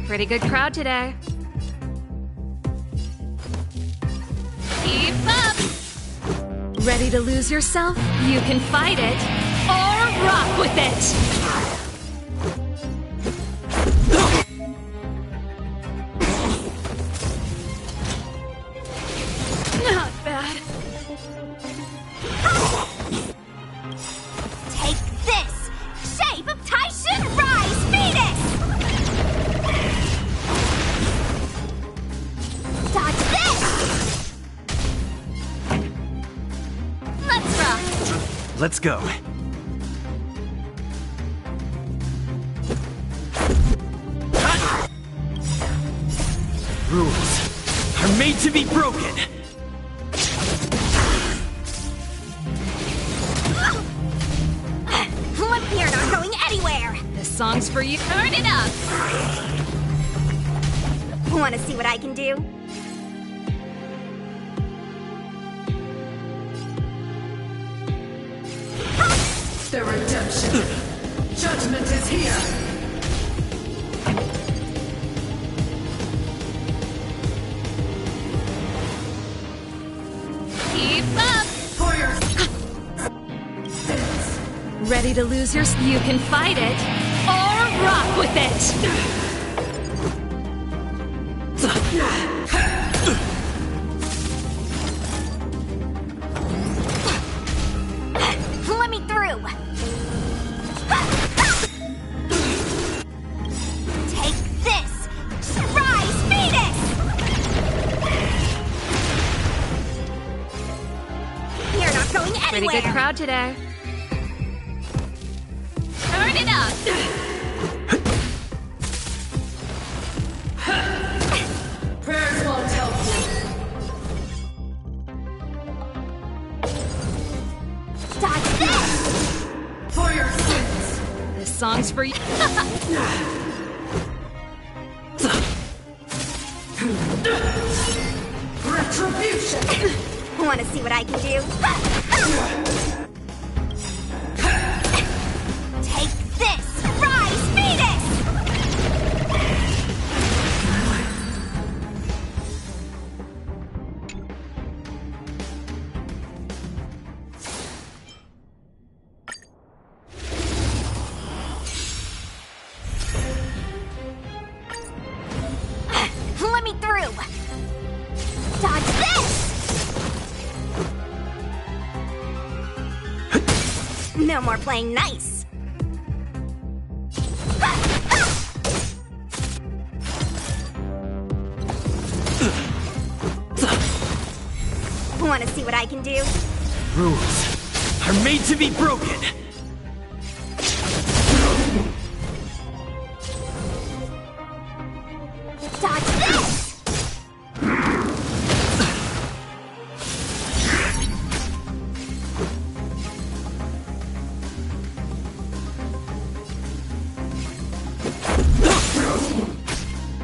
Pretty good crowd today. Keep up! Ready to lose yourself? You can fight it, or rock with it! Not bad. Take this! Shape of Taishin Rise Venus! Dodge this! Let's rock! Let's go. Rules are made to be broken. You're not going anywhere! This song's for you. Turn it up! Wanna see what I can do? The redemption. Judgment is here. Keep up! For your Ready to lose yourself? You can fight it, or rock with it! Let me through! Take this! Rise Venus! You're not going anywhere! Pretty good crowd today. Turn it up! prayers won't help you. Dodge this! For your sins. This song's for you. Retribution. Wanna see what I can do? Take this! Rise Venus! Let me through! Dodge this! No more playing nice! Wanna see what I can do? Rules are made to be broken. Dodge this!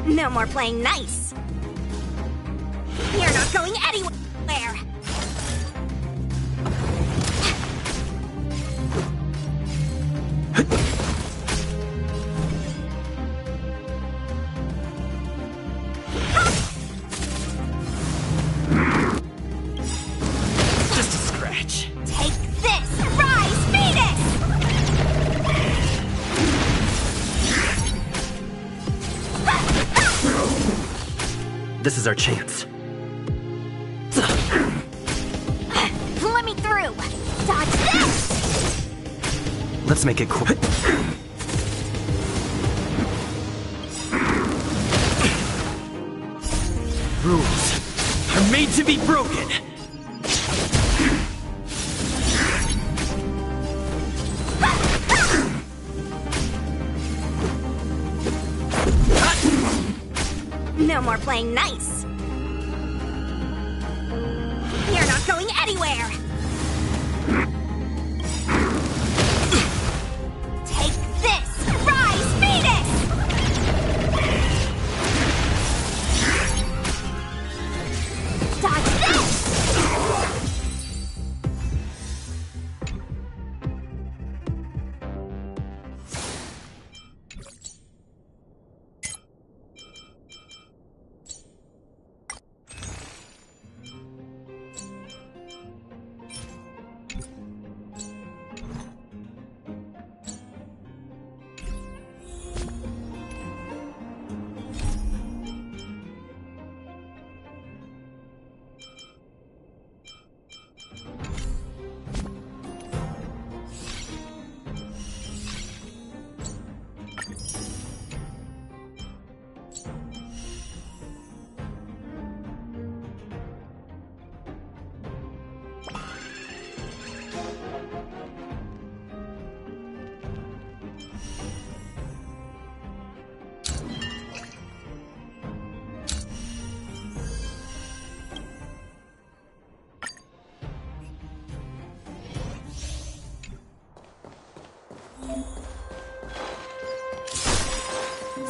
No more playing nice. You're not going anywhere. Just a scratch. Take this! Rise Venus! This is our chance. Let me through! Dodge this! Let's make it quick. Rules are made to be broken. No more playing nice. You're not going anywhere. Take this! Rise Venus! Dodge this!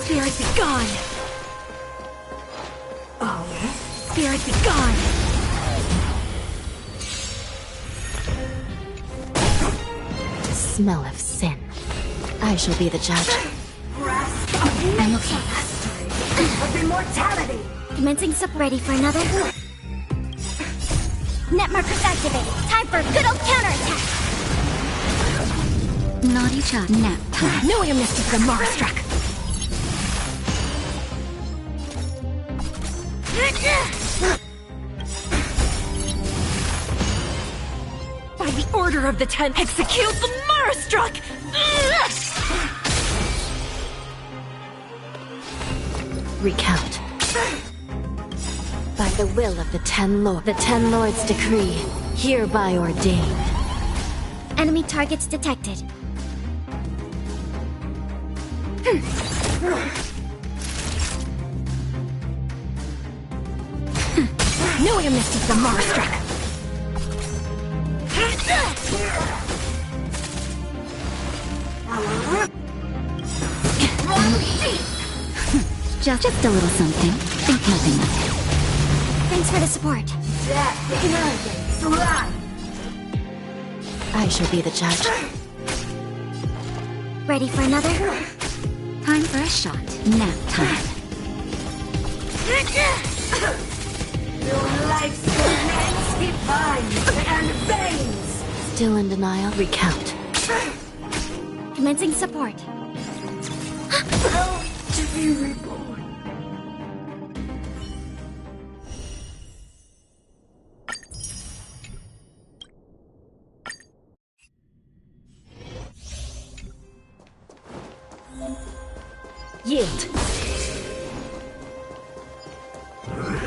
Spirit be gone! Spirit be gone! Smell of sin. I shall be the judge. I'm okay. Of immortality! Commencing sub. Ready for another? Net markers activated. Time for a good old counterattack. Naughty chat. Nap time. No, I missed the Marstruck! By the order of the 10, execute the Marstruck! Recount. By the will of the Ten Lords' decree, hereby ordained. Enemy targets detected. No, I missed the Marstruck! Just a little something. Think nothing of it. Thanks for the support. I shall be the judge. Ready for another? Time for a shot. Nap time. Your life's connects divine and veins! Still in denial? Recount. Commencing support. Hell to be reborn. Yield.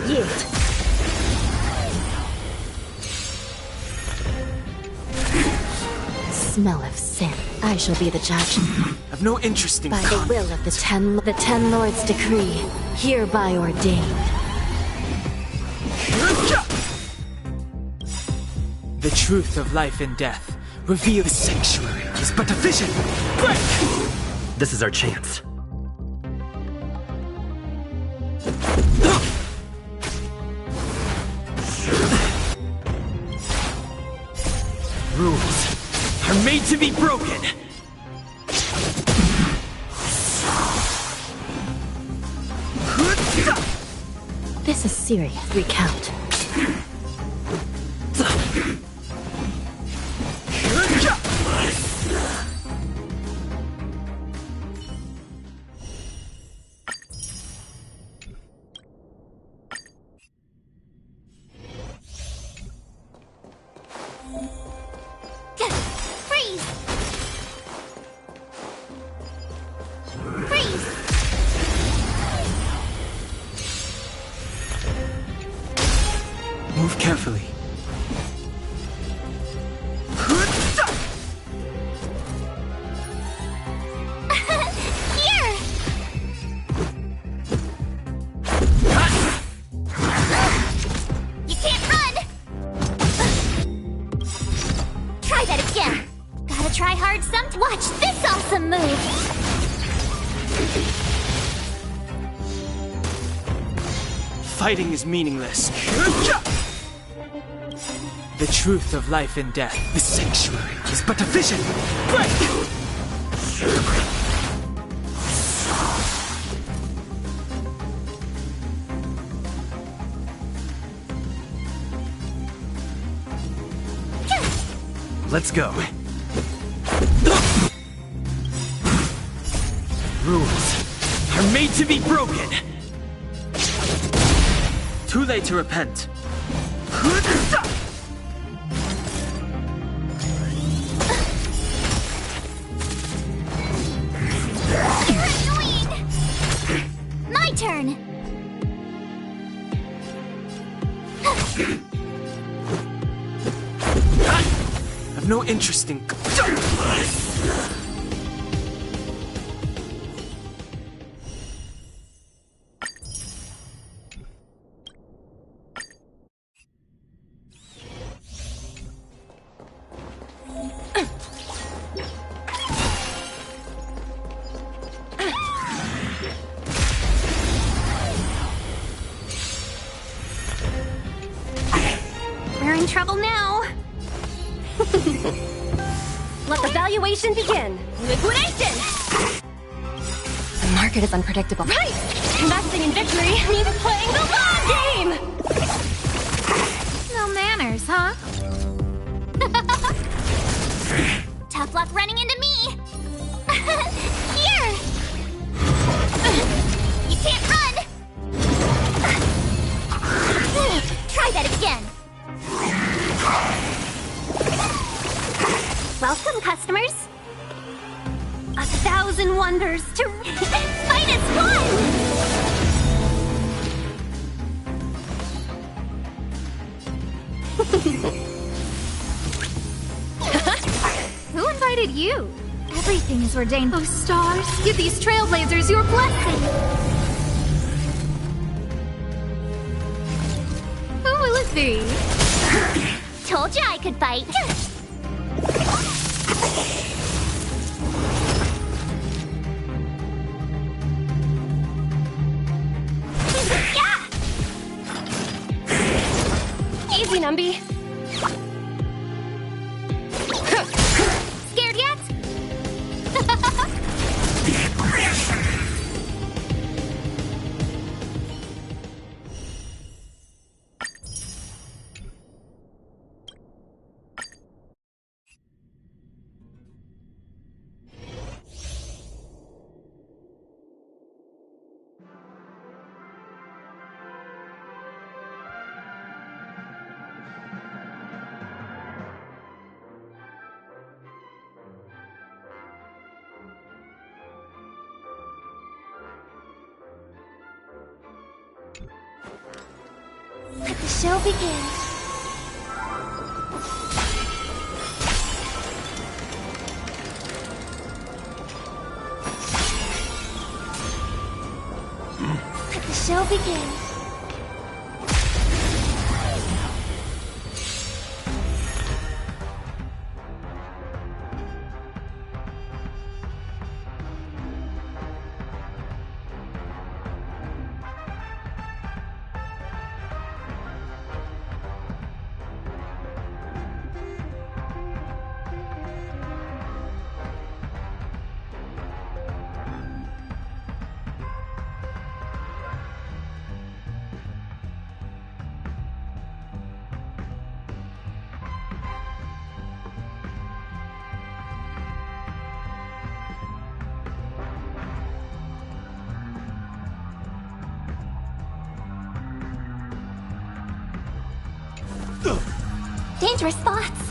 Yield. Smell of sin. I shall be the judge. I've no interest in By the will of the Ten Lords' decree, hereby ordained. The truth of life and death. Reveal the sanctuary is but a vision. Break! This is our chance. Rules are made to be broken. This is serious. Recount. Freeze! Freeze! Move carefully. Here! You can't run! Try that again! Gotta try hard some. Watch this awesome move! Fighting is meaningless. The truth of life and death. The sanctuary is but a vision. Break! Let's go. Rules are made to be broken. Too late to repent. You're annoying! My turn! I've no interest in... in trouble now. Let the valuation begin. Liquidation! The market is unpredictable. Right! Investing in victory means playing the long game! No manners, huh? Tough luck running into me! Here! You can't run! Try that again! Welcome, customers! 1,000 wonders to fight as one! Who invited you? Everything is ordained. Oh, stars, give these trailblazers your blessing! Who will it be? Told you I could fight! Easy, Numby. Scared yet? Let the show begin. Let the show begin. Dangerous thoughts.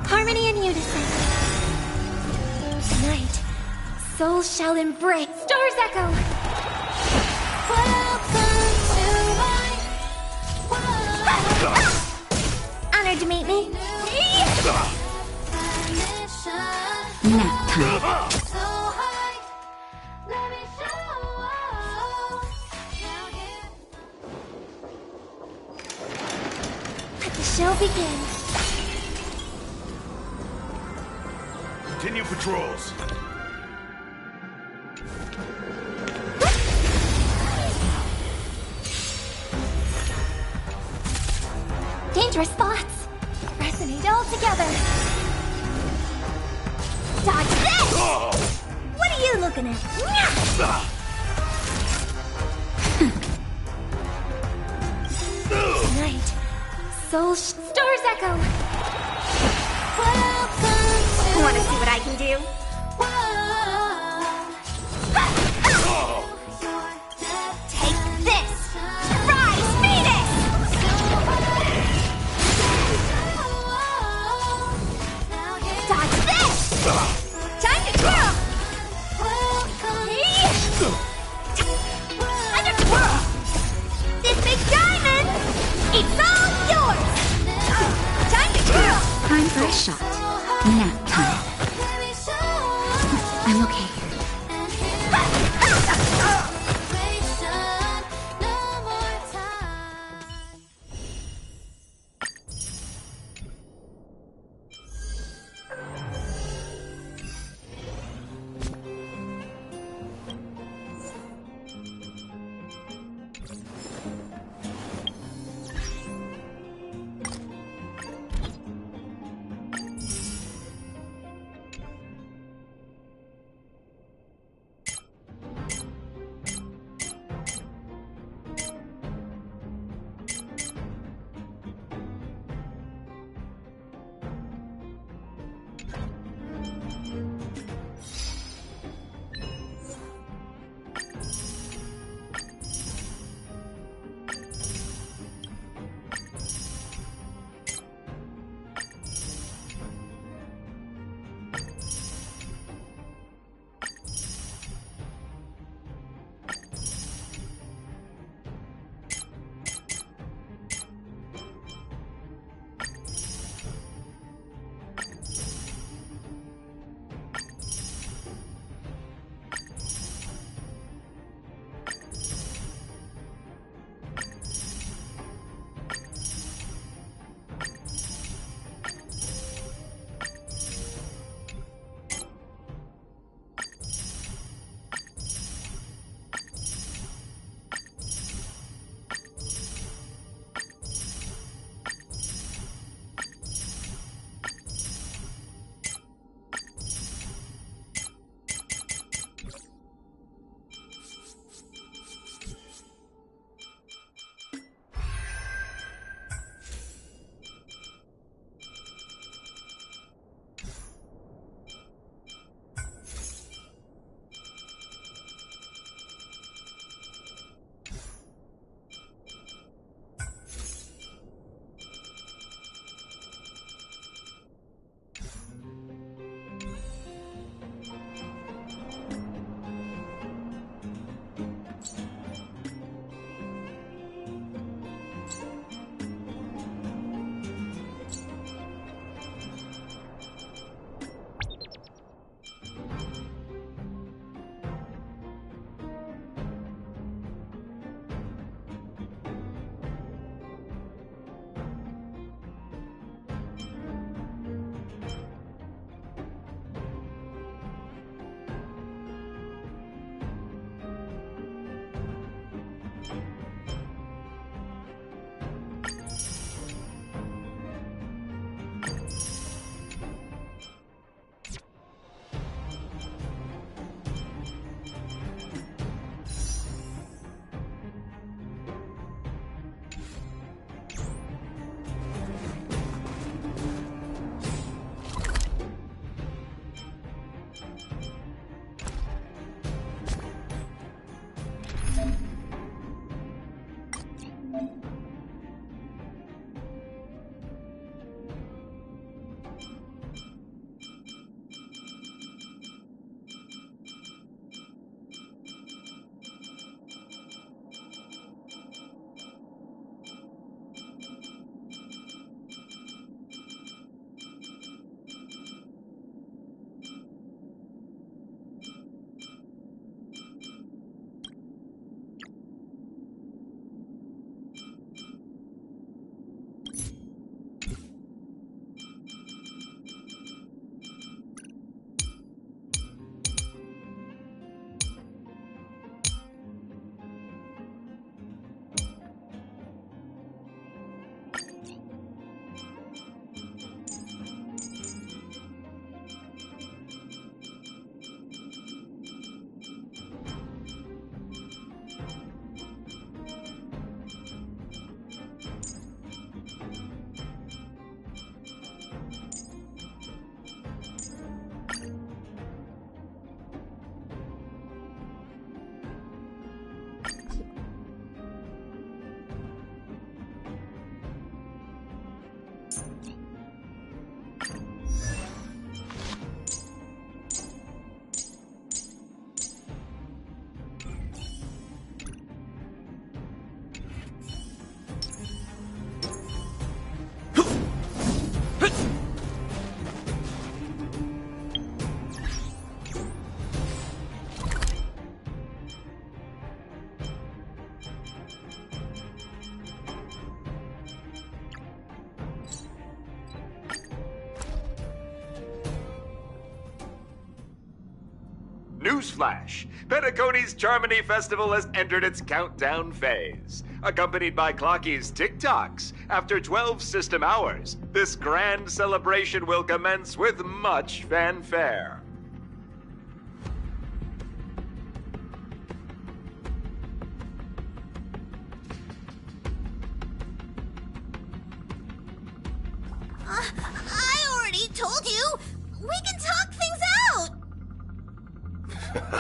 Harmony and unison. Tonight, souls shall embrace. Stars echo. Welcome to my world. Honored to meet me. Nap time. Show begins. Continue patrols. Dangerous thoughts resonate all together. Dodge this! Oh. What are you looking at? Tonight, stars echo. Want to see what I can do? Take this! Rise, Venus! Dodge this! Time to twirl! Under twirl! This big diamond! It's all yours! Time to twirl! Time for a shot. Nap time. I'm okay here. Newsflash! Penacony's Charmony Festival has entered its countdown phase. Accompanied by Clocky's TikToks, after 12 system hours, this grand celebration will commence with much fanfare. I already told you! We can talk things out!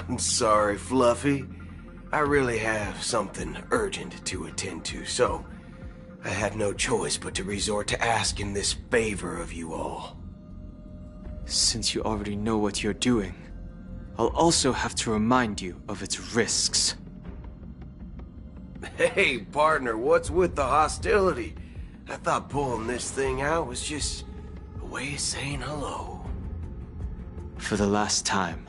I'm sorry, Fluffy. I really have something urgent to attend to, so I had no choice but to resort to asking this favor of you all. Since you already know what you're doing, I'll also have to remind you of its risks. Hey, partner, what's with the hostility? I thought pulling this thing out was just a way of saying hello. For the last time,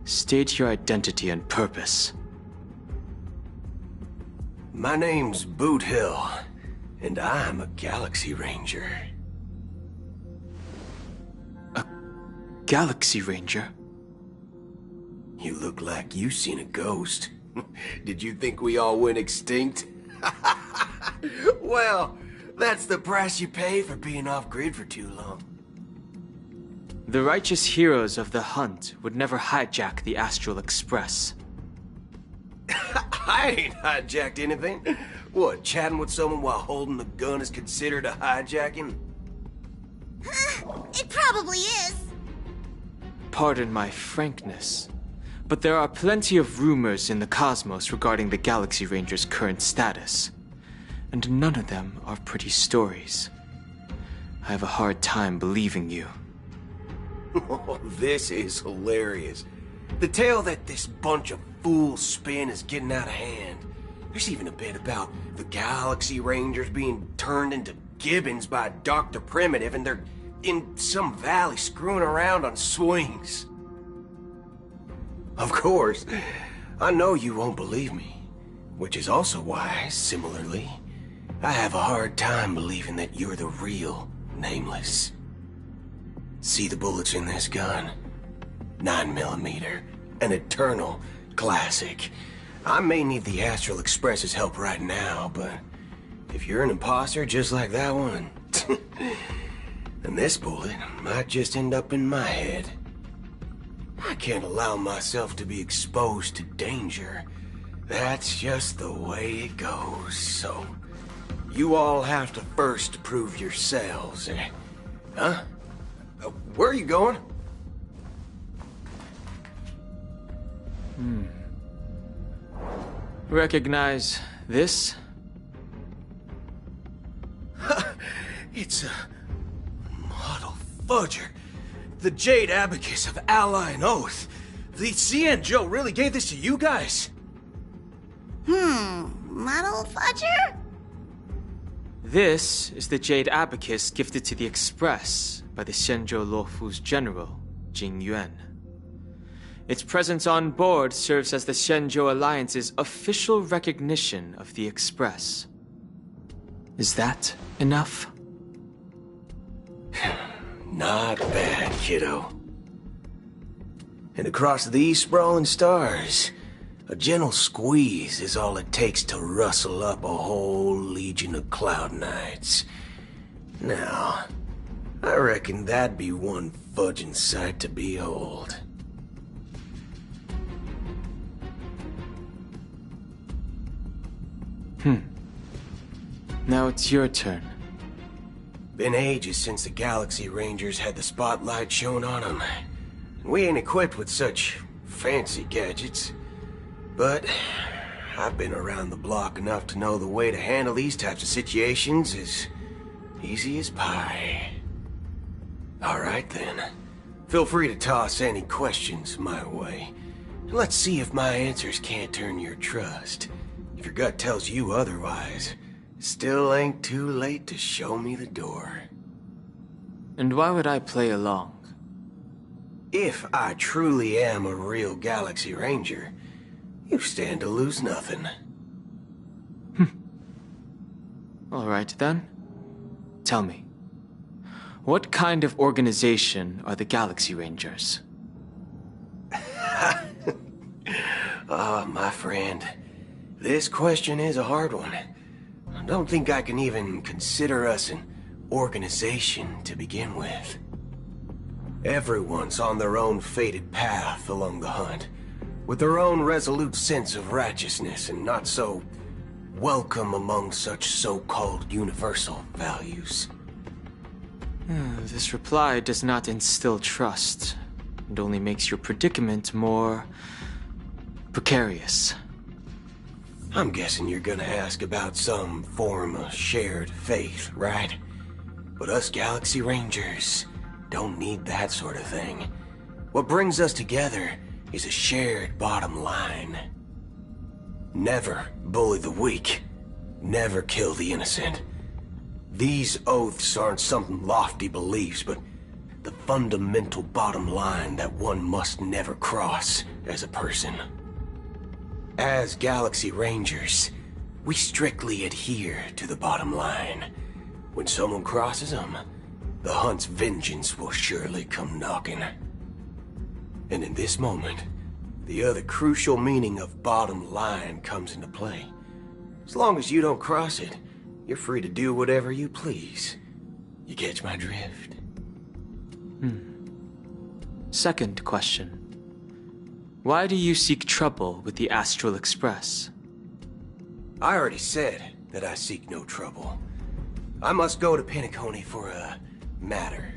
state your identity and purpose. My name's Boot Hill, and I'm a Galaxy Ranger. A Galaxy Ranger? You look like you seen a ghost. Did you think we all went extinct? Well, that's the price you pay for being off-grid for too long. The righteous heroes of the hunt would never hijack the Astral Express. I ain't hijacked anything. What, chatting with someone while holding the gun is considered a hijacking? It probably is. Pardon my frankness, but there are plenty of rumors in the cosmos regarding the Galaxy Ranger's current status, and none of them are pretty stories. I have a hard time believing you. Oh, this is hilarious. The tale that this bunch of fools spin is getting out of hand. There's even a bit about the Galaxy Rangers being turned into gibbons by Dr. Primitive, and they're in some valley screwing around on swings. Of course, I know you won't believe me, which is also why, similarly, I have a hard time believing that you're the real Nameless. See the bullets in this gun? 9mm, an eternal classic. I may need the Astral Express's help right now, but if you're an imposter just like that one, then this bullet might just end up in my head. I can't allow myself to be exposed to danger. That's just the way it goes, so you all have to first prove yourselves. Huh? Where are you going? Recognize this? It's a model fudger. The Jade Abacus of Ally and Oath. The CN Joe really gave this to you guys? Model fudger? This is the Jade Abacus gifted to the Express by the Shenzhou Luofu's general, Jing Yuan. Its presence on board serves as the Shenzhou Alliance's official recognition of the Express. Is that enough? Not bad, kiddo. And across these sprawling stars, a gentle squeeze is all it takes to rustle up a whole legion of Cloud Knights. Now, I reckon that'd be one fudging sight to behold. Now it's your turn. Been ages since the Galaxy Rangers had the spotlight shown on them. We ain't equipped with such fancy gadgets. But I've been around the block enough to know the way to handle these types of situations is easy as pie. Alright then. Feel free to toss any questions my way. Let's see if my answers can't turn your trust. If your gut tells you otherwise, still ain't too late to show me the door. And why would I play along? If I truly am a real Galaxy Ranger, you stand to lose nothing. All right then. Tell me, what kind of organization are the Galaxy Rangers? My friend, this question is a hard one. I don't think I can even consider us an organization to begin with. Everyone's on their own fated path along the hunt, with their own resolute sense of righteousness and not so welcome among such so-called universal values. This reply does not instill trust. It only makes your predicament more precarious. I'm guessing you're gonna ask about some form of shared faith, right? But us Galaxy Rangers don't need that sort of thing. What brings us together is a shared bottom line. Never bully the weak. Never kill the innocent. These oaths aren't some lofty beliefs, but the fundamental bottom line that one must never cross as a person. As Galaxy Rangers, we strictly adhere to the bottom line. When someone crosses them, the hunt's vengeance will surely come knocking. And in this moment, the other crucial meaning of bottom line comes into play. As long as you don't cross it, you're free to do whatever you please. You catch my drift? Second question. Why do you seek trouble with the Astral Express? I already said that I seek no trouble. I must go to Penacony for a matter.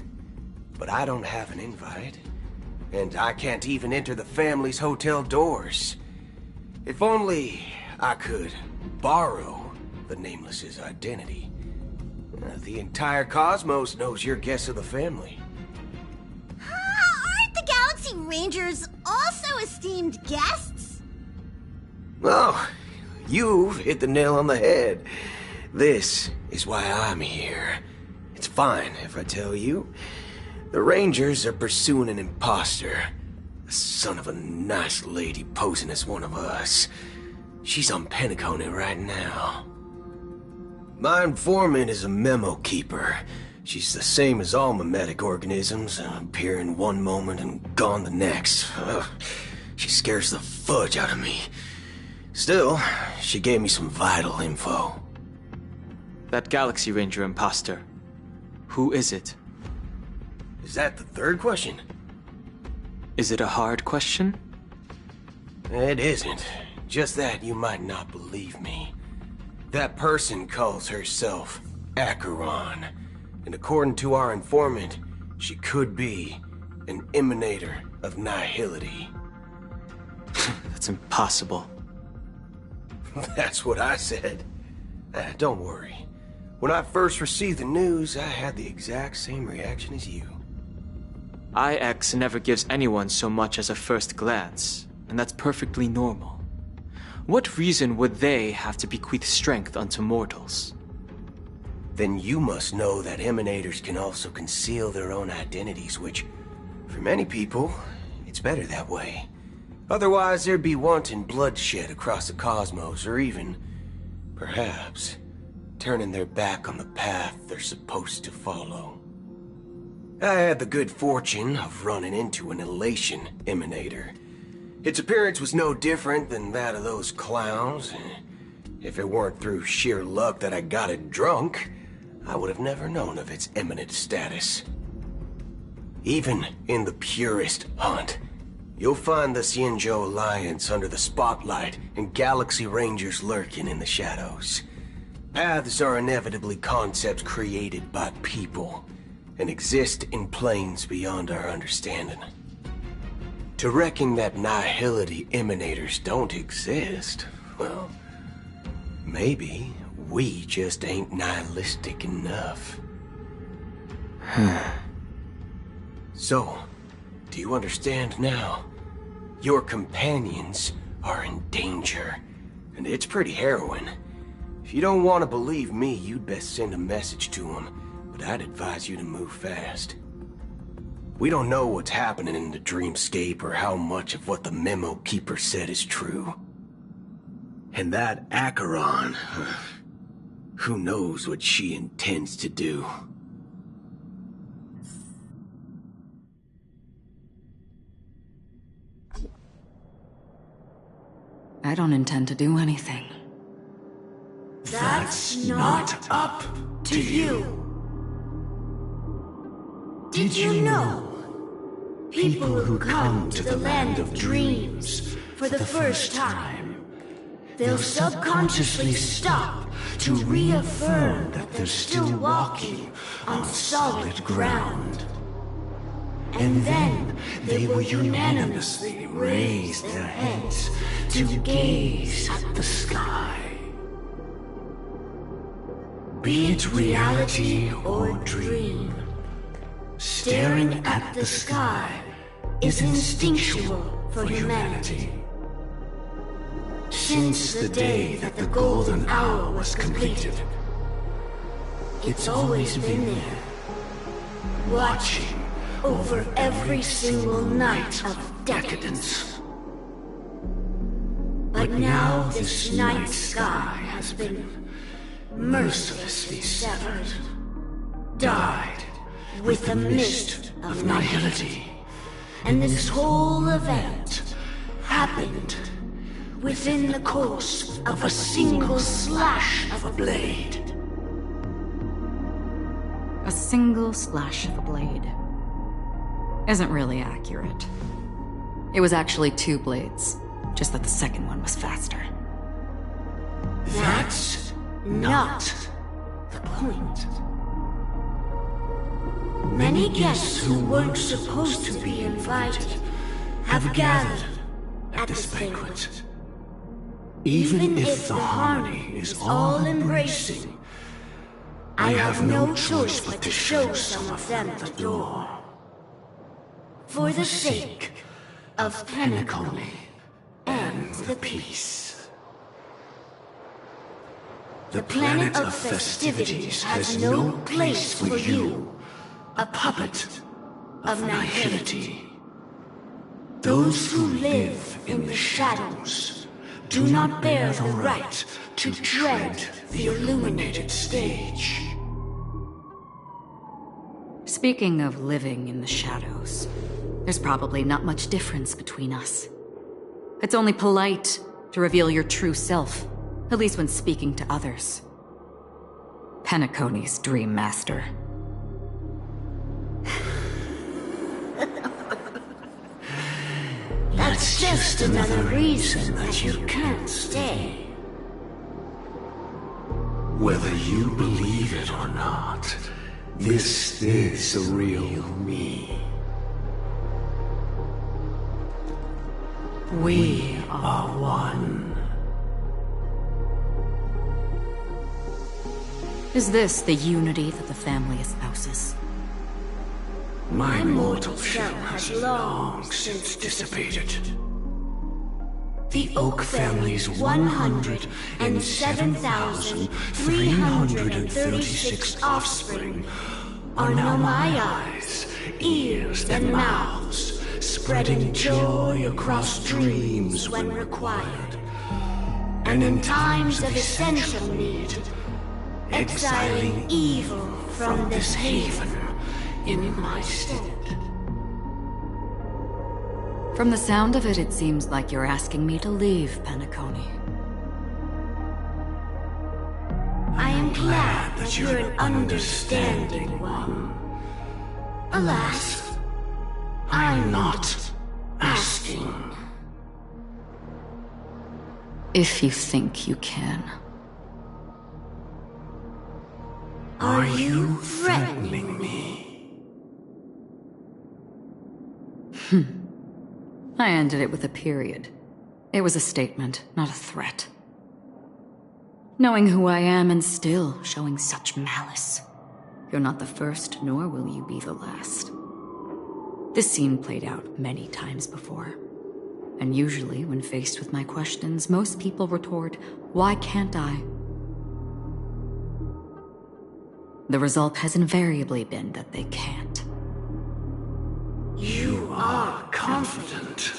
But I don't have an invite. And I can't even enter the family's hotel doors. If only I could borrow the Nameless's identity. The entire cosmos knows you're guests of the family. Aren't the Galaxy Rangers also esteemed guests? Oh, you've hit the nail on the head. This is why I'm here. It's fine if I tell you. The Rangers are pursuing an imposter. The son of a nice lady posing as one of us. She's on Penacony right now. My informant is a memo keeper. She's the same as all mimetic organisms, appearing one moment and gone the next. She scares the fudge out of me. Still, she gave me some vital info. That Galaxy Ranger imposter. Who is it? Is that the third question? Is it a hard question? It isn't. Just that you might not believe me. That person calls herself Acheron. And according to our informant, she could be an emanator of nihility. That's impossible. That's what I said. Don't worry. When I first received the news, I had the exact same reaction as you. IX never gives anyone so much as a first glance, and that's perfectly normal. What reason would they have to bequeath strength unto mortals? Then you must know that emanators can also conceal their own identities, which, for many people, it's better that way. Otherwise, there'd be wanton bloodshed across the cosmos, or even, perhaps, turning their back on the path they're supposed to follow. I had the good fortune of running into an elation emanator. Its appearance was no different than that of those clowns. If it weren't through sheer luck that I got it drunk, I would have never known of its eminent status. Even in the purest hunt, you'll find the Xianzhou Alliance under the spotlight and Galaxy Rangers lurking in the shadows. Paths are inevitably concepts created by people and exist in planes beyond our understanding. To reckon that nihility emanators don't exist, well, maybe we just ain't nihilistic enough. So, do you understand now? Your companions are in danger, and it's pretty harrowing. If you don't want to believe me, you'd best send a message to them, but I'd advise you to move fast. We don't know what's happening in the dreamscape or how much of what the memo keeper said is true. And that Acheron, who knows what she intends to do. I don't intend to do anything. That's not up to you. Did you know? People who come to the land of dreams for the first time, they'll subconsciously stop to reaffirm that they're still walking on solid ground. And then they will unanimously raise their heads to gaze at the sky. Be it reality or dream, staring at the sky is instinctual for humanity. Since the day that the golden hour was completed, it's always been there, watching over every single night of decadence. But now this night sky has been mercilessly severed, dyed with the mist of nihility. And this whole event happened within the course of a single slash of a blade. A single slash of a blade isn't really accurate. It was actually 2 blades, just that the second one was faster. That's not the point. Many guests who weren't supposed to be invited have gathered at this banquet. Even if the harmony is all-embracing, I have no choice but to show some of them the door. For the sake of Penacony and the peace. The planet of festivities has no place for you, a puppet of nihility. Those who live in the shadows do not bear the right to tread the illuminated stage. Speaking of living in the shadows, there's probably not much difference between us. It's only polite to reveal your true self, at least when speaking to others. Penacony's Dream Master. That's just another reason that you can't stay. Whether you believe it or not, this is the real me. We are one. Is this the unity that the family espouses? My mortal shell has long since dissipated. The Oak family's 107,336 offspring are now my eyes, ears, and mouths, spreading joy across dreams when required, and in times of essential need, exiling evil from this haven in my stead. From the sound of it, it seems like you're asking me to leave Penacony. I am glad that you're an understanding one. Alas, I'm not asking. If you think you can. Are you threatening me? I ended it with a period. It was a statement, not a threat. Knowing who I am and still showing such malice. You're not the first, nor will you be the last. This scene played out many times before. And usually, when faced with my questions, most people retort, "Why can't I?" The result has invariably been that they can't. You are confident.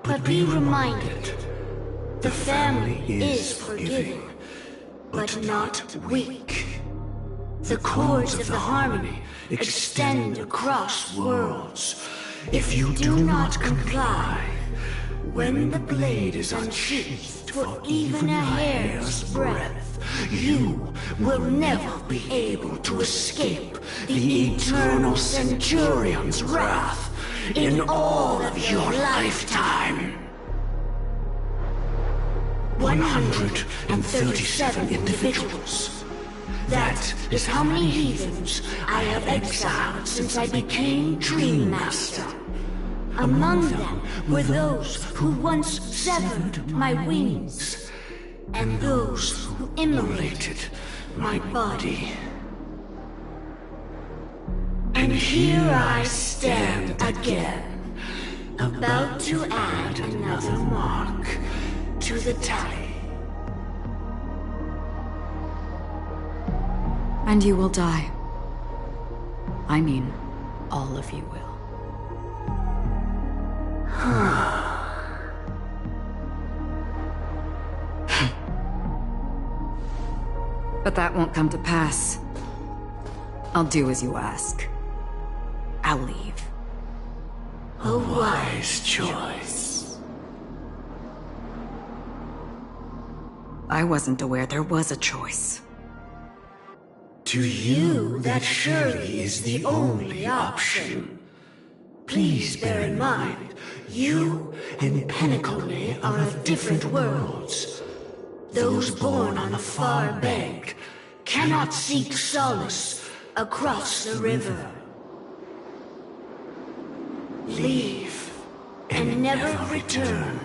But be reminded, the family is forgiving, but not weak. The cords of the harmony extend across worlds. If you do not comply, When the blade is unsheathed for even a hair's breadth, you will never be able to escape the eternal Centurion's wrath in all of your lifetime. 137 individuals. That is how many heathens I have exiled since I became Dream Master. Among them were those who once severed my wings, and those who immolated my body. And here I stand again, about to add another mark to the tally. And you will die. I mean, all of you will. But that won't come to pass. I'll do as you ask. I'll leave. A wise choice. I wasn't aware there was a choice. To you, that surely is the only option. Please bear in mind, you and Penacony are of different worlds. Those born on the far bank cannot seek solace across the river. Leave and never return.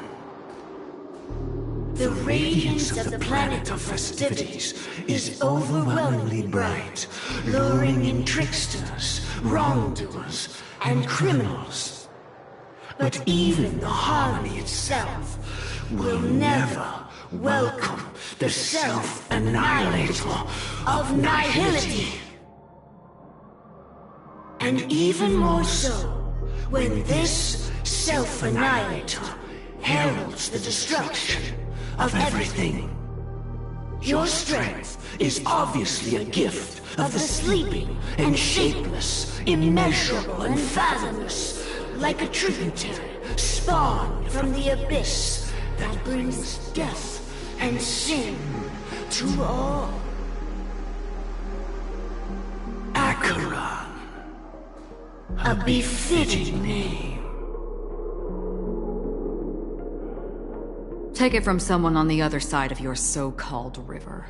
The radiance of the planet of festivities is overwhelmingly bright, luring in tricksters, wrongdoers, and criminals. But even the harmony itself will never welcome the self-annihilator of nihility. And even more so, when this self-annihilator heralds the destruction of everything. Your strength is obviously a gift of the sleeping and shapeless, immeasurable and fathomless, like a tributary spawned from the abyss that brings death and sin to all. Acheron, a befitting name. Take it from someone on the other side of your so-called river.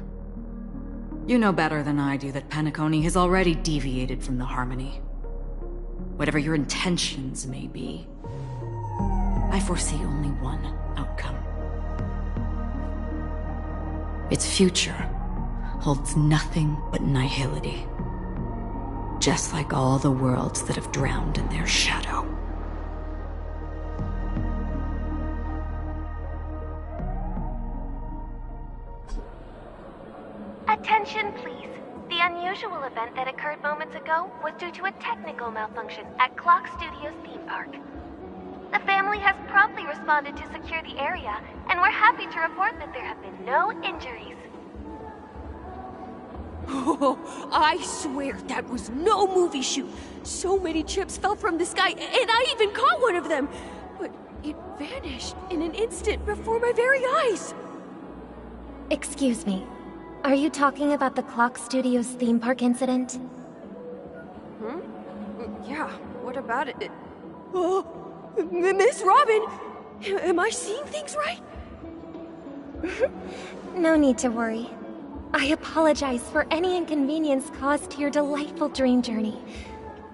You know better than I do that Penacony has already deviated from the harmony. Whatever your intentions may be, I foresee only one outcome. Its future holds nothing but nihility. Just like all the worlds that have drowned in their shadow. Attention, please. The unusual event that occurred moments ago was due to a technical malfunction at Clock Studios theme park. The family has promptly responded to secure the area, and we're happy to report that there have been no injuries. Oh, I swear that was no movie shoot. So many chips fell from the sky, and I even caught one of them. But it vanished in an instant before my very eyes. Excuse me. Are you talking about the Clock Studios theme park incident? Yeah, what about it? Oh, Miss Robin! Am I seeing things right? No need to worry. I apologize for any inconvenience caused to your delightful dream journey.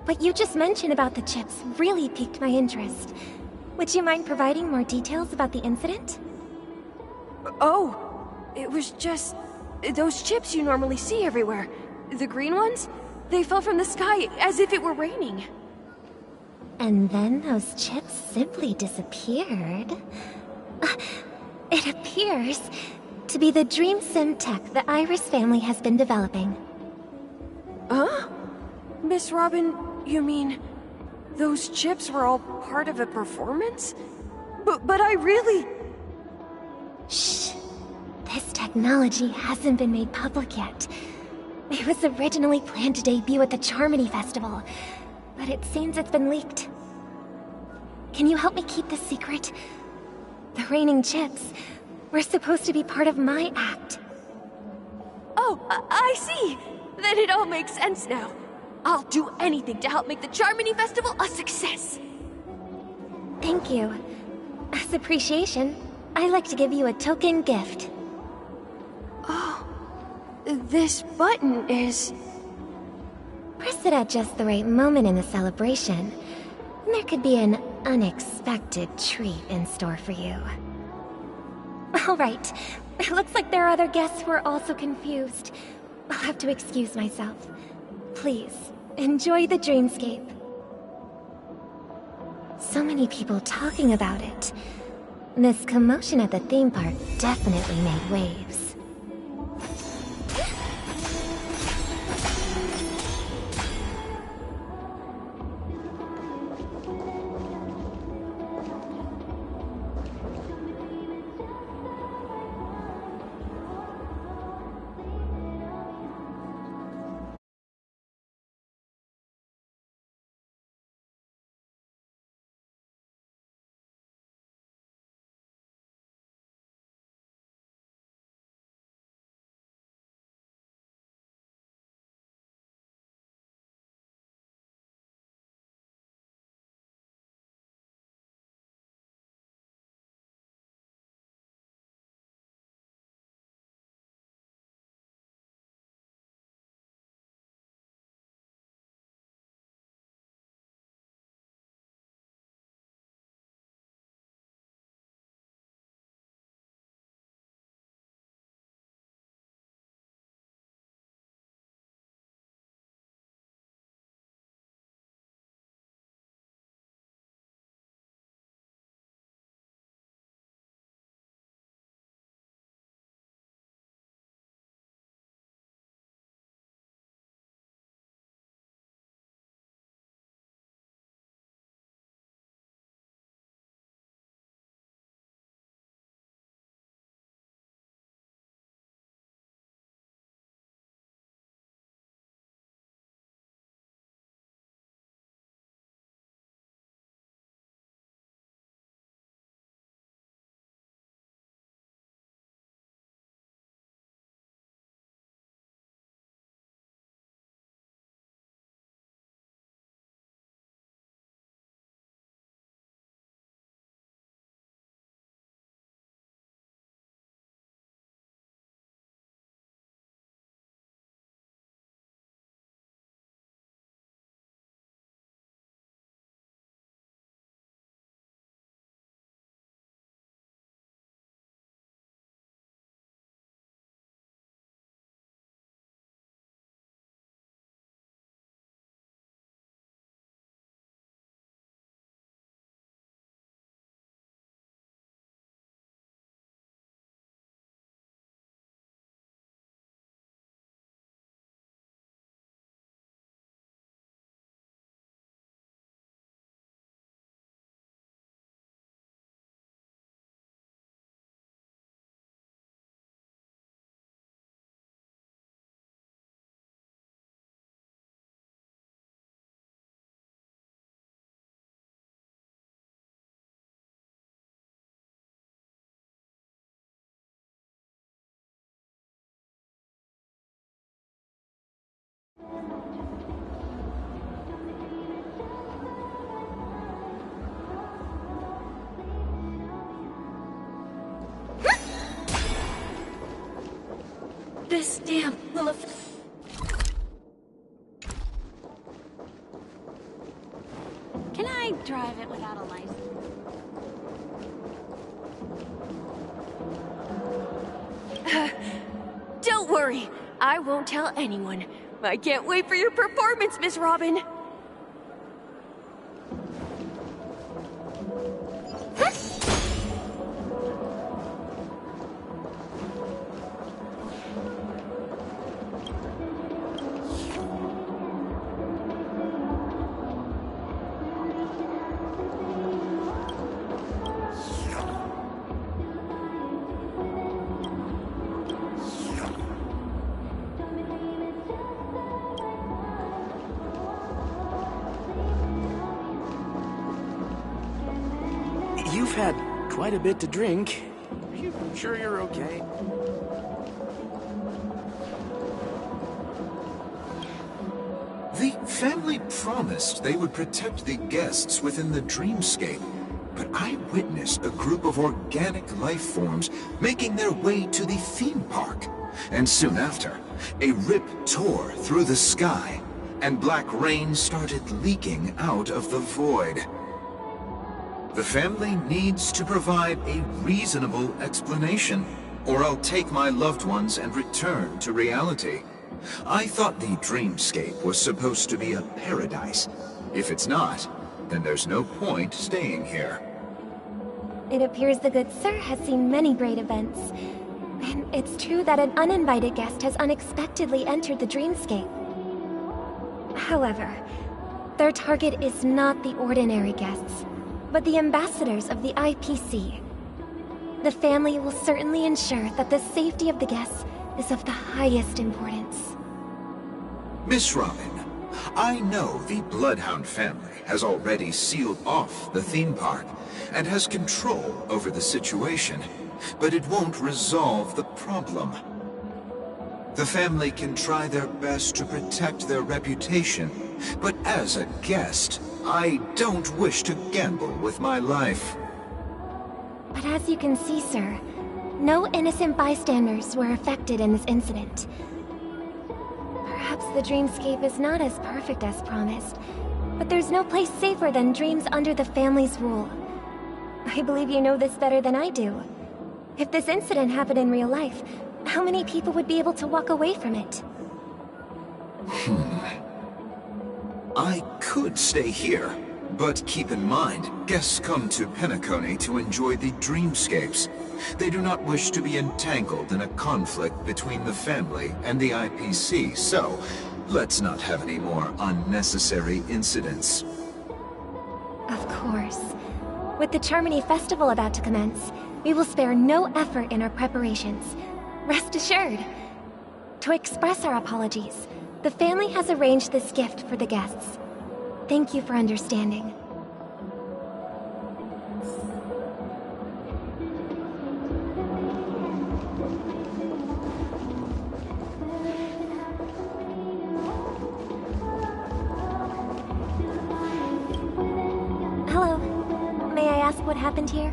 What you just mentioned about the chips really piqued my interest. Would you mind providing more details about the incident? Oh, it was just those chips you normally see everywhere. The green ones? They fell from the sky as if it were raining. And then those chips simply disappeared. It appears to be the dream sim tech the Iris family has been developing. Huh? Miss Robin, you mean those chips were all part of a performance? But I really... Shh. This technology hasn't been made public yet. It was originally planned to debut at the Charmony Festival, but it seems it's been leaked. Can you help me keep this secret? The raining chips were supposed to be part of my act. Oh, I see! Then it all makes sense now. I'll do anything to help make the Charmony Festival a success! Thank you. As appreciation, I'd like to give you a token gift. Oh, this button is... Press it at just the right moment in the celebration, and there could be an unexpected treat in store for you. Alright, it looks like there are other guests who are also confused. I'll have to excuse myself. Please, enjoy the dreamscape. So many people talking about it. This commotion at the theme park definitely made waves. This dam will affect... Can I drive it without a license? Don't worry, I won't tell anyone. I can't wait for your performance, Miss Robin. You've had quite a bit to drink. Are you sure you're okay? The family promised they would protect the guests within the dreamscape, but I witnessed a group of organic life forms making their way to the theme park. And soon after, a rip tore through the sky, and black rain started leaking out of the void. The family needs to provide a reasonable explanation, or I'll take my loved ones and return to reality. I thought the dreamscape was supposed to be a paradise. If it's not, then there's no point staying here. It appears the good sir has seen many great events. And it's true that an uninvited guest has unexpectedly entered the dreamscape. However, their target is not the ordinary guests, but the ambassadors of the IPC. The family will certainly ensure that the safety of the guests is of the highest importance. Miss Robin, I know the Bloodhound family has already sealed off the theme park and has control over the situation, but it won't resolve the problem. The family can try their best to protect their reputation, but as a guest, I don't wish to gamble with my life. But as you can see, sir, no innocent bystanders were affected in this incident. Perhaps the dreamscape is not as perfect as promised, but there's no place safer than dreams under the family's rule. I believe you know this better than I do. If this incident happened in real life, how many people would be able to walk away from it? I could stay here, but keep in mind, guests come to Penacony to enjoy the dreamscapes. They do not wish to be entangled in a conflict between the family and the IPC, so let's not have any more unnecessary incidents. Of course. With the Charmony Festival about to commence, we will spare no effort in our preparations. Rest assured. To express our apologies, the family has arranged this gift for the guests. Thank you for understanding. Hello. May I ask what happened here?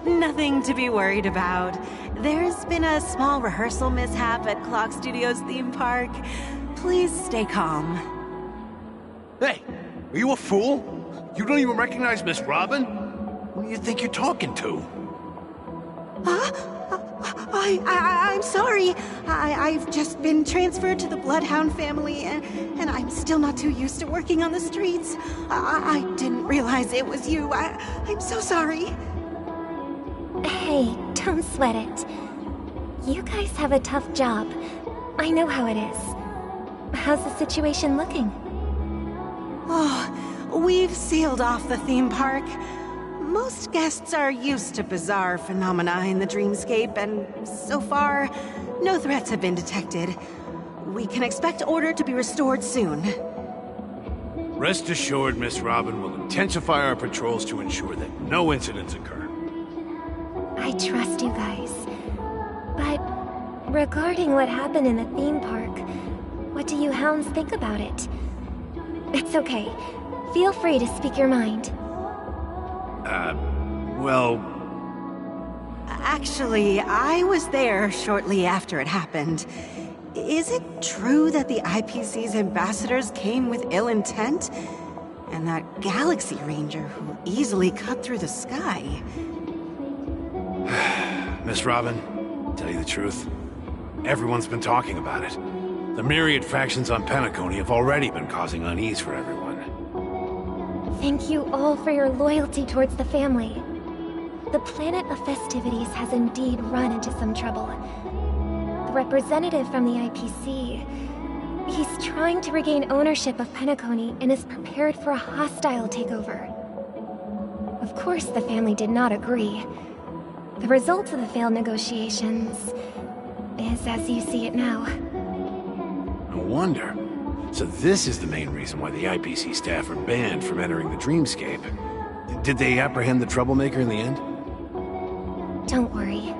Nothing to be worried about. There's been a small rehearsal mishap at Clock Studios theme park. Please stay calm. Hey, are you a fool? You don't even recognize Miss Robin? Who do you think you're talking to? I'm sorry. I've just been transferred to the Bloodhound family, and I'm still not too used to working on the streets. I didn't realize it was you. I'm so sorry. Hey, don't sweat it. You guys have a tough job. I know how it is. How's the situation looking? Oh, we've sealed off the theme park. Most guests are used to bizarre phenomena in the dreamscape, and so far, no threats have been detected. We can expect order to be restored soon. Rest assured, Miss Robin will intensify our patrols to ensure that no incidents occur. I trust you guys. But regarding what happened in the theme park, what do you hounds think about it? It's okay. Feel free to speak your mind. Well... Actually, I was there shortly after it happened. Is it true that the IPC's ambassadors came with ill intent? And that Galaxy Ranger who easily cut through the sky? Miss Robin, tell you the truth, everyone's been talking about it. The myriad factions on Penacony have already been causing unease for everyone. Thank you all for your loyalty towards the family. The planet of festivities has indeed run into some trouble. The representative from the IPC, he's trying to regain ownership of Penacony and is prepared for a hostile takeover. Of course, the family did not agree. The result of the failed negotiations is as you see it now. No wonder. So this is the main reason why the IPC staff are banned from entering the dreamscape. Did they apprehend the troublemaker in the end? Don't worry.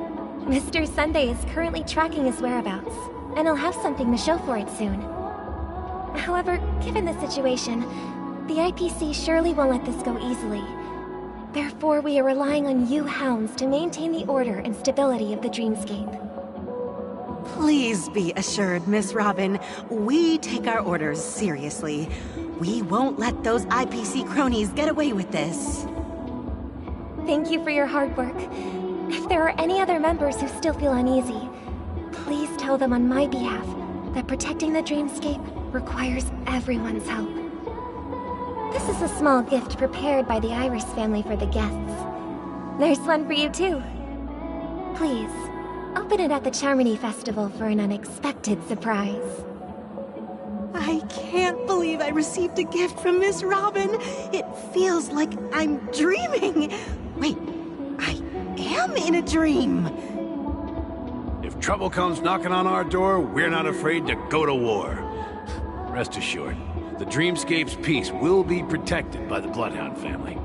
Mr. Sunday is currently tracking his whereabouts, and he'll have something to show for it soon. However, given the situation, the IPC surely won't let this go easily. Therefore, we are relying on you hounds to maintain the order and stability of the dreamscape. Please be assured, Miss Robin, we take our orders seriously. We won't let those IPC cronies get away with this. Thank you for your hard work. If there are any other members who still feel uneasy, please tell them on my behalf that protecting the dreamscape requires everyone's help. This is a small gift prepared by the Iris family for the guests. There's one for you too. Please, open it at the Charmony Festival for an unexpected surprise. I can't believe I received a gift from Miss Robin. It feels like I'm dreaming. Wait, I am in a dream. If trouble comes knocking on our door, we're not afraid to go to war. Rest assured, the Dreamscape's peace will be protected by the Bloodhound family.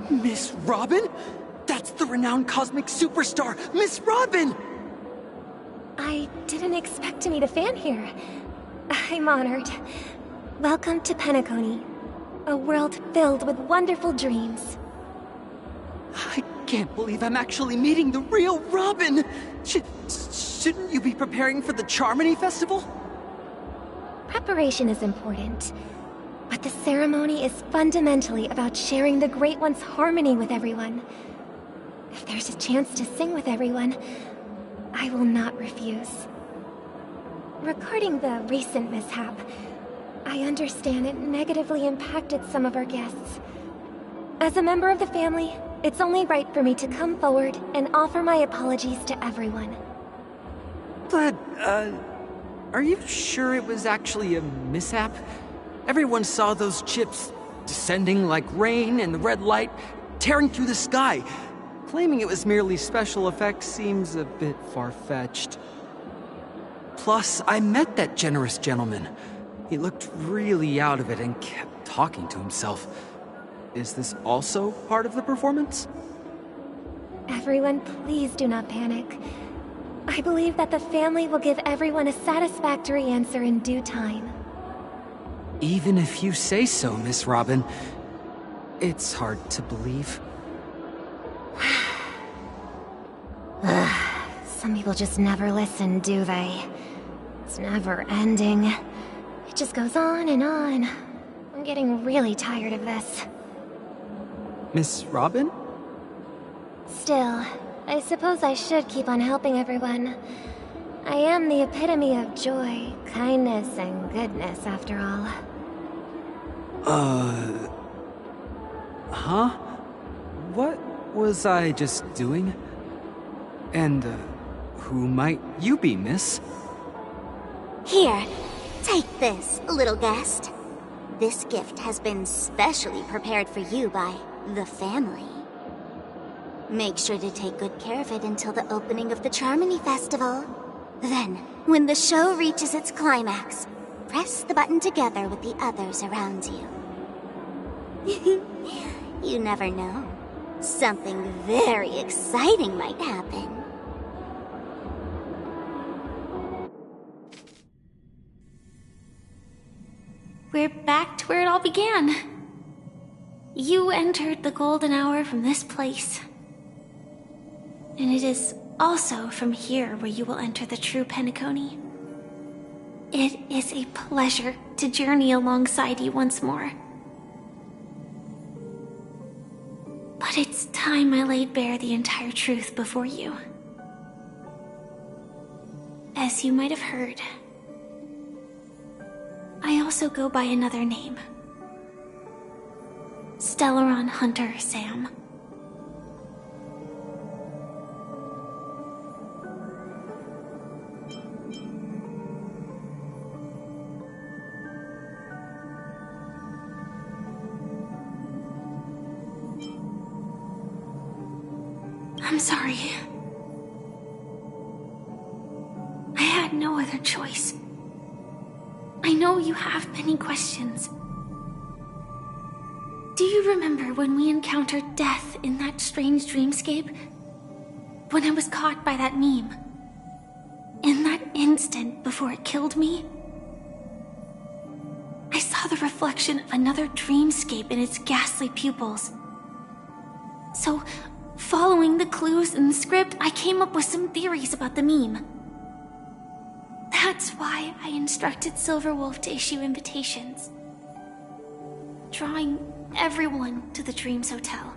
Miss Robin? That's the renowned cosmic superstar, Miss Robin! I didn't expect to meet a fan here. I'm honored. Welcome to Penacony, a world filled with wonderful dreams. I can't believe I'm actually meeting the real Robin! Shouldn't you be preparing for the Charmony Festival? Preparation is important, but the ceremony is fundamentally about sharing the Great One's harmony with everyone. If there's a chance to sing with everyone, I will not refuse. Regarding the recent mishap, I understand it negatively impacted some of our guests. As a member of the family, it's only right for me to come forward and offer my apologies to everyone. But, are you sure it was actually a mishap? Everyone saw those chips descending like rain and the red light tearing through the sky. Claiming it was merely special effects seems a bit far-fetched. Plus, I met that generous gentleman. He looked really out of it and kept talking to himself. Is this also part of the performance? Everyone, please do not panic. I believe that the family will give everyone a satisfactory answer in due time. Even if you say so, Miss Robin, it's hard to believe. Some people just never listen, do they? It's never ending. It just goes on and on. I'm getting really tired of this. Miss Robin? Still, I suppose I should keep on helping everyone. I am the epitome of joy, kindness, and goodness, after all. Huh? What was I just doing? And, who might you be, miss? Here, take this, little guest. This gift has been specially prepared for you by the family. Make sure to take good care of it until the opening of the Charmony Festival. Then, when the show reaches its climax, press the button together with the others around you. You never know. Something very exciting might happen. We're back to where it all began. You entered the golden hour from this place. And it is also from here where you will enter the true Penacony. It is a pleasure to journey alongside you once more. But it's time I laid bare the entire truth before you. As you might have heard, I also go by another name. Stellaron Hunter Sam. I'm sorry. I had no other choice. I know you have many questions. Do you remember when we encountered death in that strange dreamscape? When I was caught by that meme? In that instant before it killed me? I saw the reflection of another dreamscape in its ghastly pupils. So, following the clues in the script, I came up with some theories about the meme. That's why I instructed Silverwolf to issue invitations, drawing everyone to the Dreams Hotel.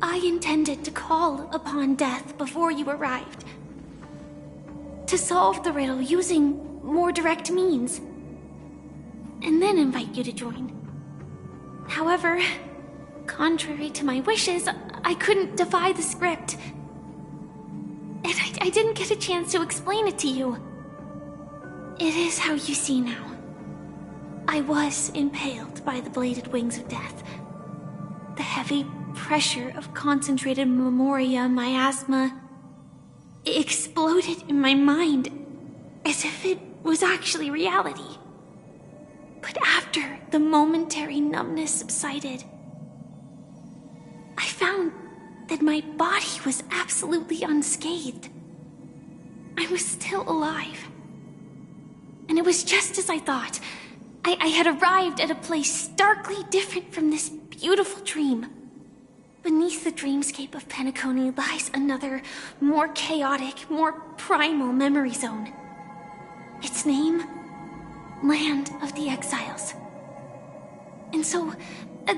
I intended to call upon death before you arrived, to solve the riddle using more direct means, and then invite you to join. However, contrary to my wishes, I couldn't defy the script, and I didn't get a chance to explain it to you. It is how you see now. I was impaled by the bladed wings of death. The heavy pressure of concentrated memoria miasma exploded in my mind as if it was actually reality. But after the momentary numbness subsided, I found that my body was absolutely unscathed. I was still alive. And it was just as I thought. I had arrived at a place starkly different from this beautiful dream. Beneath the dreamscape of Penacony lies another, more chaotic, more primal memory zone. Its name? Land of the Exiles. And so,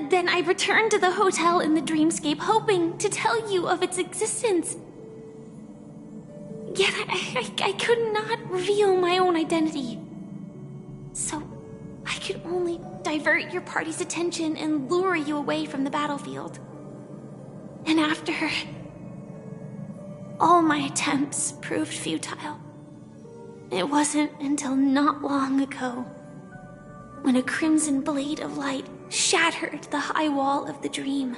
then I returned to the hotel in the dreamscape, hoping to tell you of its existence. Yet I could not reveal my own identity. So, I could only divert your party's attention and lure you away from the battlefield. And after, all my attempts proved futile. It wasn't until not long ago, when a crimson blade of light shattered the high wall of the dream,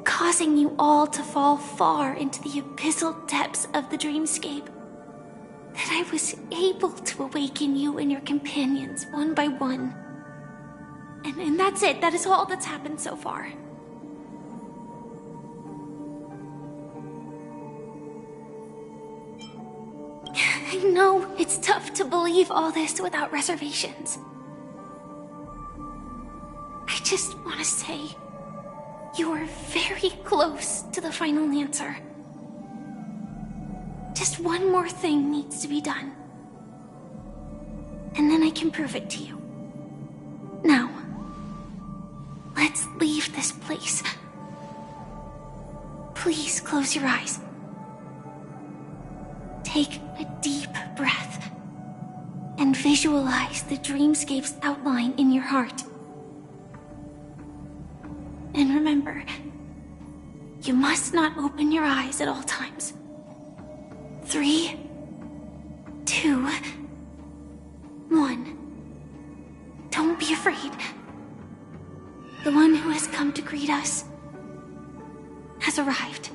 causing you all to fall far into the abyssal depths of the dreamscape, that I was able to awaken you and your companions one by one. And that's it. That is all that's happened so far. I know it's tough to believe all this without reservations. I just want to say, you are very close to the final answer. Just one more thing needs to be done. And then I can prove it to you. Now, let's leave this place. Please close your eyes. Take a deep breath and visualize the dreamscape's outline in your heart. And remember, you must not open your eyes at all times. 3, 2, 1. Don't be afraid. The one who has come to greet us has arrived.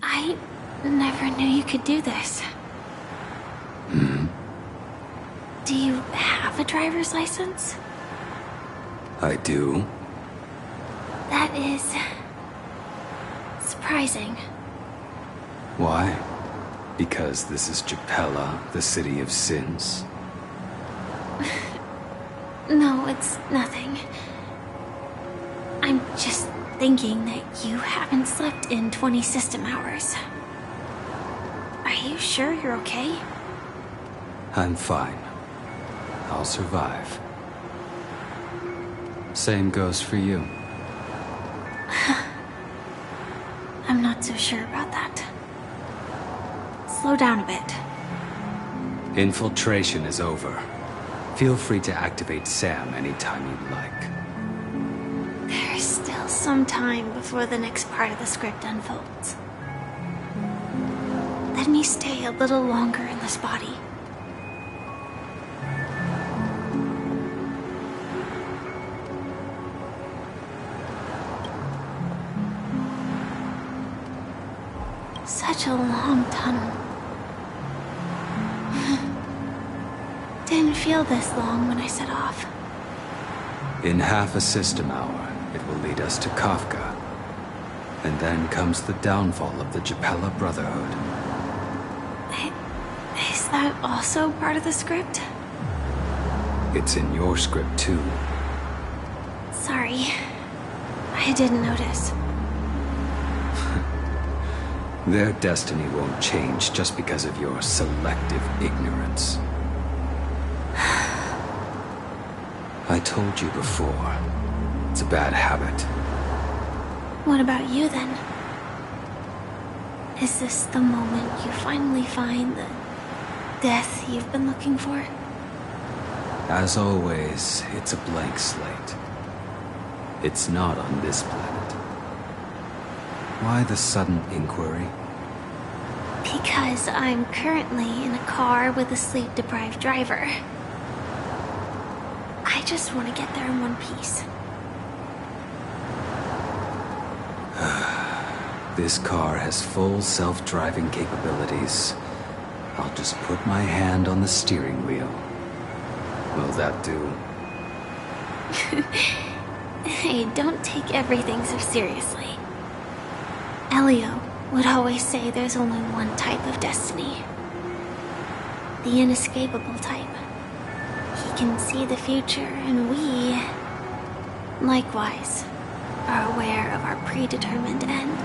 I never knew you could do this. Do you have a driver's license? I do. That is surprising. Why? Because this is Japella, the city of sins? No, it's nothing. I'm just thinking that you haven't slept in 20 system hours. Are you sure you're okay? I'm fine. I'll survive. Same goes for you. I'm not so sure about that. Slow down a bit. Infiltration is over. Feel free to activate Sam anytime you'd like. There's still some time before the next part of the script unfolds. Let me stay a little longer in this body. Such a long tunnel. Didn't feel this long when I set off. In half a system hour, it will lead us to Kafka. And then comes the downfall of the Japella Brotherhood. Is that also part of the script? It's in your script too. Sorry. I didn't notice. Their destiny won't change just because of your selective ignorance. I told you before, it's a bad habit. What about you then? Is this the moment you finally find the death you've been looking for? As always, it's a blank slate. It's not on this planet. Why the sudden inquiry? Because I'm currently in a car with a sleep-deprived driver. I just want to get there in one piece. This car has full self-driving capabilities. I'll just put my hand on the steering wheel. Will that do? Hey, don't take everything so seriously. Elio would always say there's only one type of destiny. The inescapable type. He can see the future, and we, likewise, are aware of our predetermined end.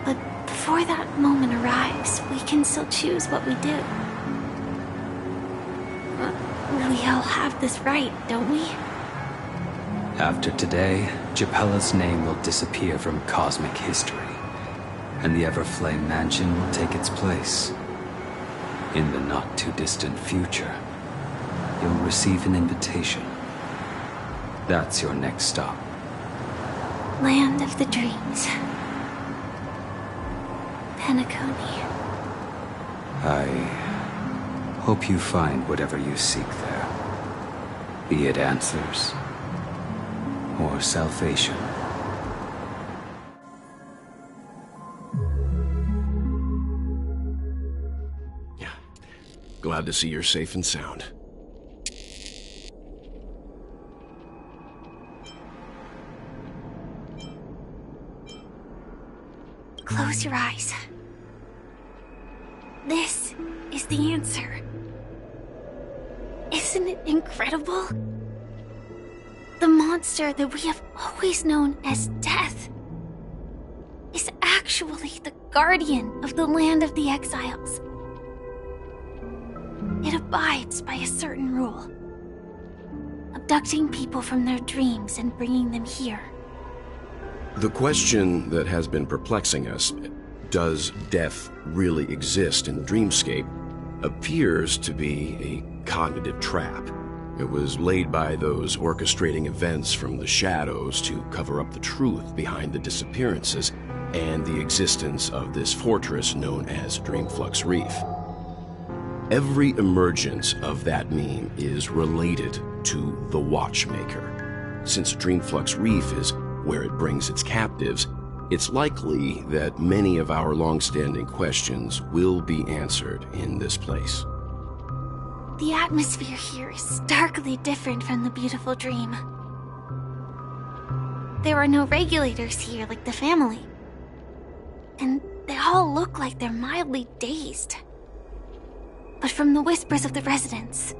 But before that moment arrives, we can still choose what we do. We all have this right, don't we? After today, Japella's name will disappear from cosmic history, and the Everflame Mansion will take its place. In the not-too-distant future, you'll receive an invitation. That's your next stop. Land of the Dreams. Penacony. I hope you find whatever you seek there. Be it answers or salvation. Yeah. Glad to see you're safe and sound. Close your eyes. This is the answer. Isn't it incredible? The monster that we have always known as Death is actually the guardian of the land of the exiles. It abides by a certain rule, abducting people from their dreams and bringing them here. The question that has been perplexing us, does death really exist in the dreamscape, appears to be a cognitive trap. It was laid by those orchestrating events from the shadows to cover up the truth behind the disappearances and the existence of this fortress known as Dreamflux Reef. Every emergence of that meme is related to the Watchmaker. Since Dreamflux Reef is where it brings its captives, it's likely that many of our long-standing questions will be answered in this place. The atmosphere here is starkly different from the beautiful dream. There are no regulators here like the family. And they all look like they're mildly dazed. But from the whispers of the residents,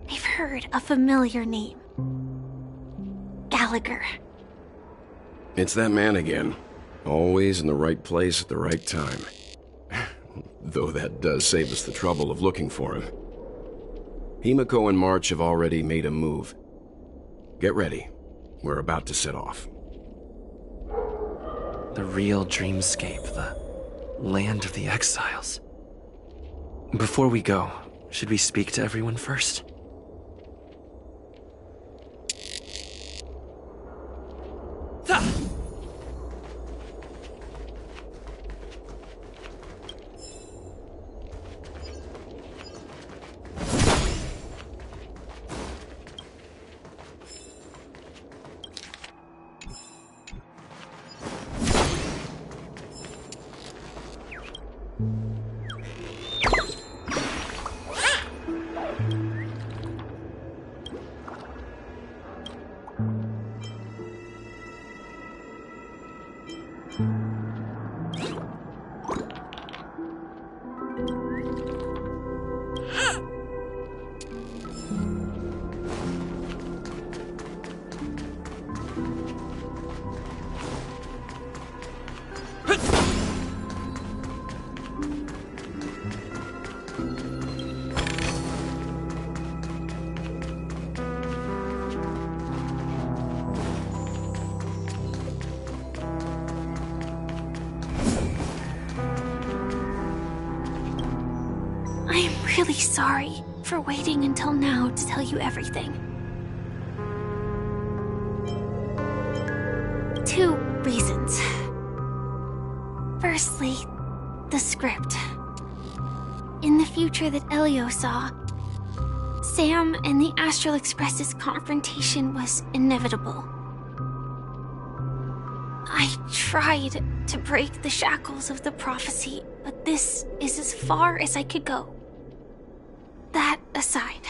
they've heard a familiar name. Gallagher. It's that man again. Always in the right place at the right time. Though that does save us the trouble of looking for him. Himiko and March have already made a move. Get ready. We're about to set off. The real dreamscape, the land of the exiles. Before we go, should we speak to everyone first? Really sorry for waiting until now to tell you everything. 2 reasons. Firstly, the script. In the future that Elio saw, Sam and the Astral Express's confrontation was inevitable. I tried to break the shackles of the prophecy, but this is as far as I could go. That aside,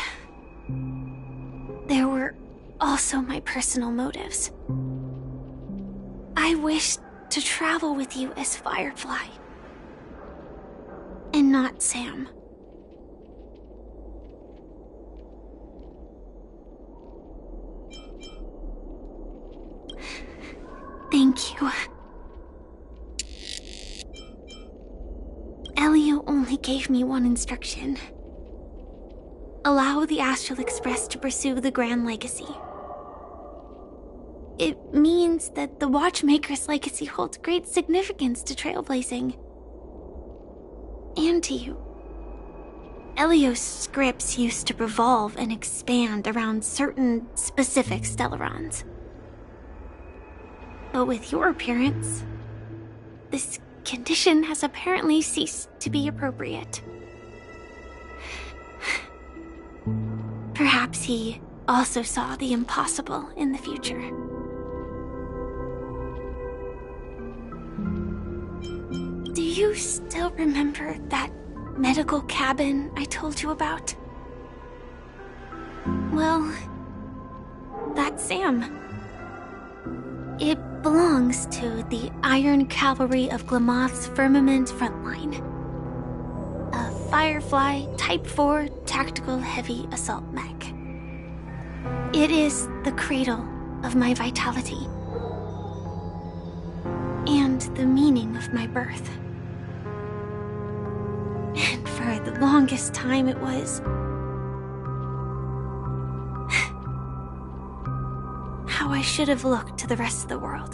there were also my personal motives. I wished to travel with you as Firefly, and not Sam. Thank you. Elio only gave me one instruction. Allow the Astral Express to pursue the Grand Legacy. It means that the Watchmaker's legacy holds great significance to trailblazing. And to you. Elio's scripts used to revolve and expand around certain specific Stellarons. But with your appearance, this condition has apparently ceased to be appropriate. Perhaps he also saw the impossible in the future. Do you still remember that medical cabin I told you about? Well, that's Sam. It belongs to the Iron Cavalry of Glamoth's Firmament Frontline. A Firefly Type 4 Tactical Heavy Assault Mech. It is the cradle of my vitality. And the meaning of my birth. And for the longest time it was how I should have looked to the rest of the world.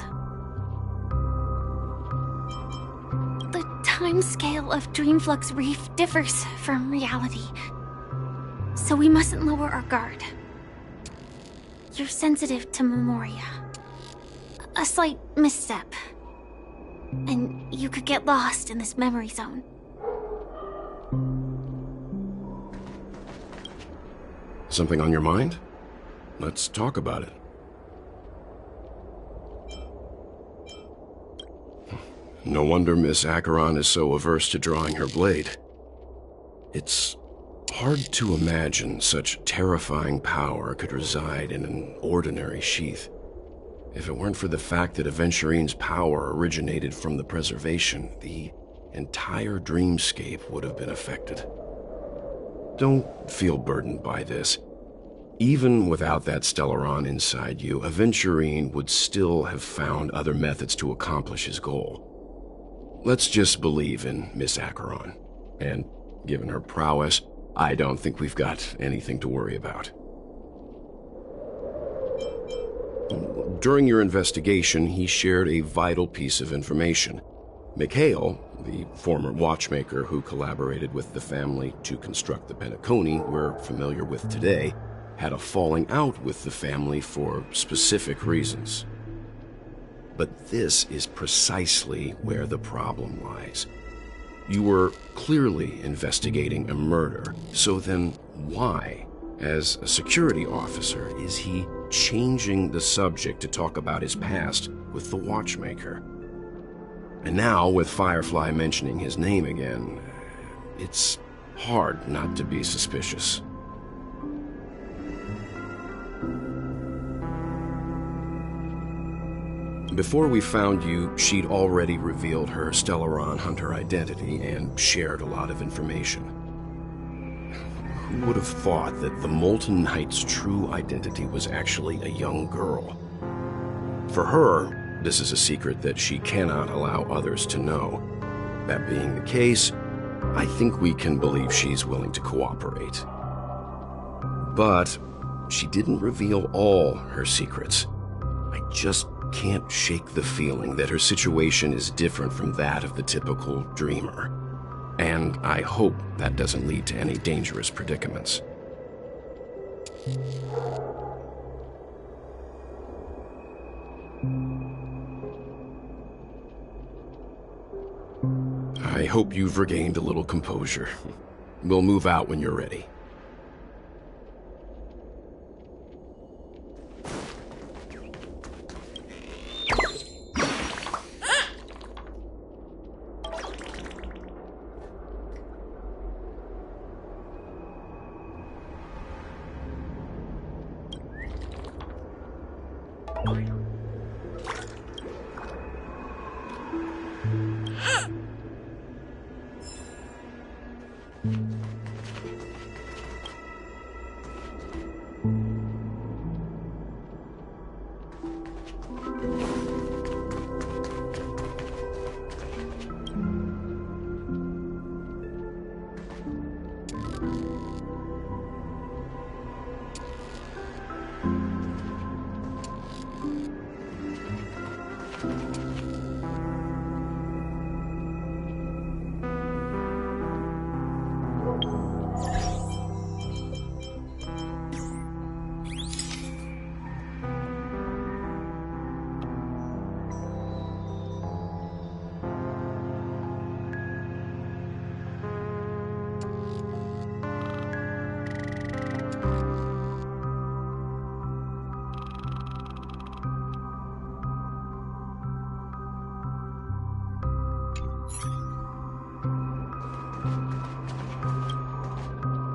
The timescale of Dreamflux Reef differs from reality, so we mustn't lower our guard. You're sensitive to Memoria. A slight misstep, and you could get lost in this memory zone. Something on your mind? Let's talk about it. No wonder Miss Acheron is so averse to drawing her blade. It's hard to imagine such terrifying power could reside in an ordinary sheath. If it weren't for the fact that Aventurine's power originated from the preservation, the entire dreamscape would have been affected. Don't feel burdened by this. Even without that Stellaron inside you, Aventurine would still have found other methods to accomplish his goal. Let's just believe in Miss Acheron. And given her prowess, I don't think we've got anything to worry about. During your investigation, he shared a vital piece of information. Mikhail, the former watchmaker who collaborated with the family to construct the Penacony we're familiar with today, had a falling out with the family for specific reasons. But this is precisely where the problem lies. You were clearly investigating a murder, so then why, as a security officer, is he changing the subject to talk about his past with the watchmaker? And now, with Firefly mentioning his name again, it's hard not to be suspicious. Before we found you, she'd already revealed her Stellaron Hunter identity and shared a lot of information. Who would have thought that the Molten Knight's true identity was actually a young girl? For her, this is a secret that she cannot allow others to know. That being the case, I think we can believe she's willing to cooperate. But she didn't reveal all her secrets. I just can't shake the feeling that her situation is different from that of the typical dreamer. And I hope that doesn't lead to any dangerous predicaments. I hope you've regained a little composure. We'll move out when you're ready.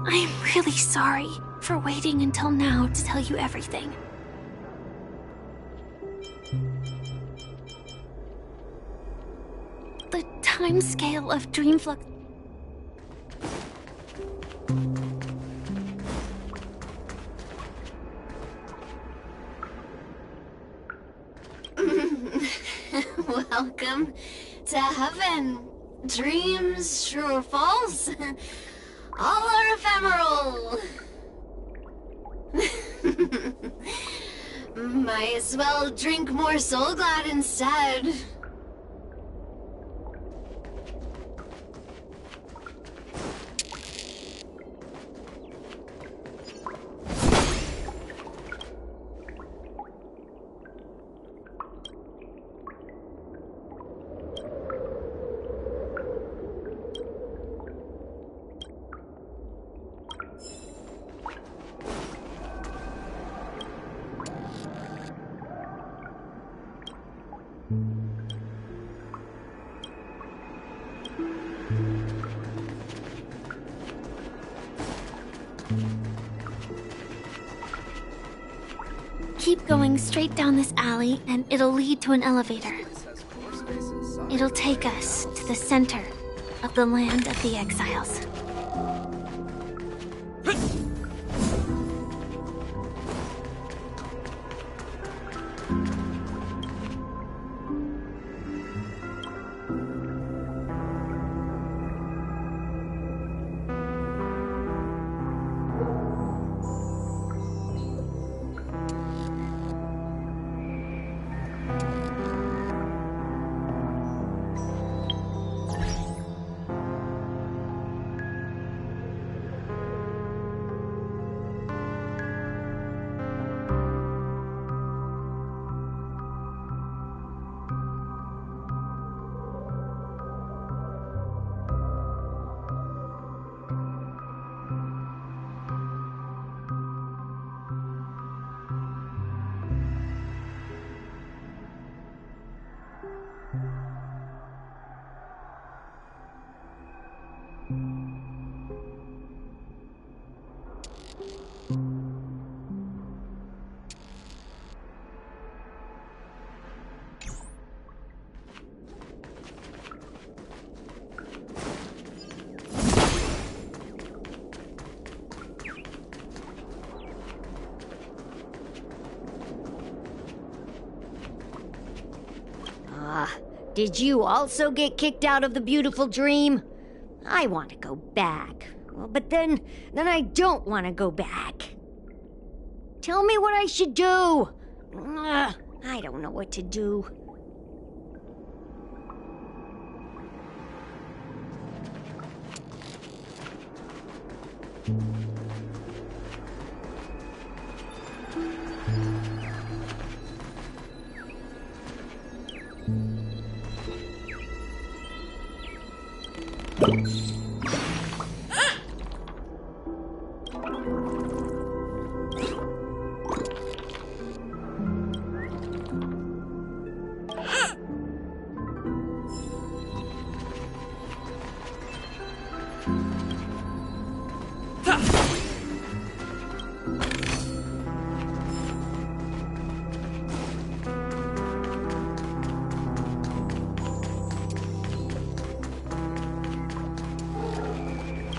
I'm really sorry for waiting until now to tell you everything. The timescale of Dreamflux... Welcome to heaven. Dreams, true or false, all are ephemeral. Might as well drink more Soul Glad instead. Keep going straight down this alley, and it'll lead to an elevator. It'll take us to the center of the land of the exiles. Did you also get kicked out of the beautiful dream? I want to go back. Well, but then I don't want to go back. Tell me what I should do. I don't know what to do.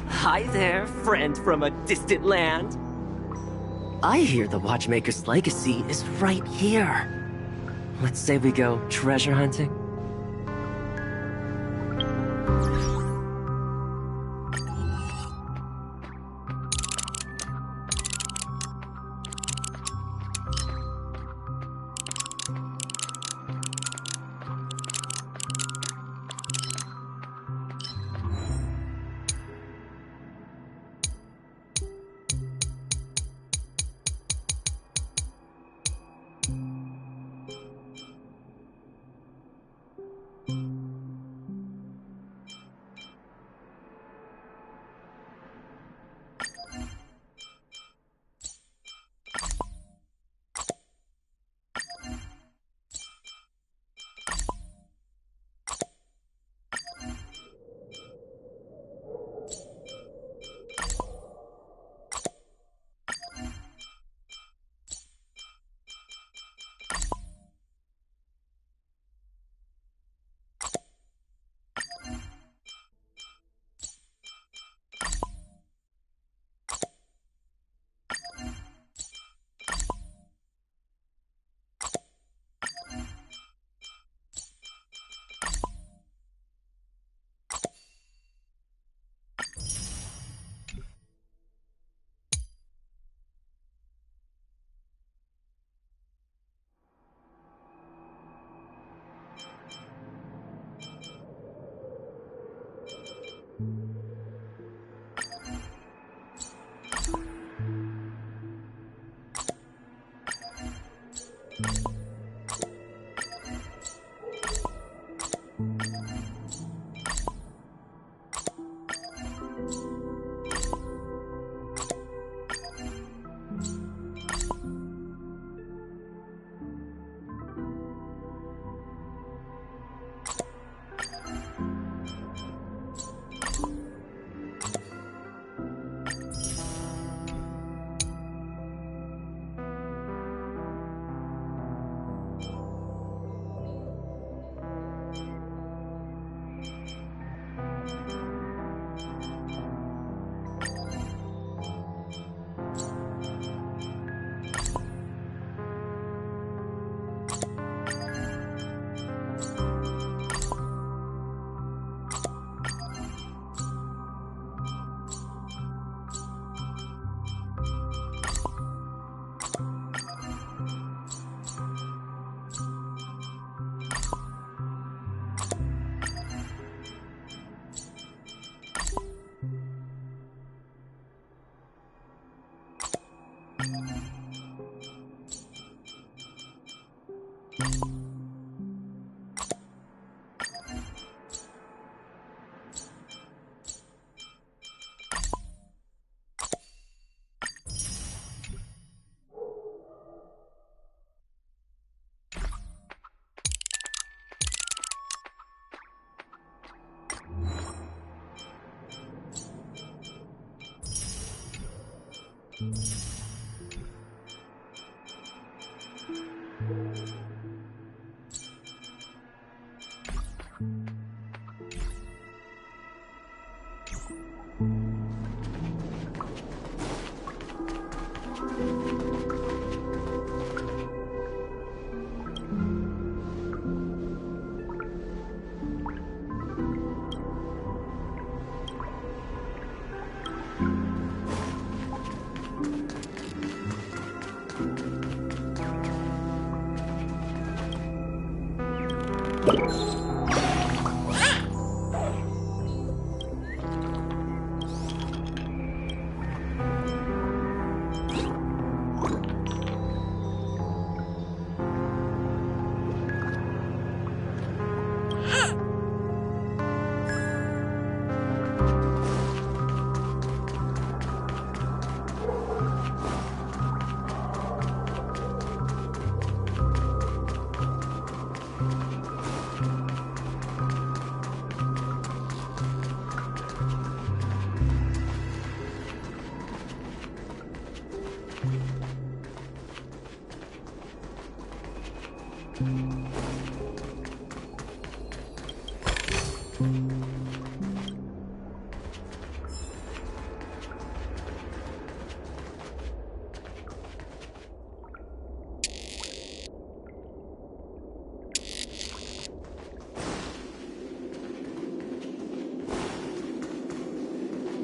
Hi there, friend from a distant land. I hear the Watchmaker's legacy is right here. Let's say we go treasure hunting?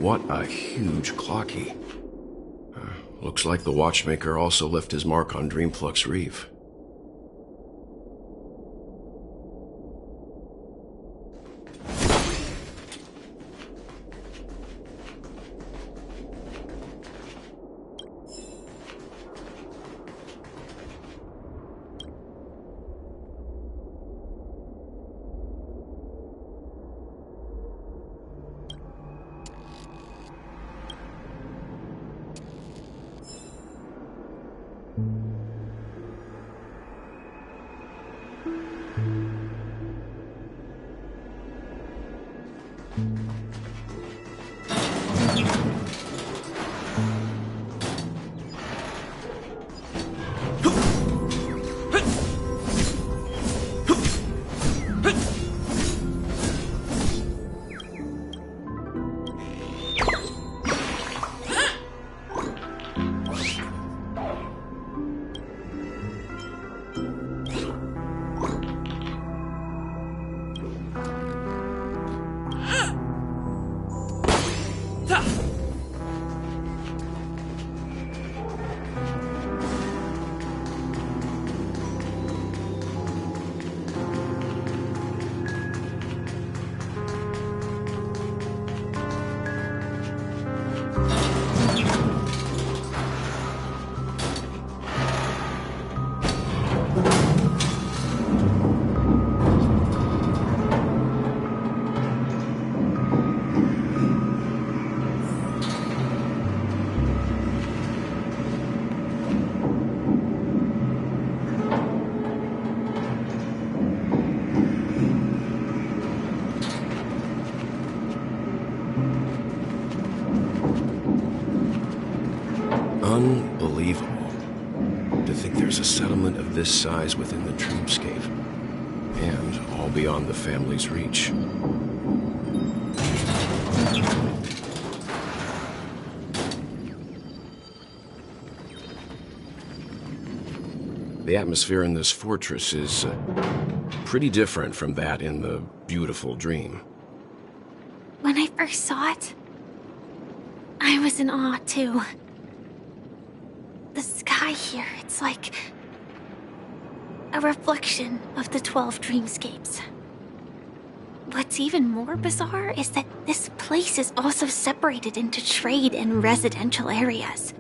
What a huge clocky. Looks like the watchmaker also left his mark on Dreamflux Reef. Unbelievable. To think there's a settlement of this size within the Dreamscape, and all beyond the family's reach. The atmosphere in this fortress is pretty different from that in the beautiful Dream. When I first saw it, I was in awe too. The sky here, it's like a reflection of the 12 Dreamscapes. What's even more bizarre is that this place is also separated into trade and residential areas.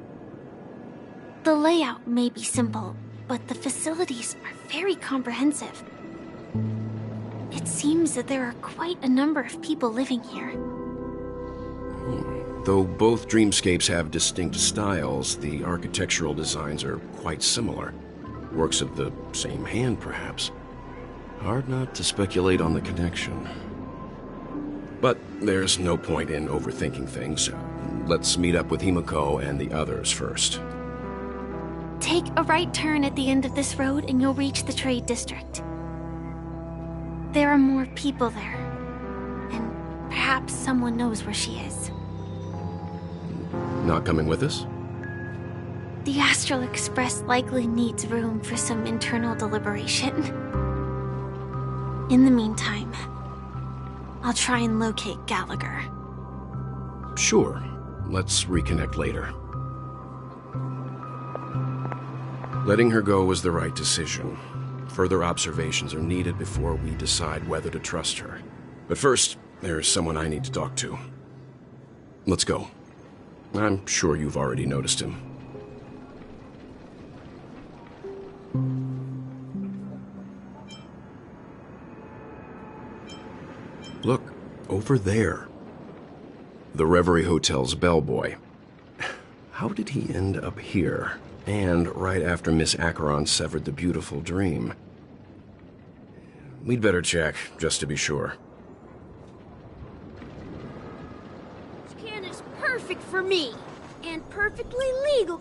The layout may be simple, but the facilities are very comprehensive. It seems that there are quite a number of people living here. Though both Dreamscapes have distinct styles, the architectural designs are quite similar. Works of the same hand, perhaps. Hard not to speculate on the connection. But there's no point in overthinking things. Let's meet up with Himiko and the others first. Take a right turn at the end of this road and you'll reach the trade district. There are more people there, and perhaps someone knows where she is. Not coming with us? The Astral Express likely needs room for some internal deliberation. In the meantime, I'll try and locate Gallagher. Sure. Let's reconnect later. Letting her go was the right decision. Further observations are needed before we decide whether to trust her. But first, there's someone I need to talk to. Let's go. I'm sure you've already noticed him. Look, over there. The Reverie Hotel's bellboy. How did he end up here? And right after Miss Acheron severed the beautiful dream. We'd better check, just to be sure. This can is perfect for me, and perfectly legal.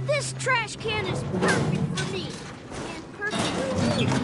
This trash can is perfect for me, and perfectly legal.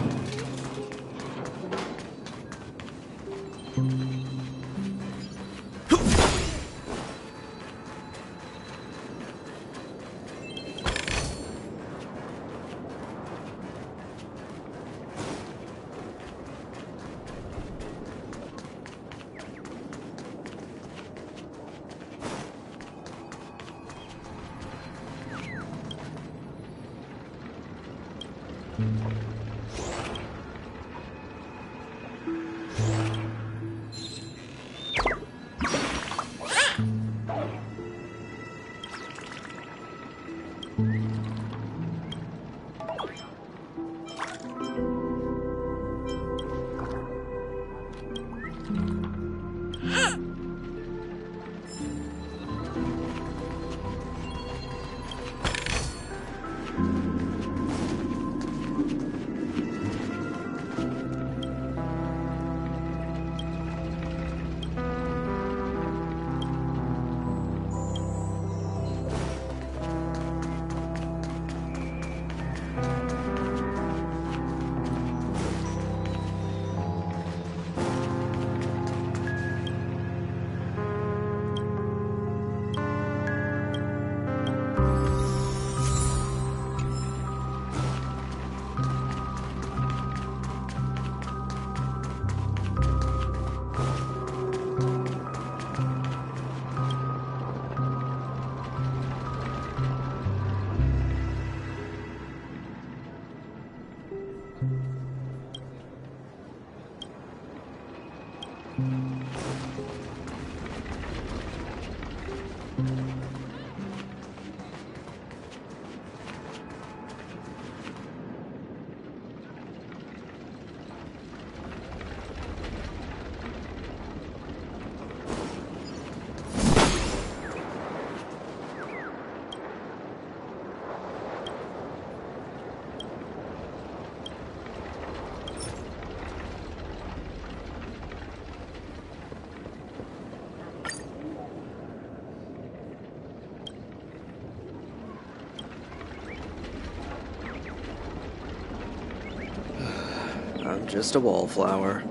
I'm just a wallflower.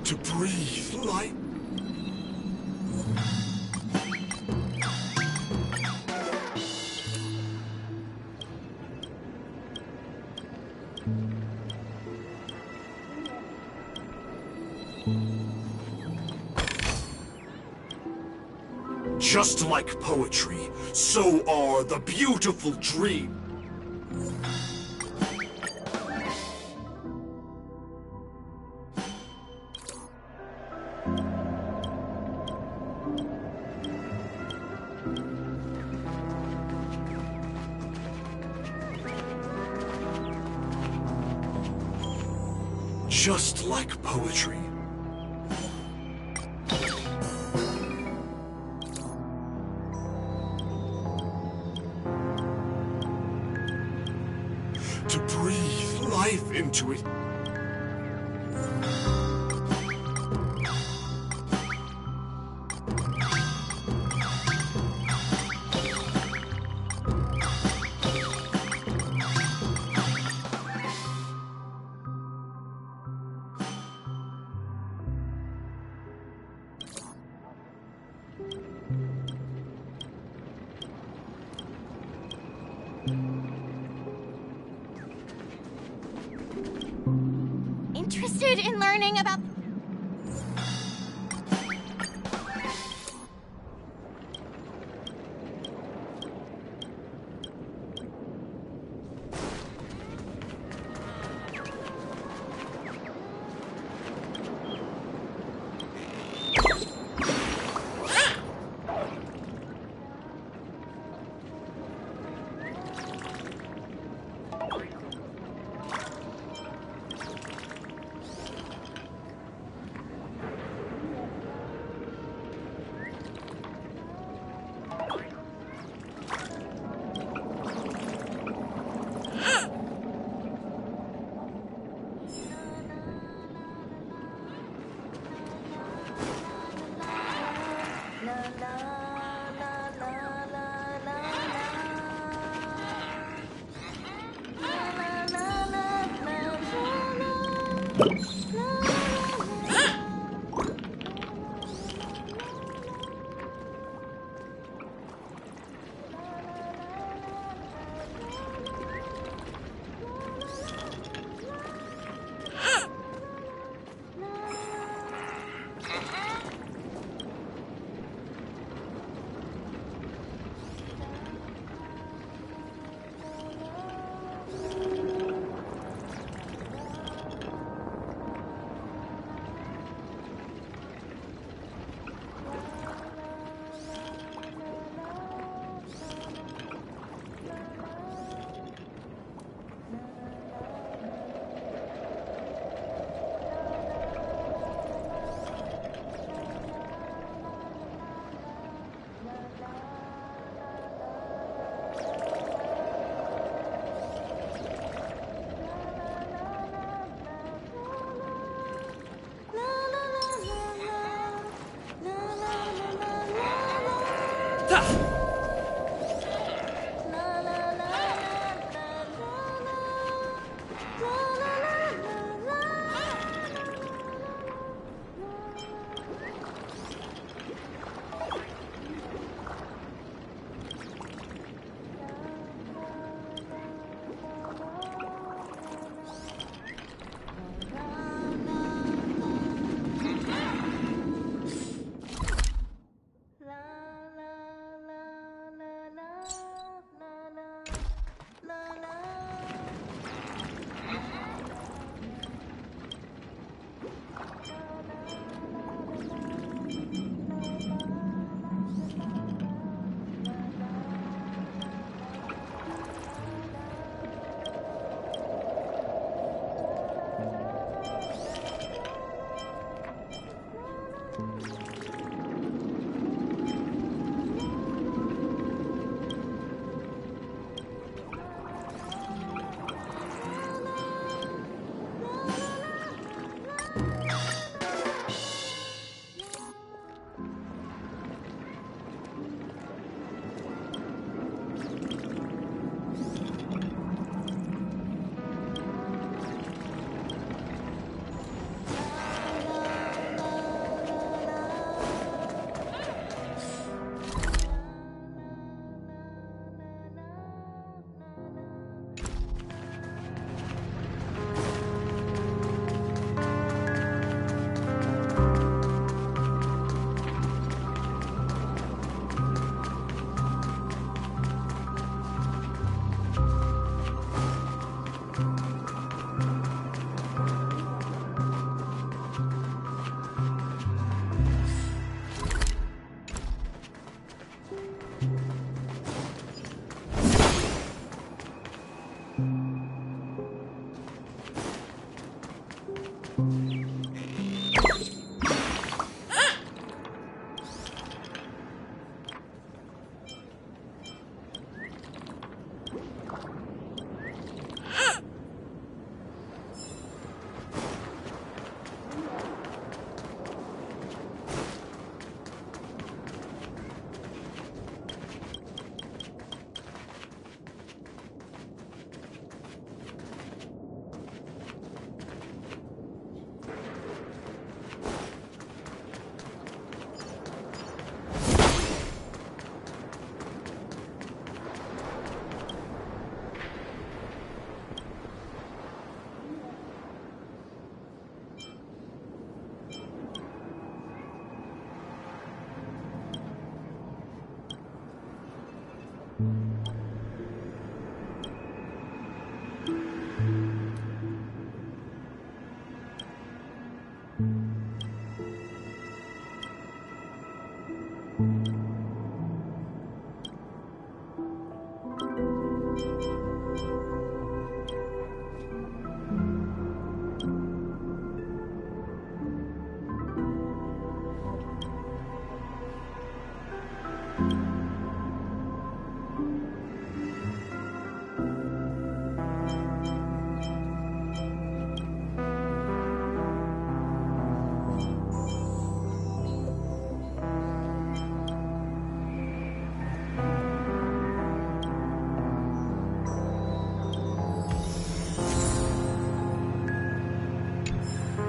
To breathe life. Just like poetry, so are the beautiful dreams. Just like poetry. To breathe life into it. Interested in learning about...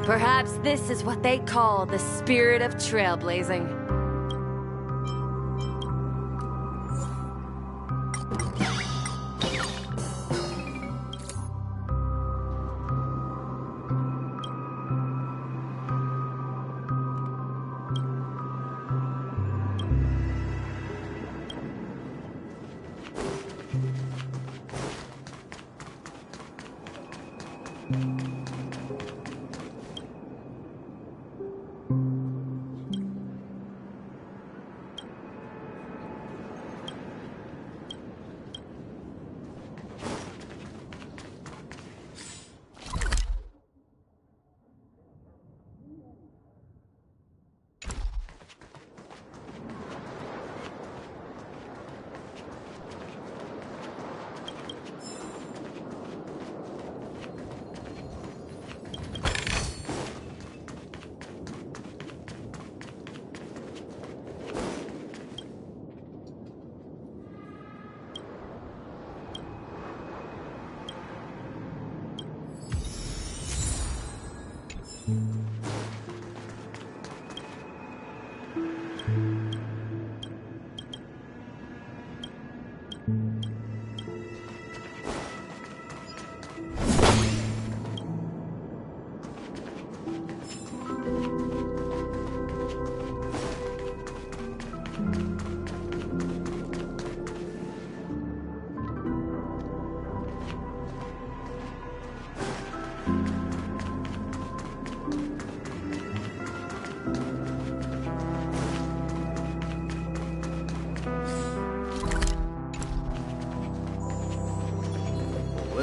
Perhaps this is what they call the spirit of trailblazing.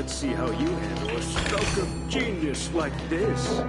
Let's see how you handle a stroke of genius like this.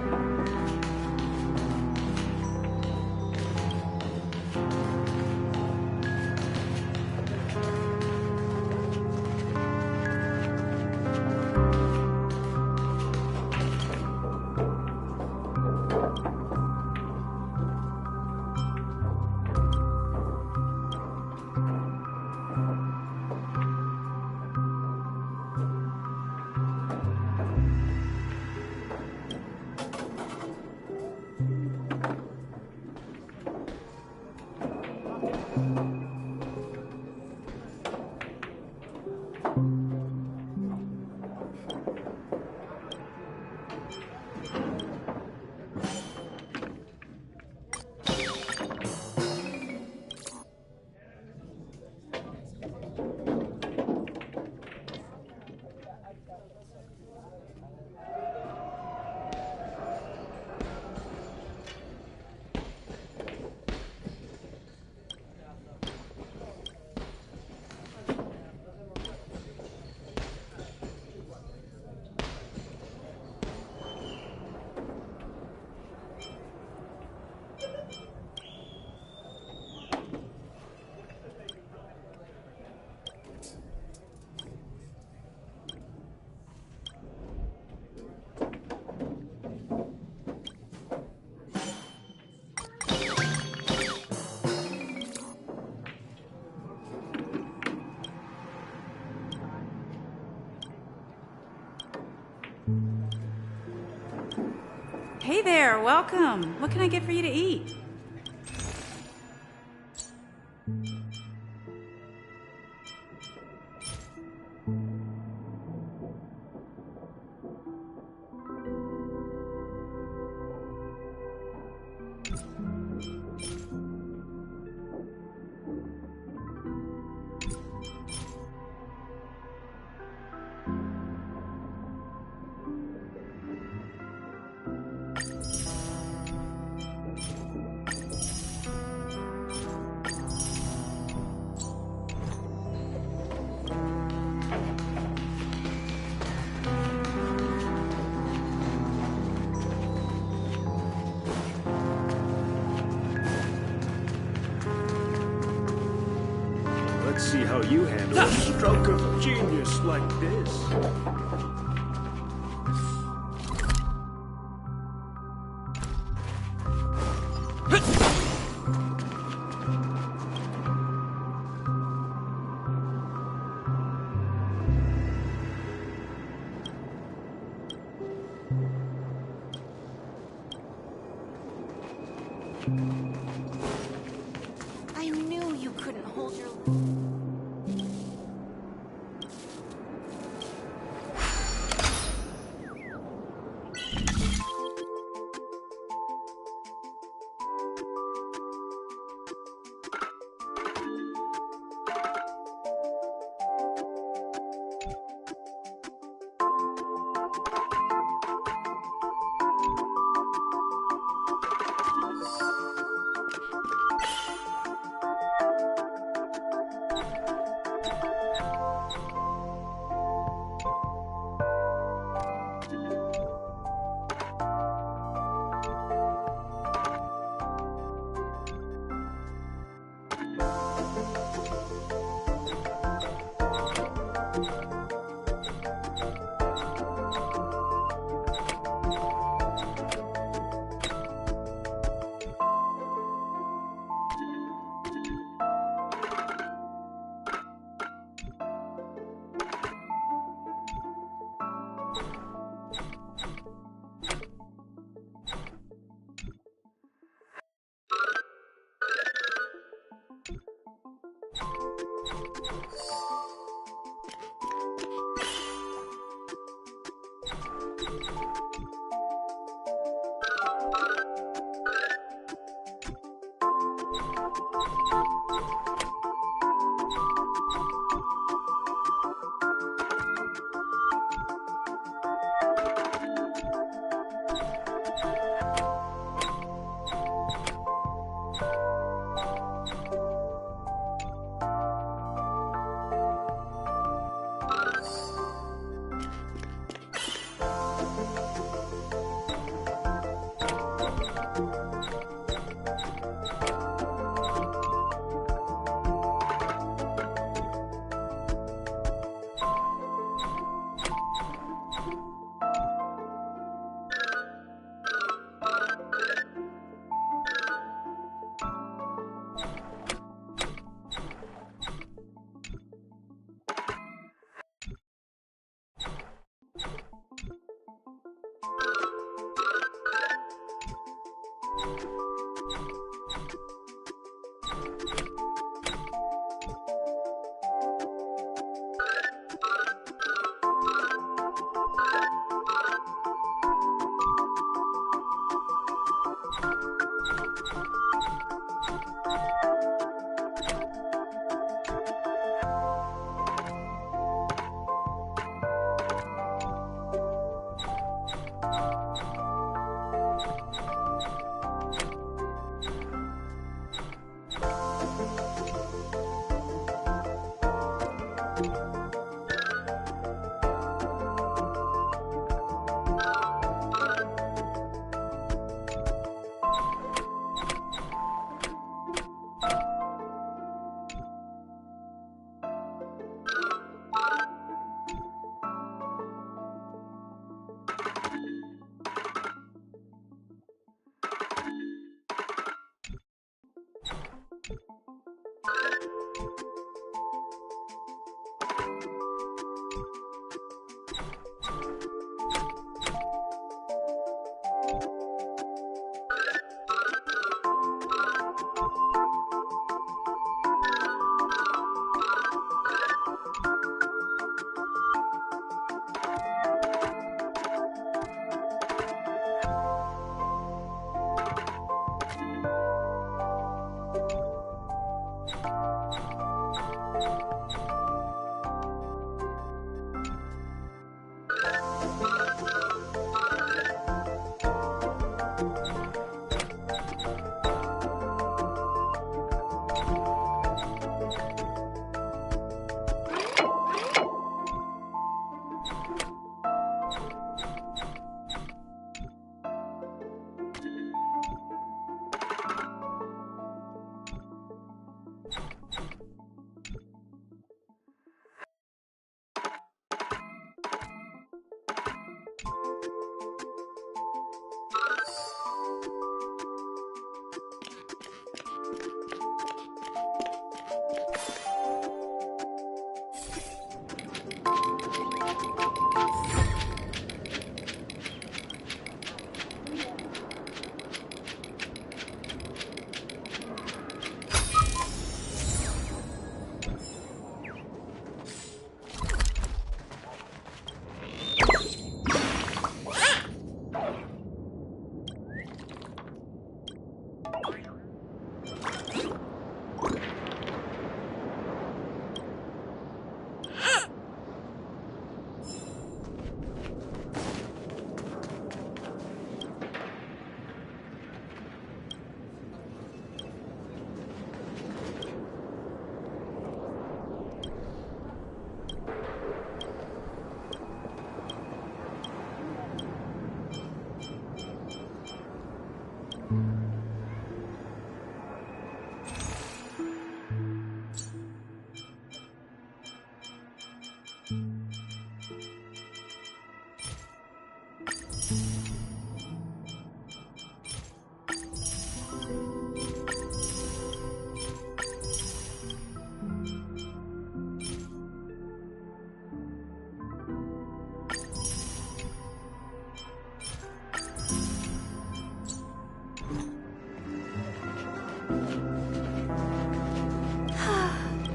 Hey there, welcome. What can I get for you to eat? Let's see how you handle a stroke of genius like this. I knew you couldn't hold your...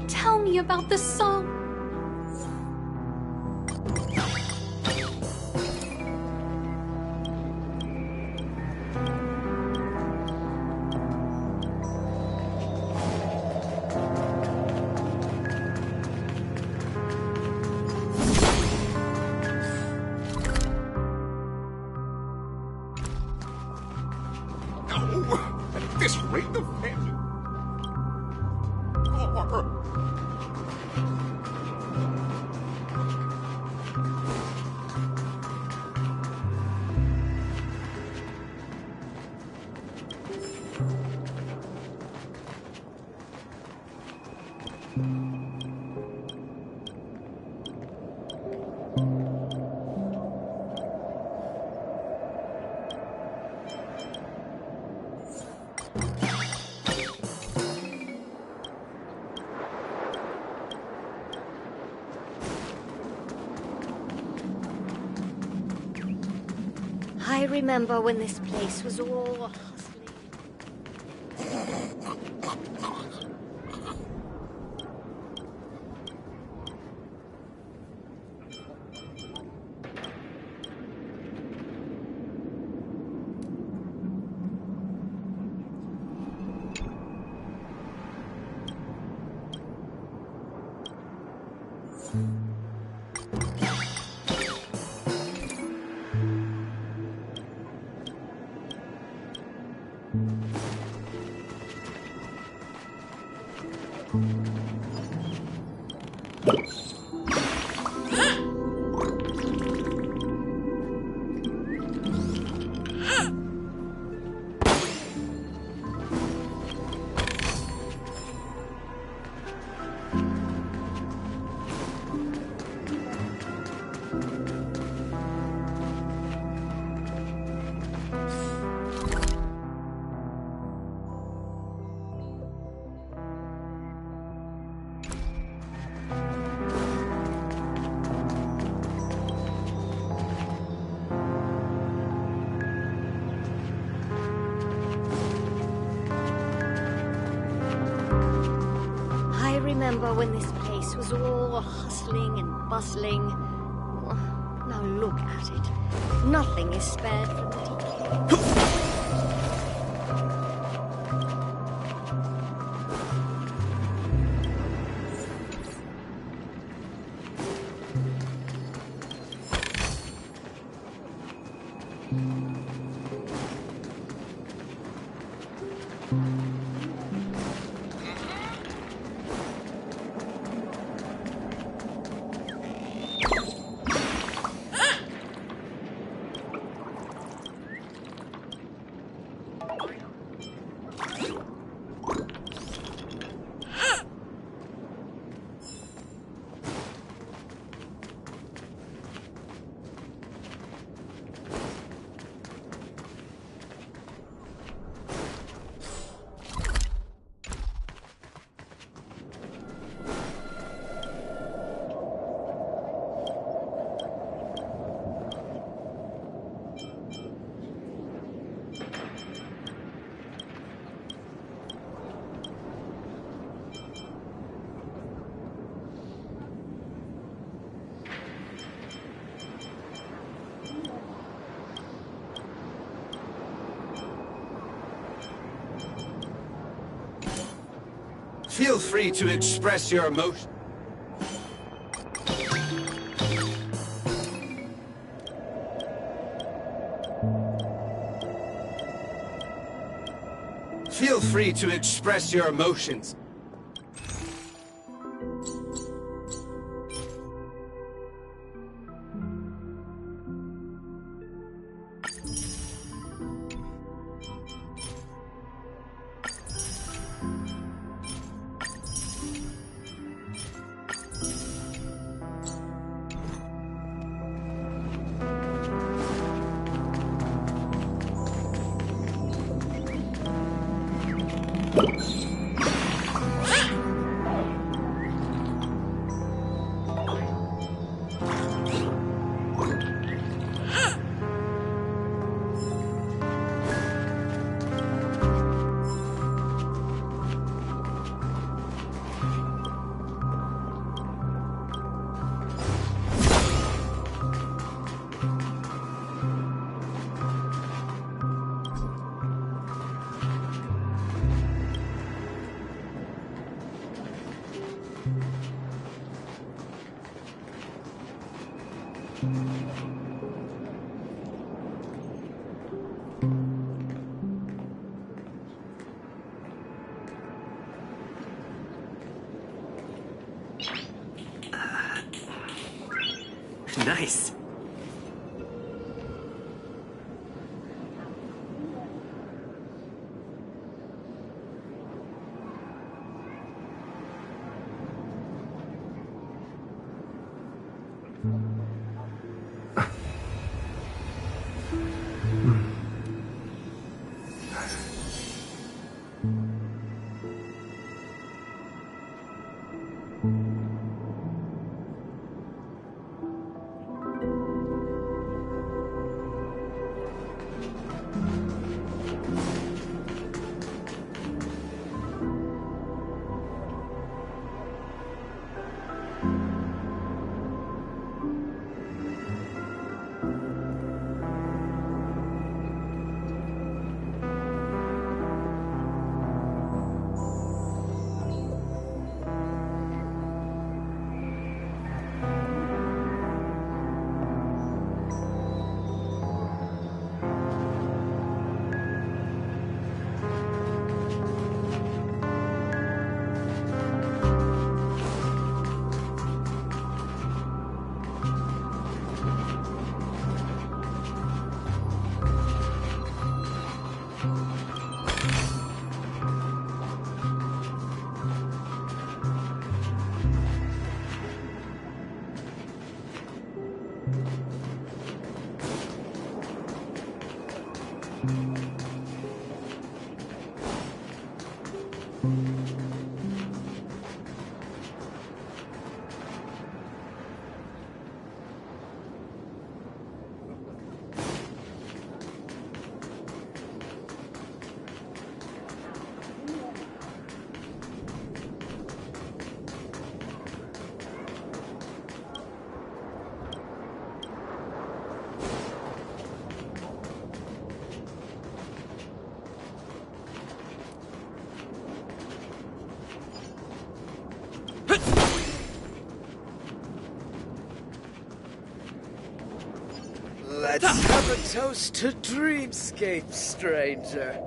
Tell me about the song. At this rate of family. I remember when this place was all remember when this place was all hustling and bustling. Now look at it. Nothing is spared from the decay. Feel free to express your emotion. Feel free to express your emotions. Nice. Let's have a toast to Dreamscape, stranger.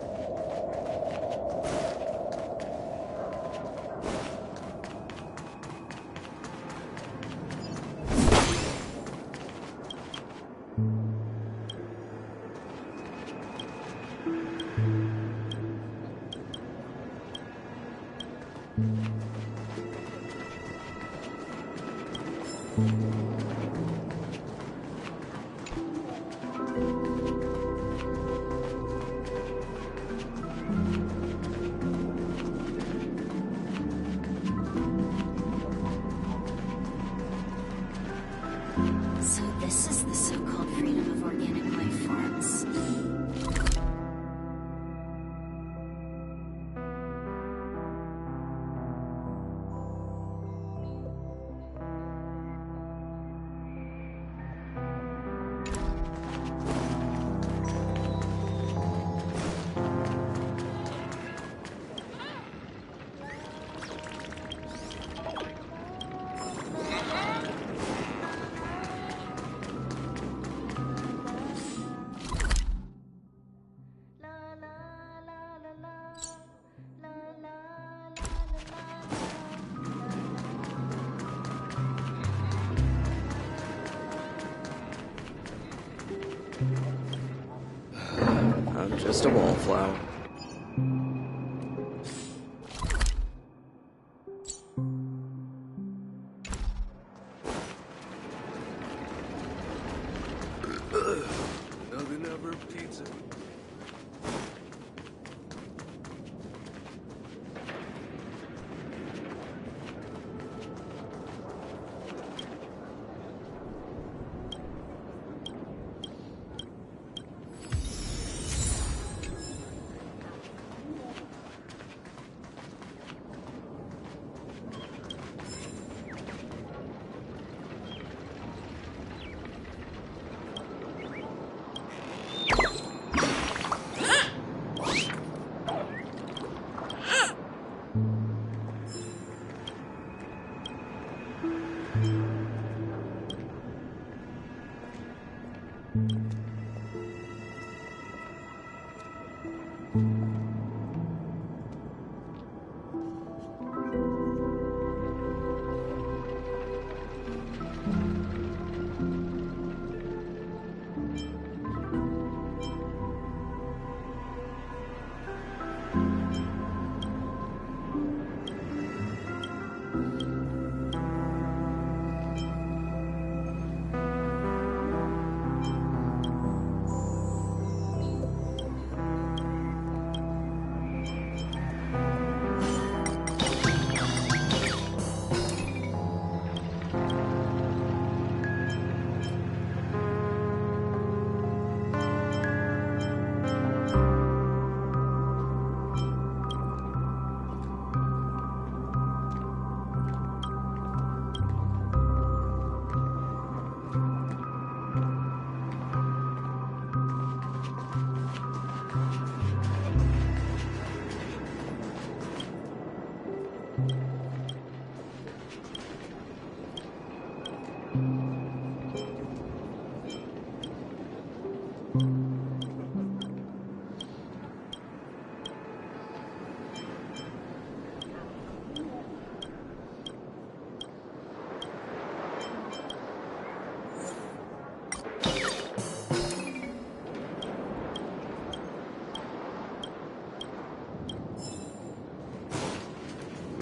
So this is the so-called freedom of organic life forms. I'm just a wallflower. Nothing ever pizza.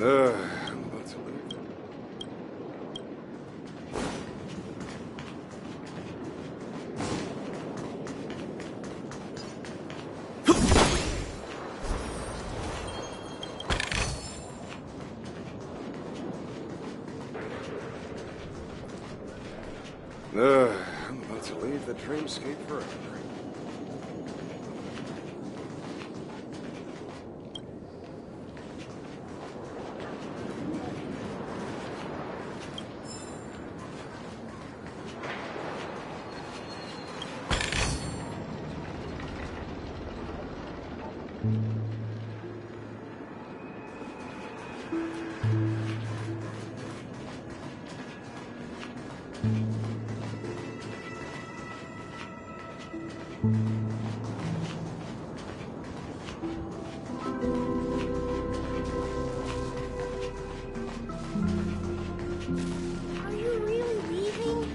I'm about to leave. I'm about to leave the dreamscape forever. Are you really leaving?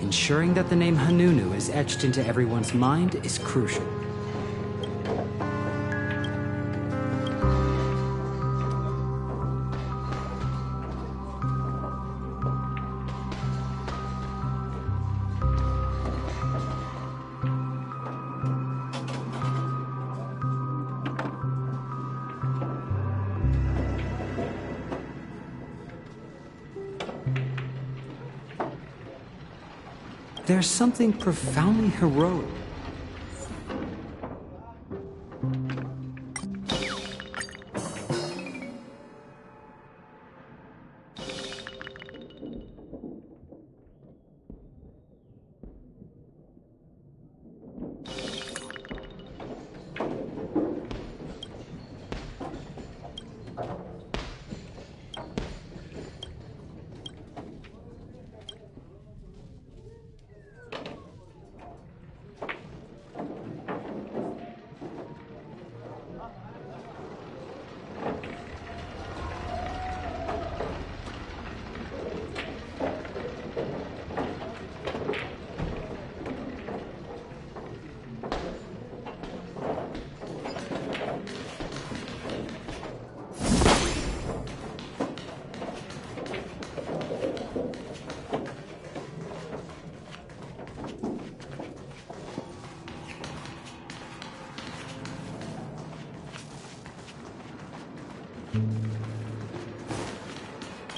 Ensuring that the name Hanunu is etched into everyone's mind is crucial. There's something profoundly heroic.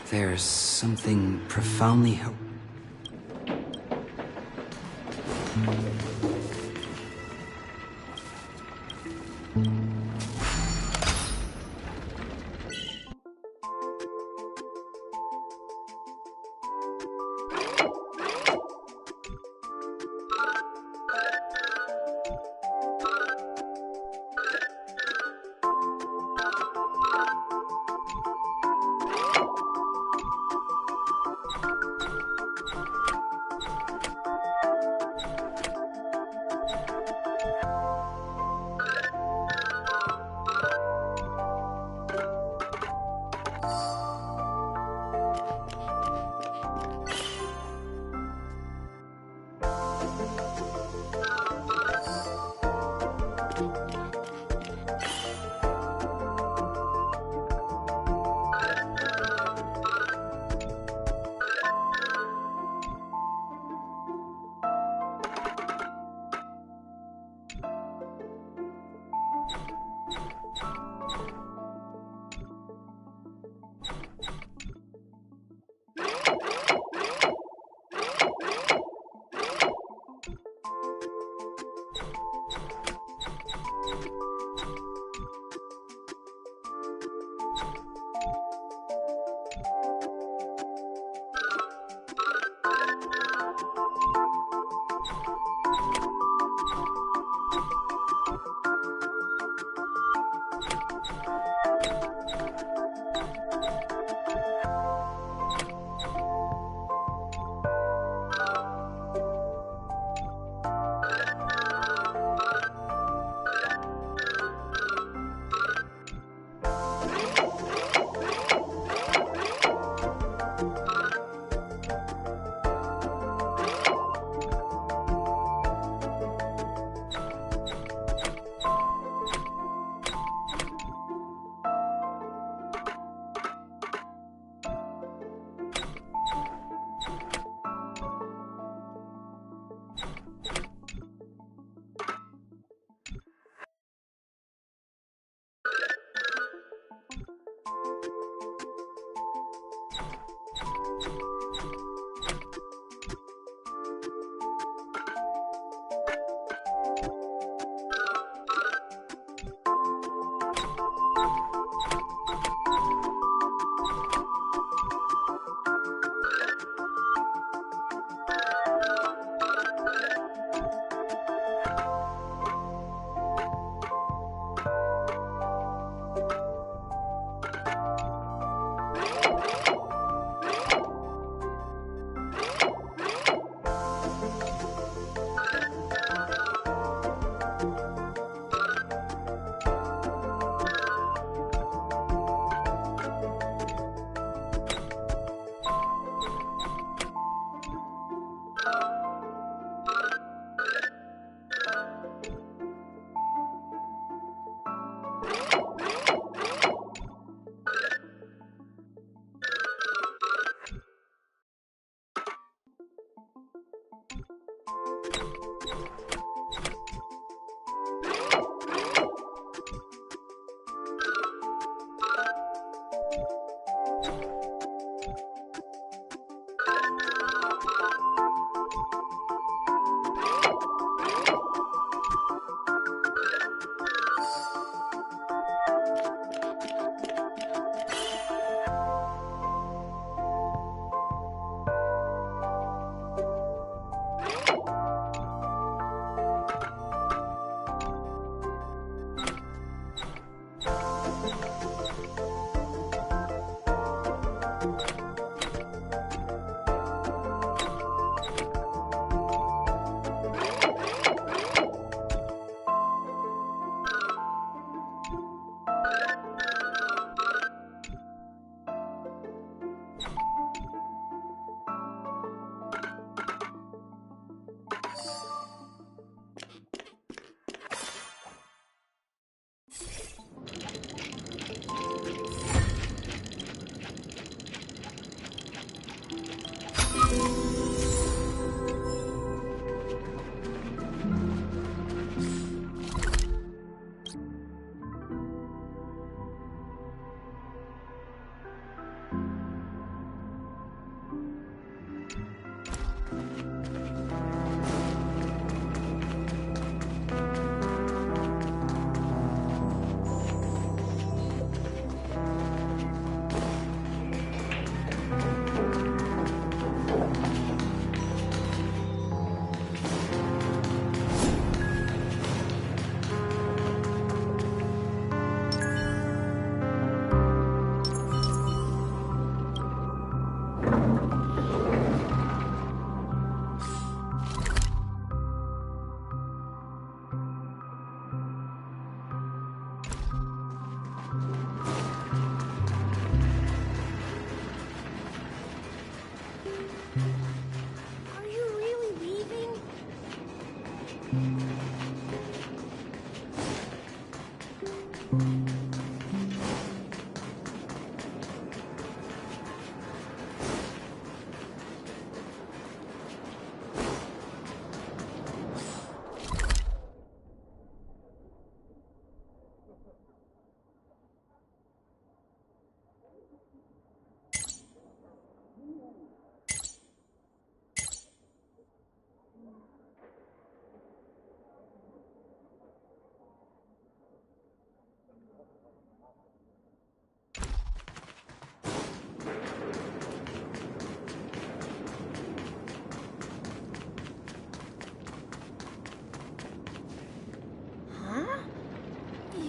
There's something profoundly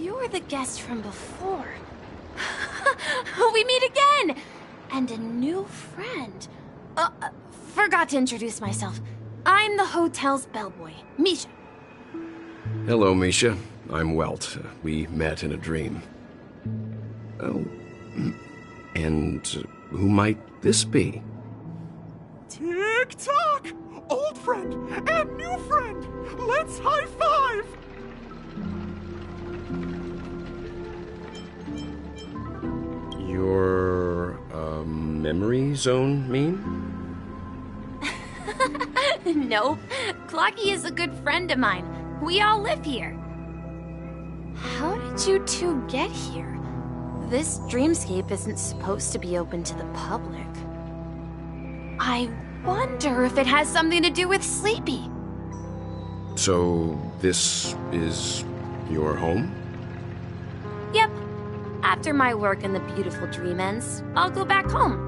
You're the guest from before. We meet again! And a new friend. Forgot to introduce myself. I'm the hotel's bellboy, Misha. Hello, Misha. I'm Welt. We met in a dream. Oh, and who might this be? Tick-tock! Old friend and new friend! Let's high-five! Your, memory zone mean? Nope. Clocky is a good friend of mine. We all live here. How did you two get here? This dreamscape isn't supposed to be open to the public. I wonder if it has something to do with Sleepy. So, this is your home? Yep. After my work in the beautiful dream ends, I'll go back home.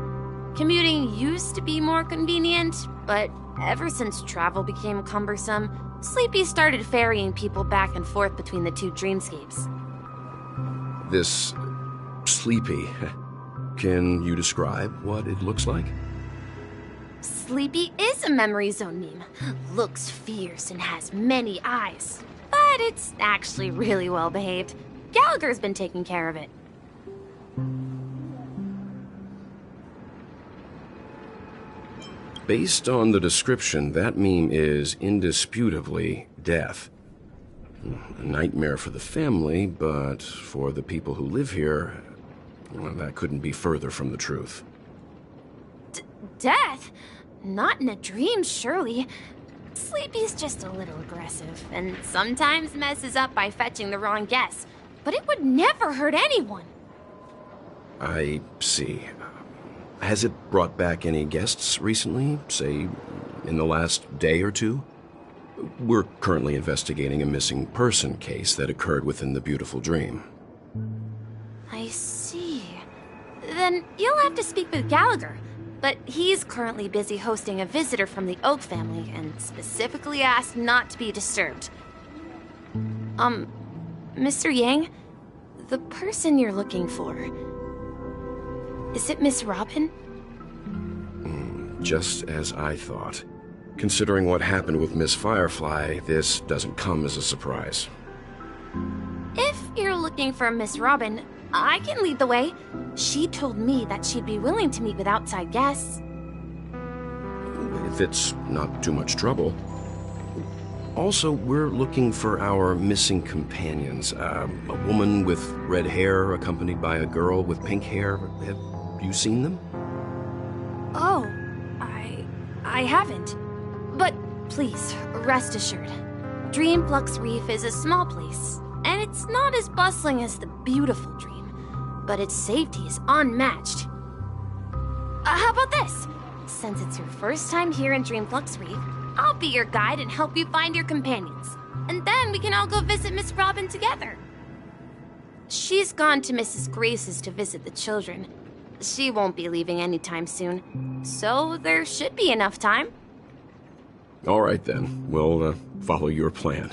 Commuting used to be more convenient, but ever since travel became cumbersome, Sleepy started ferrying people back and forth between the two dreamscapes. This Sleepy. Can you describe what it looks like? Sleepy is a memory zone meme. Looks fierce and has many eyes. But it's actually really well behaved. Gallagher's been taking care of it. Based on the description, that meme is indisputably death. A nightmare for the family, but for the people who live here, well, that couldn't be further from the truth. Death? Not in a dream, surely. Sleepy's just a little aggressive, and sometimes messes up by fetching the wrong guess. But it would never hurt anyone. I see. Has it brought back any guests recently, say, in the last day or two? We're currently investigating a missing person case that occurred within the beautiful dream. I see. Then you'll have to speak with Gallagher. But he's currently busy hosting a visitor from the Oak family and specifically asked not to be disturbed. Mr. Yang, the person you're looking for, is it Miss Robin? Just as I thought. Considering what happened with Miss Firefly, this doesn't come as a surprise. If you're looking for Miss Robin, I can lead the way. She told me that she'd be willing to meet with outside guests. If it's not too much trouble. Also, we're looking for our missing companions. A woman with red hair accompanied by a girl with pink hair. Have you seen them? Oh, I haven't. But please, rest assured. Dreamflux Reef is a small place, and it's not as bustling as the beautiful dream, but its safety is unmatched. How about this? Since it's your first time here in Dreamflux Reef, I'll be your guide and help you find your companions. And then we can all go visit Miss Robin together. She's gone to Mrs. Grace's to visit the children. She won't be leaving anytime soon, so there should be enough time. All right, then. We'll follow your plan.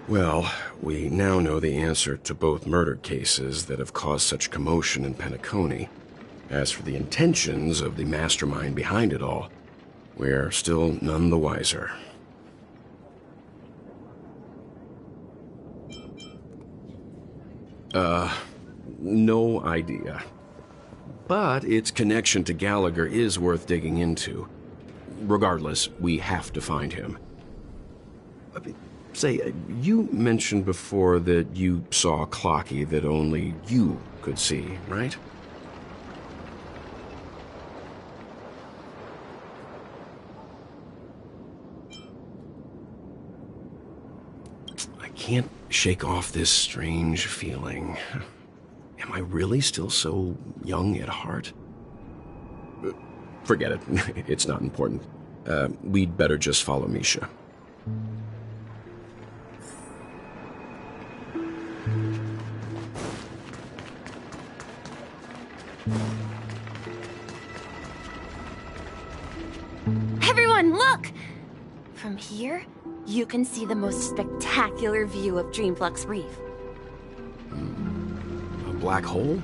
Well, we now know the answer to both murder cases that have caused such commotion in Penacony. As for the intentions of the mastermind behind it all, we're still none the wiser. No idea. But its connection to Gallagher is worth digging into. Regardless, we have to find him. Say, you mentioned before that you saw Clocky that only you could see, right? I can't shake off this strange feeling. Am I really still so young at heart? Forget it. It's not important. We'd better just follow Misha. Everyone, look! From here, you can see the most spectacular view of Dreamflux Reef. A black hole?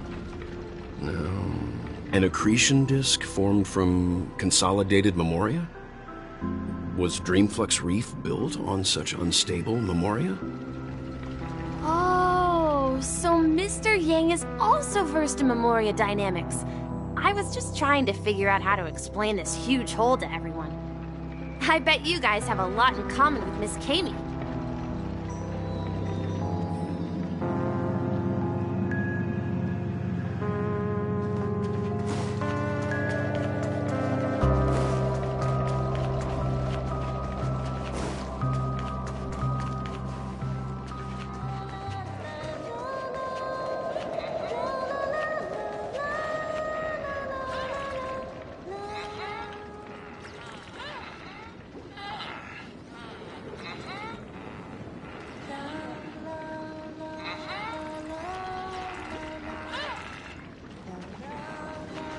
No. An accretion disk formed from consolidated memoria? Was Dreamflux Reef built on such unstable memoria? Oh, so Mr. Yang is also versed in memoria dynamics. I was just trying to figure out how to explain this huge hole to everyone. I bet you guys have a lot in common with Miss Kami.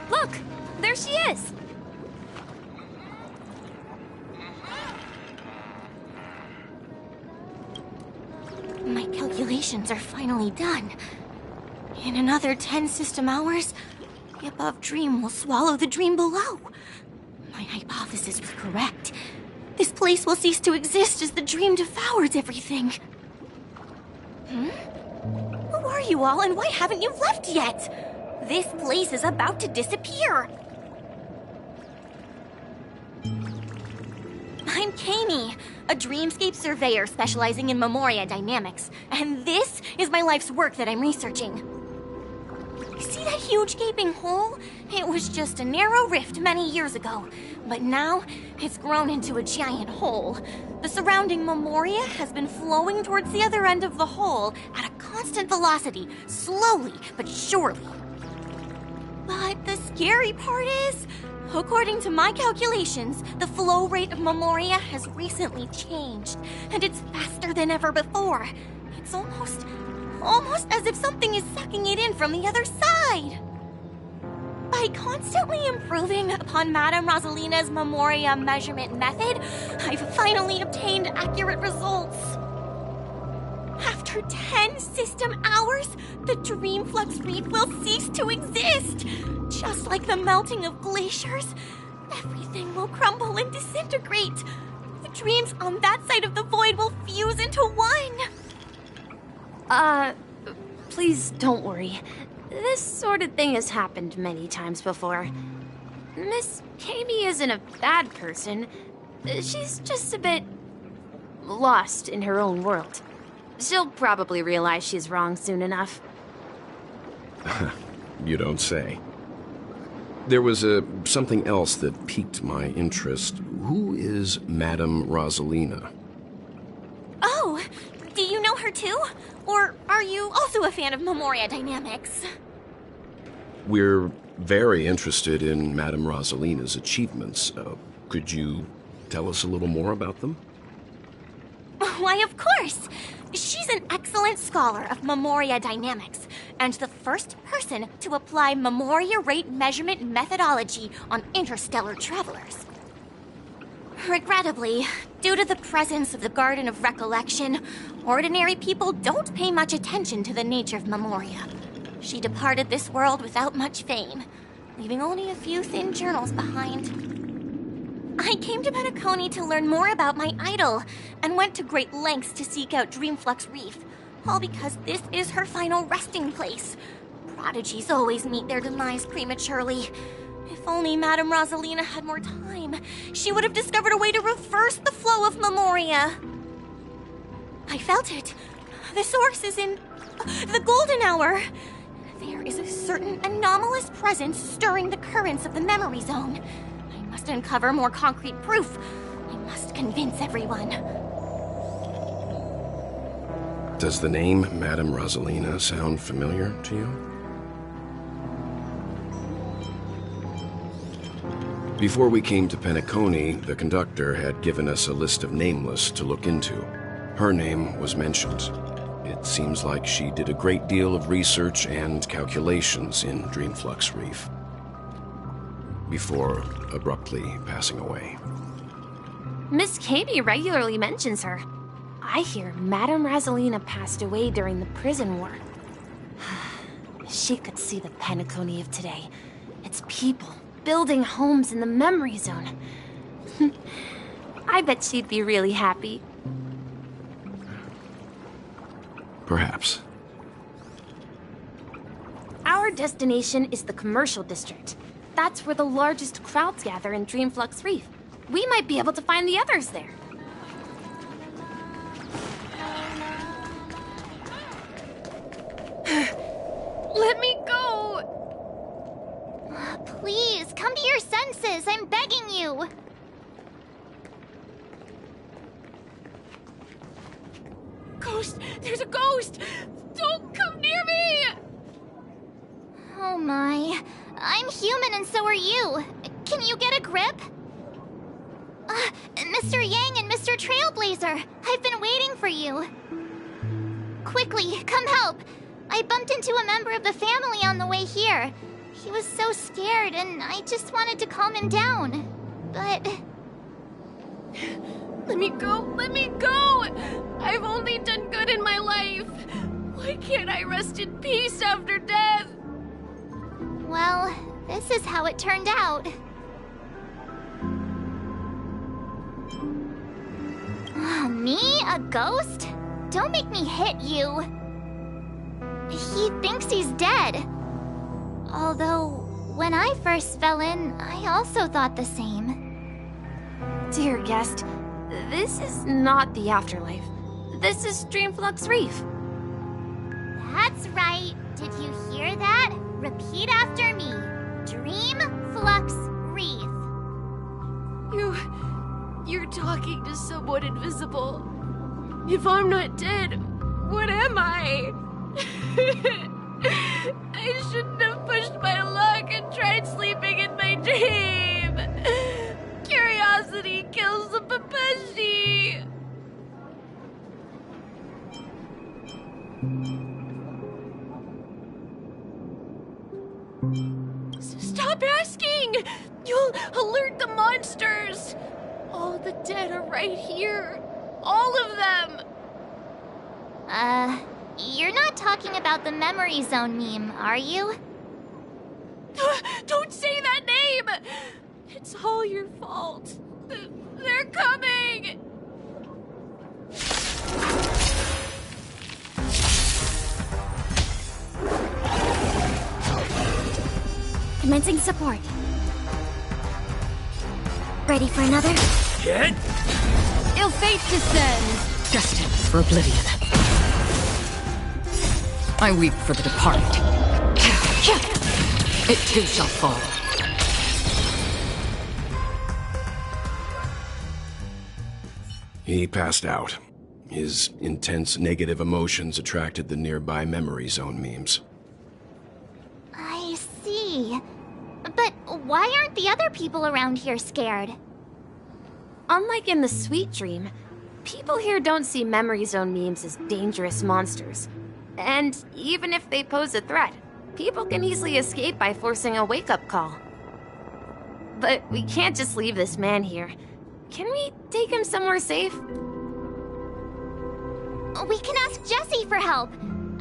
Look! There she is! My calculations are finally done. In another 10 system hours, the above dream will swallow the dream below. My hypothesis was correct. This place will cease to exist as the dream devours everything. Who are you all, and why haven't you left yet? This place is about to disappear. I'm Kami, a dreamscape surveyor specializing in memoria dynamics, and this is my life's work that I'm researching. See that huge gaping hole? It was just a narrow rift many years ago, but now it's grown into a giant hole. The surrounding memoria has been flowing towards the other end of the hole at a constant velocity, slowly but surely. But the scary part is, according to my calculations, the flow rate of memoria has recently changed, and it's faster than ever before. It's almost as if something is sucking it in from the other side. By constantly improving upon Madame Rosalina's memoria measurement method, I've finally obtained accurate results. After 10 system hours, the Dreamflux Reef will cease to exist. Just like the melting of glaciers, everything will crumble and disintegrate. The dreams on that side of the void will fuse into one. Please don't worry. This sort of thing has happened many times before. Miss Kami isn't a bad person. She's just a bit lost in her own world. She'll probably realize she's wrong soon enough. You don't say. There was something else that piqued my interest. Who is Madame Rosalina? Oh, do you know her too? Or are you also a fan of memoria dynamics? We're very interested in Madame Rosalina's achievements. Could you tell us a little more about them? Why, of course! She's an excellent scholar of memoria dynamics, and the first person to apply memoria rate measurement methodology on interstellar travelers. Regrettably, due to the presence of the Garden of Recollection, ordinary people don't pay much attention to the nature of memoria. She departed this world without much fame, leaving only a few thin journals behind. I came to Penacony to learn more about my idol, and went to great lengths to seek out Dreamflux Reef, all because this is her final resting place. Prodigies always meet their demise prematurely. If only Madame Rosalina had more time, she would have discovered a way to reverse the flow of memoria. I felt it. The source is in the golden hour. There is a certain anomalous presence stirring the currents of the memory zone. I must uncover more concrete proof. I must convince everyone. Does the name Madame Rosalina sound familiar to you? Before we came to Penacony, the conductor had given us a list of nameless to look into. Her name was mentioned. It seems like she did a great deal of research and calculations in Dreamflux Reef, before abruptly passing away. Miss Katie regularly mentions her. I hear Madame Rosalina passed away during the prison war. She could see the Penacony of today. Its people building homes in the memory zone. I bet she'd be really happy. Perhaps. Our destination is the commercial district. That's where the largest crowds gather in Dreamflux Reef. We might be able to find the others there. Let me go! Please, come to your senses. I'm begging you. Ghost! There's a ghost! Don't come near me! Oh my. I'm human and so are you. Can you get a grip? Mr. Yang and Mr. Trailblazer, I've been waiting for you. Quickly, come help. I bumped into a member of the family on the way here. He was so scared and I just wanted to calm him down. But... Let me go! Let me go! I've only done good in my life. Why can't I rest in peace after death? Well, this is how it turned out. Me? A ghost? Don't make me hit you. He thinks he's dead. Although, when I first fell in, I also thought the same. Dear guest, this is not the afterlife. This is Dreamflux Reef. That's right. Did you hear that? Repeat after me. Dreamflux Reef. You're talking to someone invisible. If I'm not dead, what am I? I shouldn't have pushed my luck and tried sleeping in my dream. Curiosity kills the Papeshi. Stop asking! You'll alert the monsters! All the dead are right here. All of them! You're not talking about the memory zone meme, are you? Don't say that name! It's all your fault. They're coming! Commencing support. Ready for another? Get! Ill fate descends! Destined for oblivion. I weep for the departed. It too shall fall. He passed out. His intense negative emotions attracted the nearby memory zone memes. I see. But why aren't the other people around here scared? Unlike in the Sweet Dream, people here don't see memory zone memes as dangerous monsters. And even if they pose a threat, people can easily escape by forcing a wake-up call. But we can't just leave this man here. Can we take him somewhere safe? We can ask Jessie for help.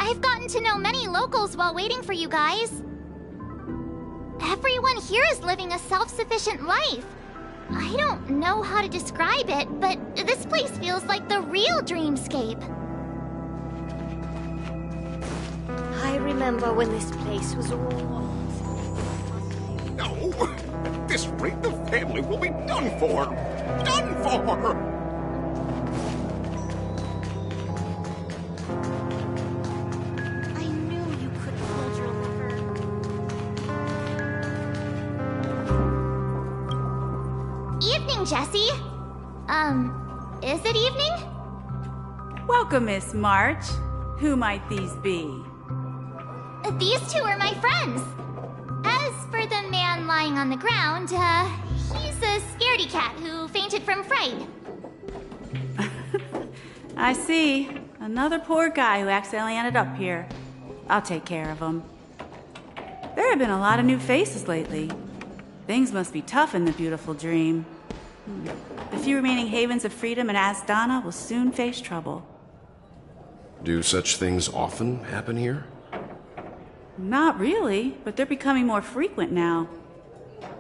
I've gotten to know many locals while waiting for you guys. Everyone here is living a self-sufficient life. I don't know how to describe it, but this place feels like the real dreamscape. I remember when this place was all... No! At this rate, the family will be done for! Done for! morning, Jessie. Is it evening? Welcome, Miss March. Who might these be? These two are my friends. As for the man lying on the ground, he's a scaredy cat who fainted from fright. I see. Another poor guy who accidentally ended up here. I'll take care of him. There have been a lot of new faces lately. Things must be tough in the beautiful dream. The few remaining havens of freedom in Asdana will soon face trouble. Do such things often happen here? Not really, but they're becoming more frequent now.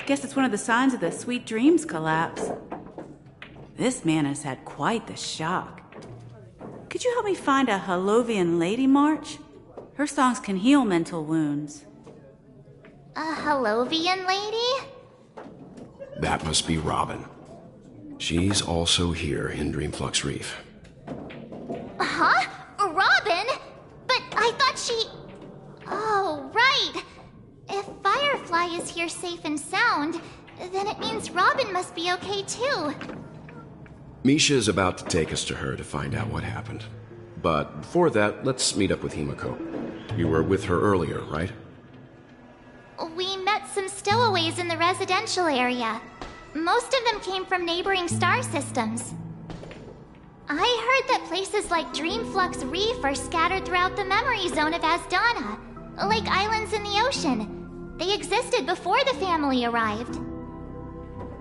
Guess it's one of the signs of the Sweet Dreams collapse. This man has had quite the shock. Could you help me find a Halovian lady, March? Her songs can heal mental wounds. A Halovian lady? That must be Robin. She's also here in Dreamflux Reef. Huh? Robin? But I thought she... Oh, right. If Firefly is here safe and sound, then it means Robin must be okay too. Misha is about to take us to her to find out what happened. But before that, let's meet up with Himiko. You were with her earlier, right? We met some stowaways in the residential area. Most of them came from neighboring star systems. I heard that places like Dreamflux Reef are scattered throughout the memory zone of Asdana, like islands in the ocean. They existed before the family arrived.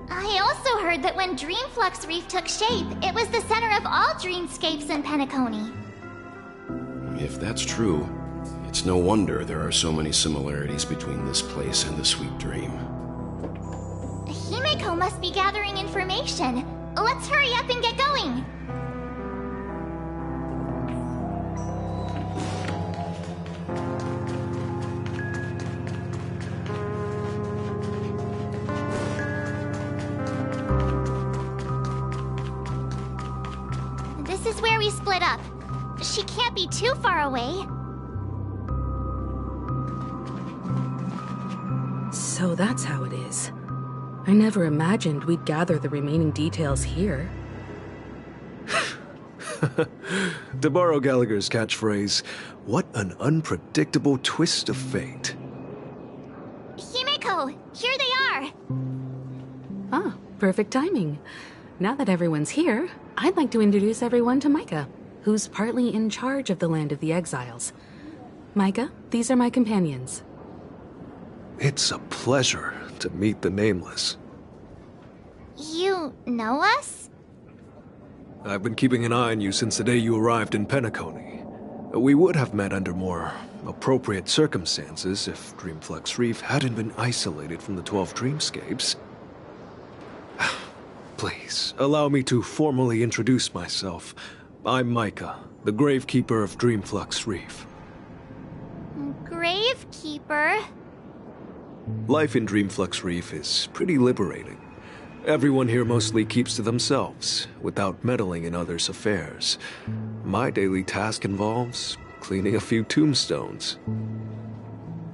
I also heard that when Dreamflux Reef took shape, it was the center of all dreamscapes in Penacony. If that's true, it's no wonder there are so many similarities between this place and the Sweet Dream. Himiko must be gathering information. Let's hurry up and get going. This is where we split up. She can't be too far away. So that's how it is. I never imagined we'd gather the remaining details here. To borrow Gallagher's catchphrase, what an unpredictable twist of fate. Himiko, here they are. Ah, perfect timing. Now that everyone's here, I'd like to introduce everyone to Micah, who's partly in charge of the Land of the Exiles. Micah, these are my companions. It's a pleasure to meet the Nameless. You know us? I've been keeping an eye on you since the day you arrived in Penacony. We would have met under more appropriate circumstances if Dreamflux Reef hadn't been isolated from the 12 dreamscapes. Please, allow me to formally introduce myself. I'm Micah, the Gravekeeper of Dreamflux Reef. Gravekeeper? Life in Dreamflux Reef is pretty liberating. Everyone here mostly keeps to themselves, without meddling in others' affairs. My daily task involves cleaning a few tombstones.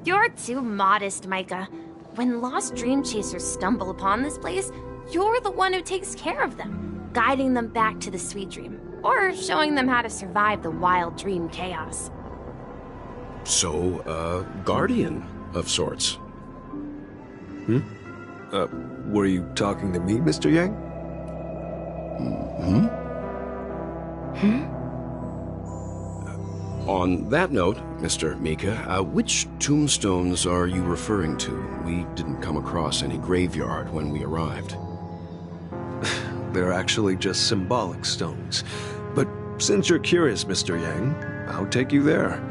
You're too modest, Micah. When lost dream chasers stumble upon this place, you're the one who takes care of them, guiding them back to the Sweet Dream, or showing them how to survive the wild dream chaos. So, guardian of sorts. Were you talking to me, Mr. Yang? On that note, Mr. Mika, which tombstones are you referring to? We didn't come across any graveyard when we arrived. They're actually just symbolic stones. But since you're curious, Mr. Yang, I'll take you there.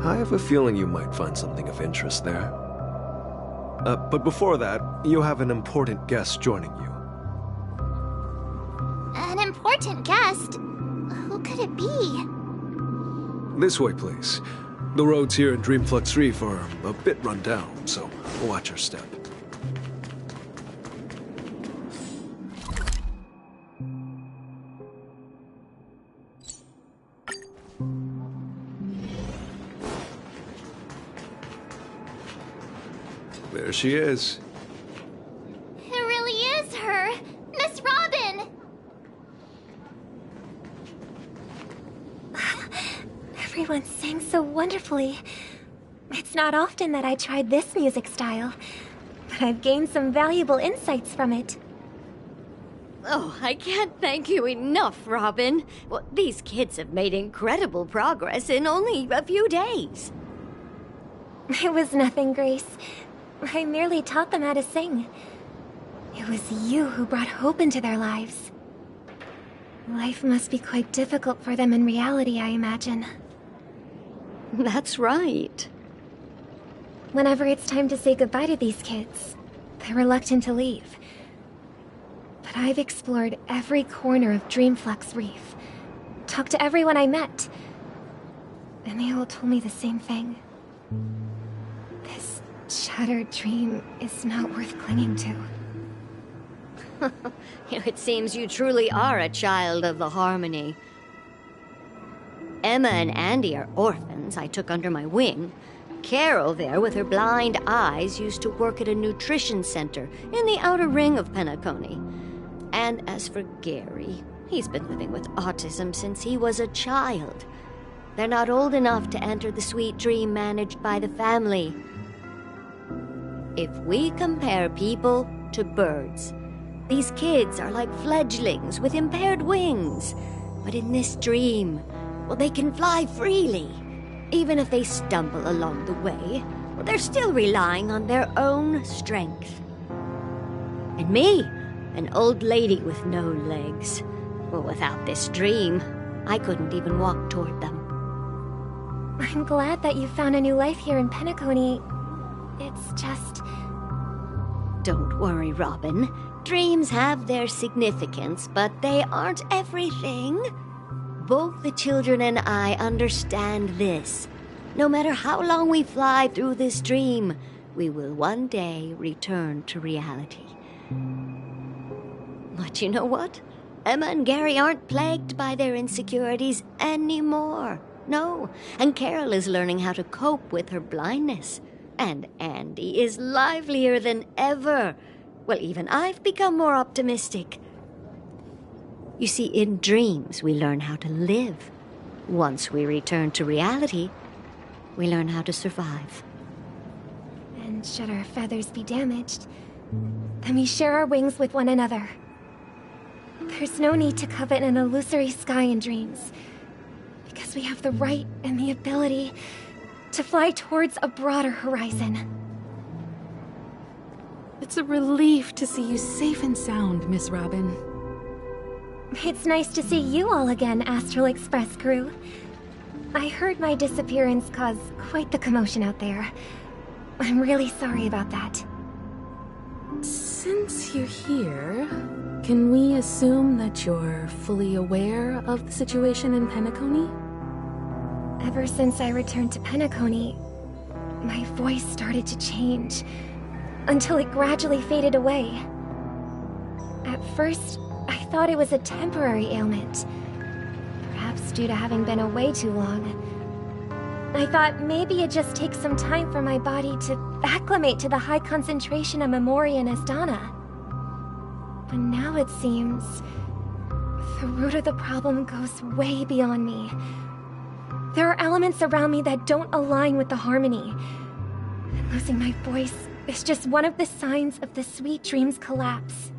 I have a feeling you might find something of interest there. But before that, you have an important guest joining you. An important guest? Who could it be? This way, please. The roads here in Dreamflux Reef are a bit run down, so watch your step. There she is. It really is her! Miss Robin! Everyone sang so wonderfully. It's not often that I tried this music style, but I've gained some valuable insights from it. Oh, I can't thank you enough, Robin. Well, these kids have made incredible progress in only a few days. It was nothing, Grace. I merely taught them how to sing. It was you who brought hope into their lives. Life must be quite difficult for them in reality, I imagine. That's right. Whenever it's time to say goodbye to these kids, they're reluctant to leave. But I've explored every corner of Dreamflux Reef, talked to everyone I met, and they all told me the same thing. This shattered dream is not worth clinging to. It seems you truly are a child of the Harmony. Emma and Andy are orphans I took under my wing. Carol there, with her blind eyes, used to work at a nutrition center in the outer ring of Penacony. And as for Gary, he's been living with autism since he was a child. They're not old enough to enter the sweet dream managed by the family. If we compare people to birds, these kids are like fledglings with impaired wings. But in this dream, well, they can fly freely. Even if they stumble along the way, well, they're still relying on their own strength. And me, an old lady with no legs. Well, without this dream, I couldn't even walk toward them. I'm glad that you found a new life here in Penacony. It's just... Don't worry, Robin. Dreams have their significance, but they aren't everything. Both the children and I understand this. No matter how long we fly through this dream, we will one day return to reality. But you know what? Emma and Gary aren't plagued by their insecurities anymore. No, and Carol is learning how to cope with her blindness. And Andy is livelier than ever. Well, even I've become more optimistic. You see, in dreams, we learn how to live. Once we return to reality, we learn how to survive. And should our feathers be damaged, then we share our wings with one another. There's no need to covet an illusory sky in dreams, because we have the right and the ability to fly towards a broader horizon. It's a relief to see you safe and sound, Miss Robin. It's nice to see you all again, Astral Express crew. I heard my disappearance caused quite the commotion out there. I'm really sorry about that. Since you're here, can we assume that you're fully aware of the situation in Penacony? Ever since I returned to Penacony, my voice started to change, until it gradually faded away. At first, I thought it was a temporary ailment, perhaps due to having been away too long. I thought maybe it just takes some time for my body to acclimate to the high concentration of Memoria and Asdana. But now it seems the root of the problem goes way beyond me. There are elements around me that don't align with the Harmony. And losing my voice is just one of the signs of the Sweet Dreams collapse.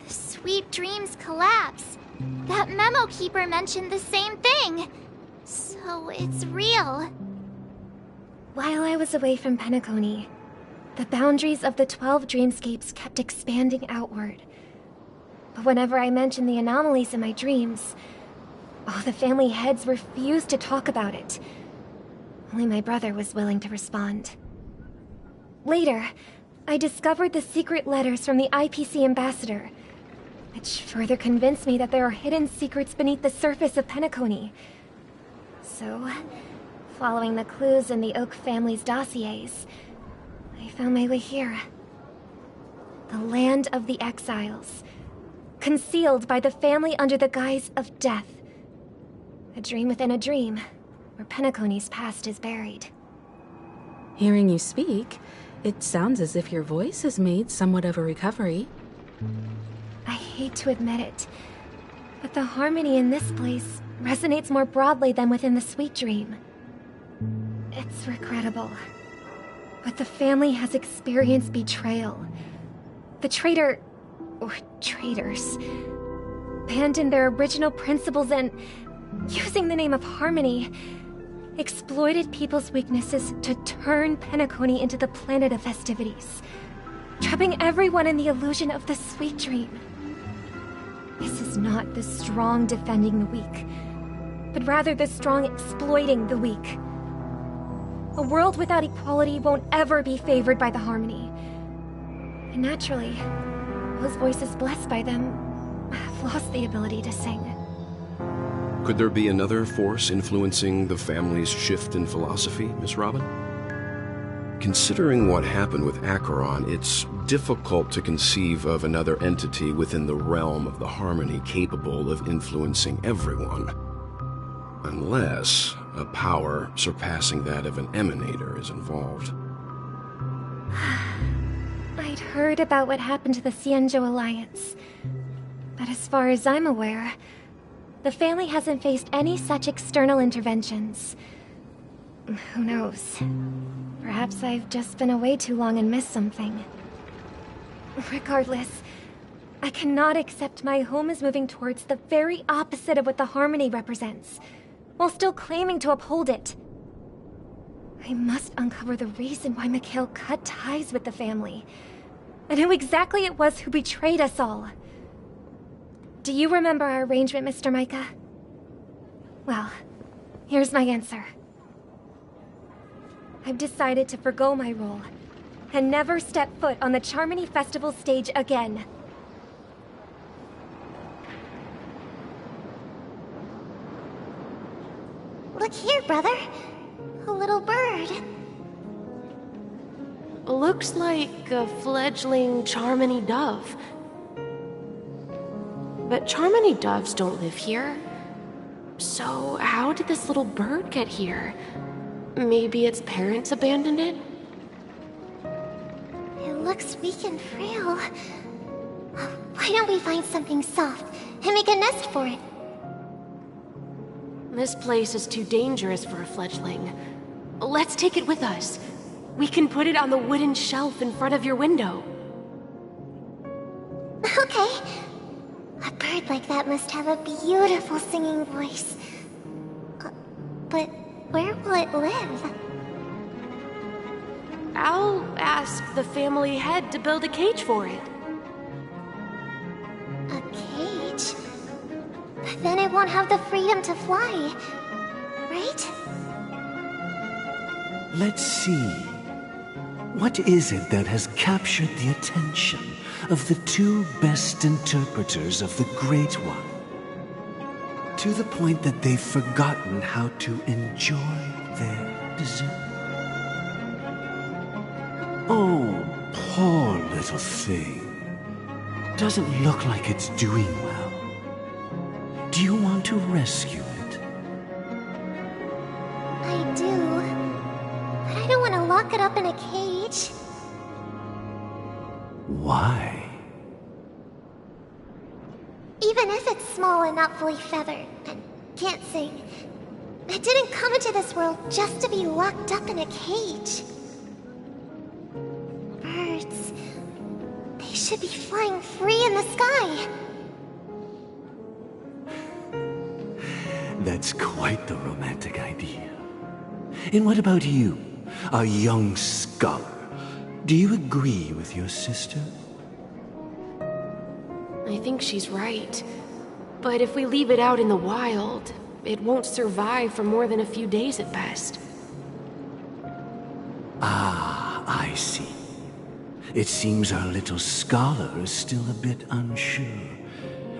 The Sweet Dreams collapse? That memo keeper mentioned the same thing. So it's real. While I was away from Penacony, the boundaries of the 12 dreamscapes kept expanding outward. But whenever I mentioned the anomalies in my dreams, all the family heads refused to talk about it. Only my brother was willing to respond. Later, I discovered the secret letters from the IPC ambassador, which further convinced me that there are hidden secrets beneath the surface of Penacony. So, following the clues in the Oak family's dossiers, I found my way here. The land of the exiles, concealed by the family under the guise of death. A dream within a dream, where Penacony's past is buried. Hearing you speak, it sounds as if your voice has made somewhat of a recovery. I hate to admit it, but the Harmony in this place resonates more broadly than within the Sweet Dream. It's regrettable, but the family has experienced betrayal. The traitor, or traitors, abandoned their original principles and, using the name of harmony, exploited people's weaknesses to turn Penacony into the planet of festivities, trapping everyone in the illusion of the Sweet Dream. This is not the strong defending the weak, but rather the strong exploiting the weak. A world without equality won't ever be favored by the harmony. And naturally, those voices blessed by them have lost the ability to sing. Could there be another force influencing the family's shift in philosophy, Miss Robin? Considering what happened with Acheron, it's difficult to conceive of another entity within the realm of the harmony capable of influencing everyone. Unless a power surpassing that of an emanator is involved. I'd heard about what happened to the Xianzhou Alliance, but as far as I'm aware, the family hasn't faced any such external interventions. Who knows? Perhaps I've just been away too long and missed something. Regardless, I cannot accept my home is moving towards the very opposite of what the harmony represents, while still claiming to uphold it. I must uncover the reason why Mikhail cut ties with the family, and who exactly it was who betrayed us all. Do you remember our arrangement, Mr. Micah? Well, here's my answer. I've decided to forgo my role, and never step foot on the Charmony Festival stage again. Look here, brother. A little bird. Looks like a fledgling Charmony dove. But Charmony doves don't live here. So how did this little bird get here? Maybe its parents abandoned it? It looks weak and frail. Why don't we find something soft and make a nest for it? This place is too dangerous for a fledgling. Let's take it with us. We can put it on the wooden shelf in front of your window. Okay. A bird like that must have a beautiful singing voice. But where will it live? I'll ask the family head to build a cage for it. A cage? But then it won't have the freedom to fly, right? Let's see. What is it that has captured the attention of the two best interpreters of the Great One, to the point that they've forgotten how to enjoy their dessert? Oh, poor little thing. Doesn't look like it's doing well. Do you want to rescue it? I do. But I don't want to lock it up in a cage. Why? Even if it's small and not fully feathered, and can't sing, it didn't come into this world just to be locked up in a cage. Birds, they should be flying free in the sky. That's quite the romantic idea. And what about you, a young scholar? Do you agree with your sister? I think she's right. But if we leave it out in the wild, it won't survive for more than a few days at best. Ah, I see. It seems our little scholar is still a bit unsure.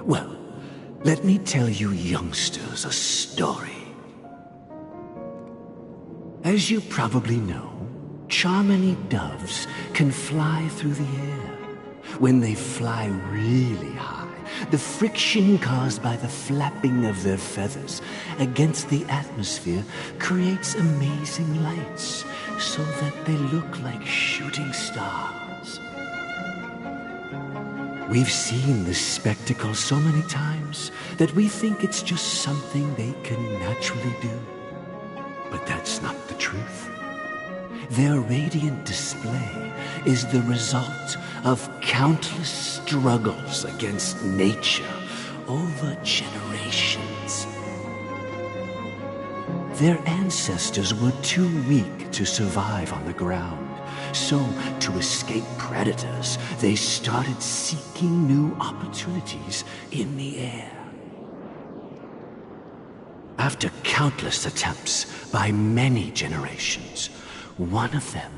Well, let me tell you youngsters a story. As you probably know, Charmony doves can fly through the air. When they fly really high, the friction caused by the flapping of their feathers against the atmosphere creates amazing lights, so that they look like shooting stars. We've seen this spectacle so many times that we think it's just something they can naturally do. But that's not the truth. Their radiant display is the result of countless struggles against nature over generations. Their ancestors were too weak to survive on the ground. So, to escape predators, they started seeking new opportunities in the air. After countless attempts by many generations, one of them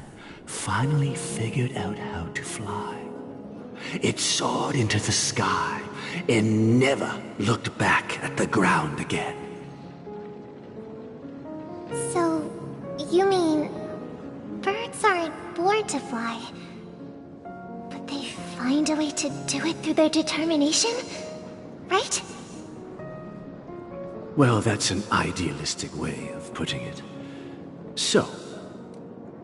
finally figured out how to fly. It soared into the sky and never looked back at the ground again. So, you mean birds aren't born to fly, but they find a way to do it through their determination, right? Well, that's an idealistic way of putting it. So,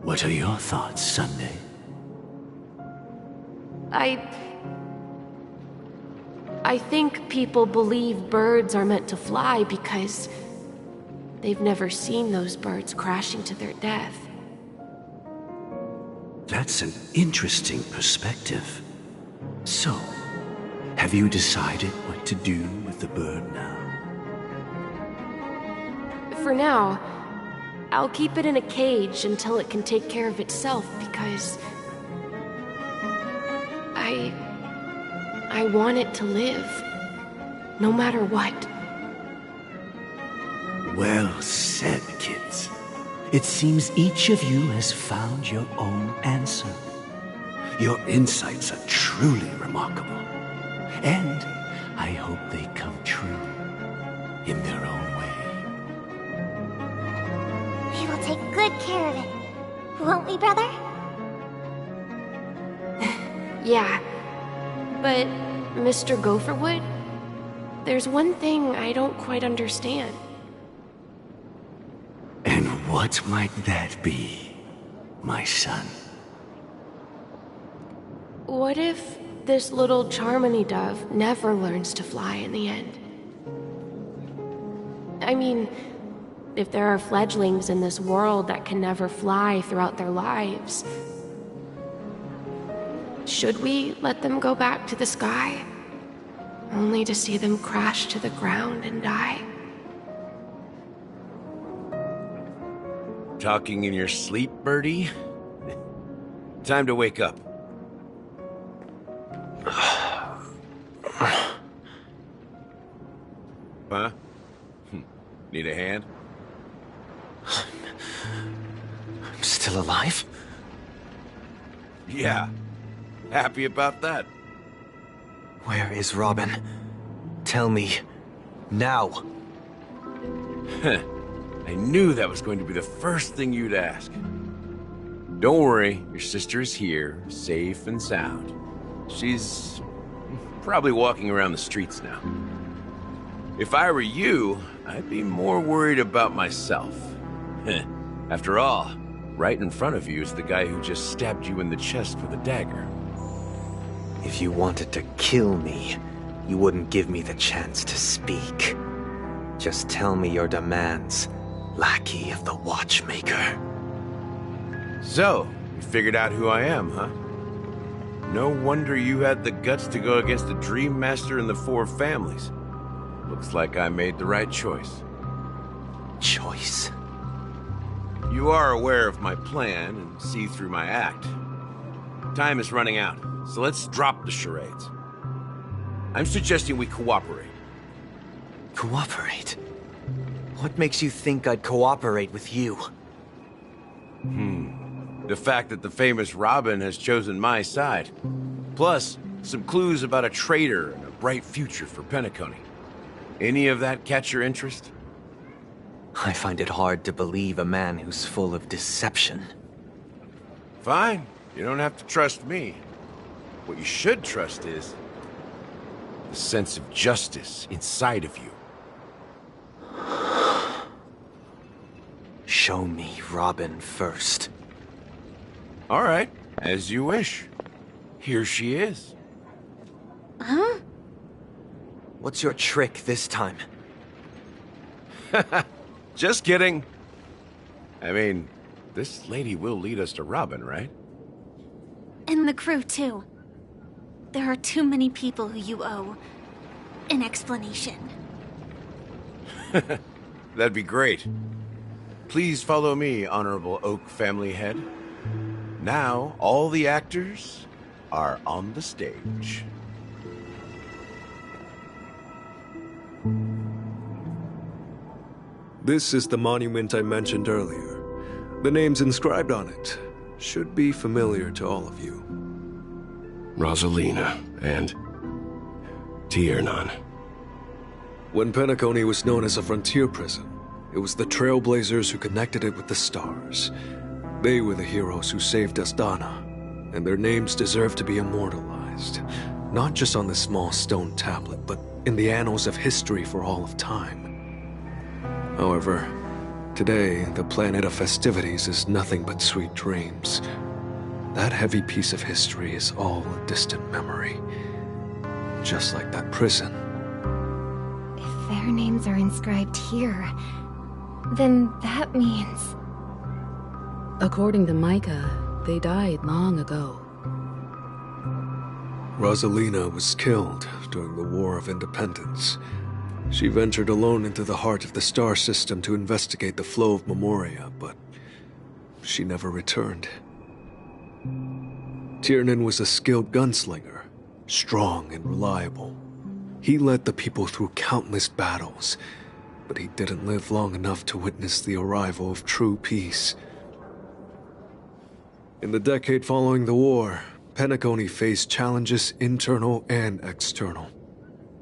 what are your thoughts, Sunday? I think people believe birds are meant to fly because they've never seen those birds crashing to their death. That's an interesting perspective. So, have you decided what to do with the bird now? For now, I'll keep it in a cage until it can take care of itself because I want it to live, no matter what. Well said, kids. It seems each of you has found your own answer. Your insights are truly remarkable. And I hope they come true in their own way. We will take good care of it. Won't we, brother? Yeah. But, Mr. Gopherwood, there's one thing I don't quite understand. And what might that be, my son? What if this little Charmony dove never learns to fly in the end? I mean, if there are fledglings in this world that can never fly throughout their lives, should we let them go back to the sky, only to see them crash to the ground and die? Talking in your sleep, Birdie? Time to wake up. Huh? Need a hand? I'm still alive? Yeah. Happy about that. Where is Robin? Tell me. Now. I knew that was going to be the first thing you'd ask. Don't worry, your sister is here, safe and sound. She's probably walking around the streets now. If I were you, I'd be more worried about myself. After all, right in front of you is the guy who just stabbed you in the chest with a dagger. If you wanted to kill me, you wouldn't give me the chance to speak. Just tell me your demands, lackey of the Watchmaker. So, you figured out who I am, huh? No wonder you had the guts to go against the Dream Master and the Four Families. Looks like I made the right choice. Choice? You are aware of my plan and see through my act. Time is running out, so let's drop the charades. I'm suggesting we cooperate. Cooperate? What makes you think I'd cooperate with you? The fact that the famous Robin has chosen my side. Plus, some clues about a traitor and a bright future for Penacony. Any of that catch your interest? I find it hard to believe a man who's full of deception. Fine. You don't have to trust me. What you should trust is the sense of justice inside of you. Show me Robin first. All right, as you wish. Here she is. What's your trick this time? Just kidding. I mean, this lady will lead us to Robin, right? And the crew, too. There are too many people who you owe an explanation. That'd be great. Please follow me, Honorable Oak family head. Now, all the actors are on the stage. This is the monument I mentioned earlier. The names inscribed on it should be familiar to all of you. Rosalina and Tiernan. When Penacony was known as a frontier prison, it was the Trailblazers who connected it with the stars. They were the heroes who saved Astana, and their names deserve to be immortalized, not just on this small stone tablet, but in the annals of history for all of time. However, today, the planet of festivities is nothing but sweet dreams. That heavy piece of history is all a distant memory. Just like that prison. If their names are inscribed here, then that means... According to Micah, they died long ago. Rosalina was killed during the War of Independence. She ventured alone into the heart of the star system to investigate the flow of Memoria, but she never returned. Tiernan was a skilled gunslinger, strong and reliable. He led the people through countless battles, but he didn't live long enough to witness the arrival of true peace. In the decade following the war, Penacony faced challenges internal and external.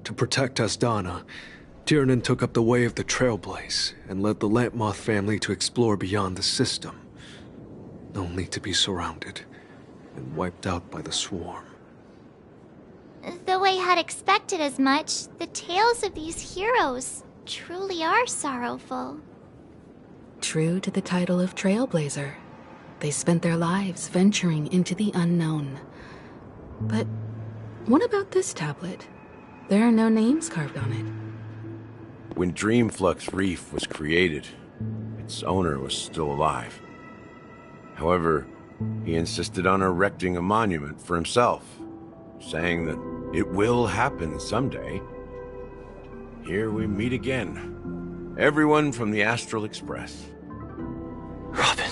To protect Astana, Tiernan took up the way of the Trailblaze and led the Lampmoth family to explore beyond the system, only to be surrounded and wiped out by the Swarm. Though I had expected as much, the tales of these heroes truly are sorrowful. True to the title of Trailblazer, they spent their lives venturing into the unknown. But what about this tablet? There are no names carved on it. When Dreamflux Reef was created, its owner was still alive. However, he insisted on erecting a monument for himself, saying that it will happen someday. Here we meet again. Everyone from the Astral Express. Robin.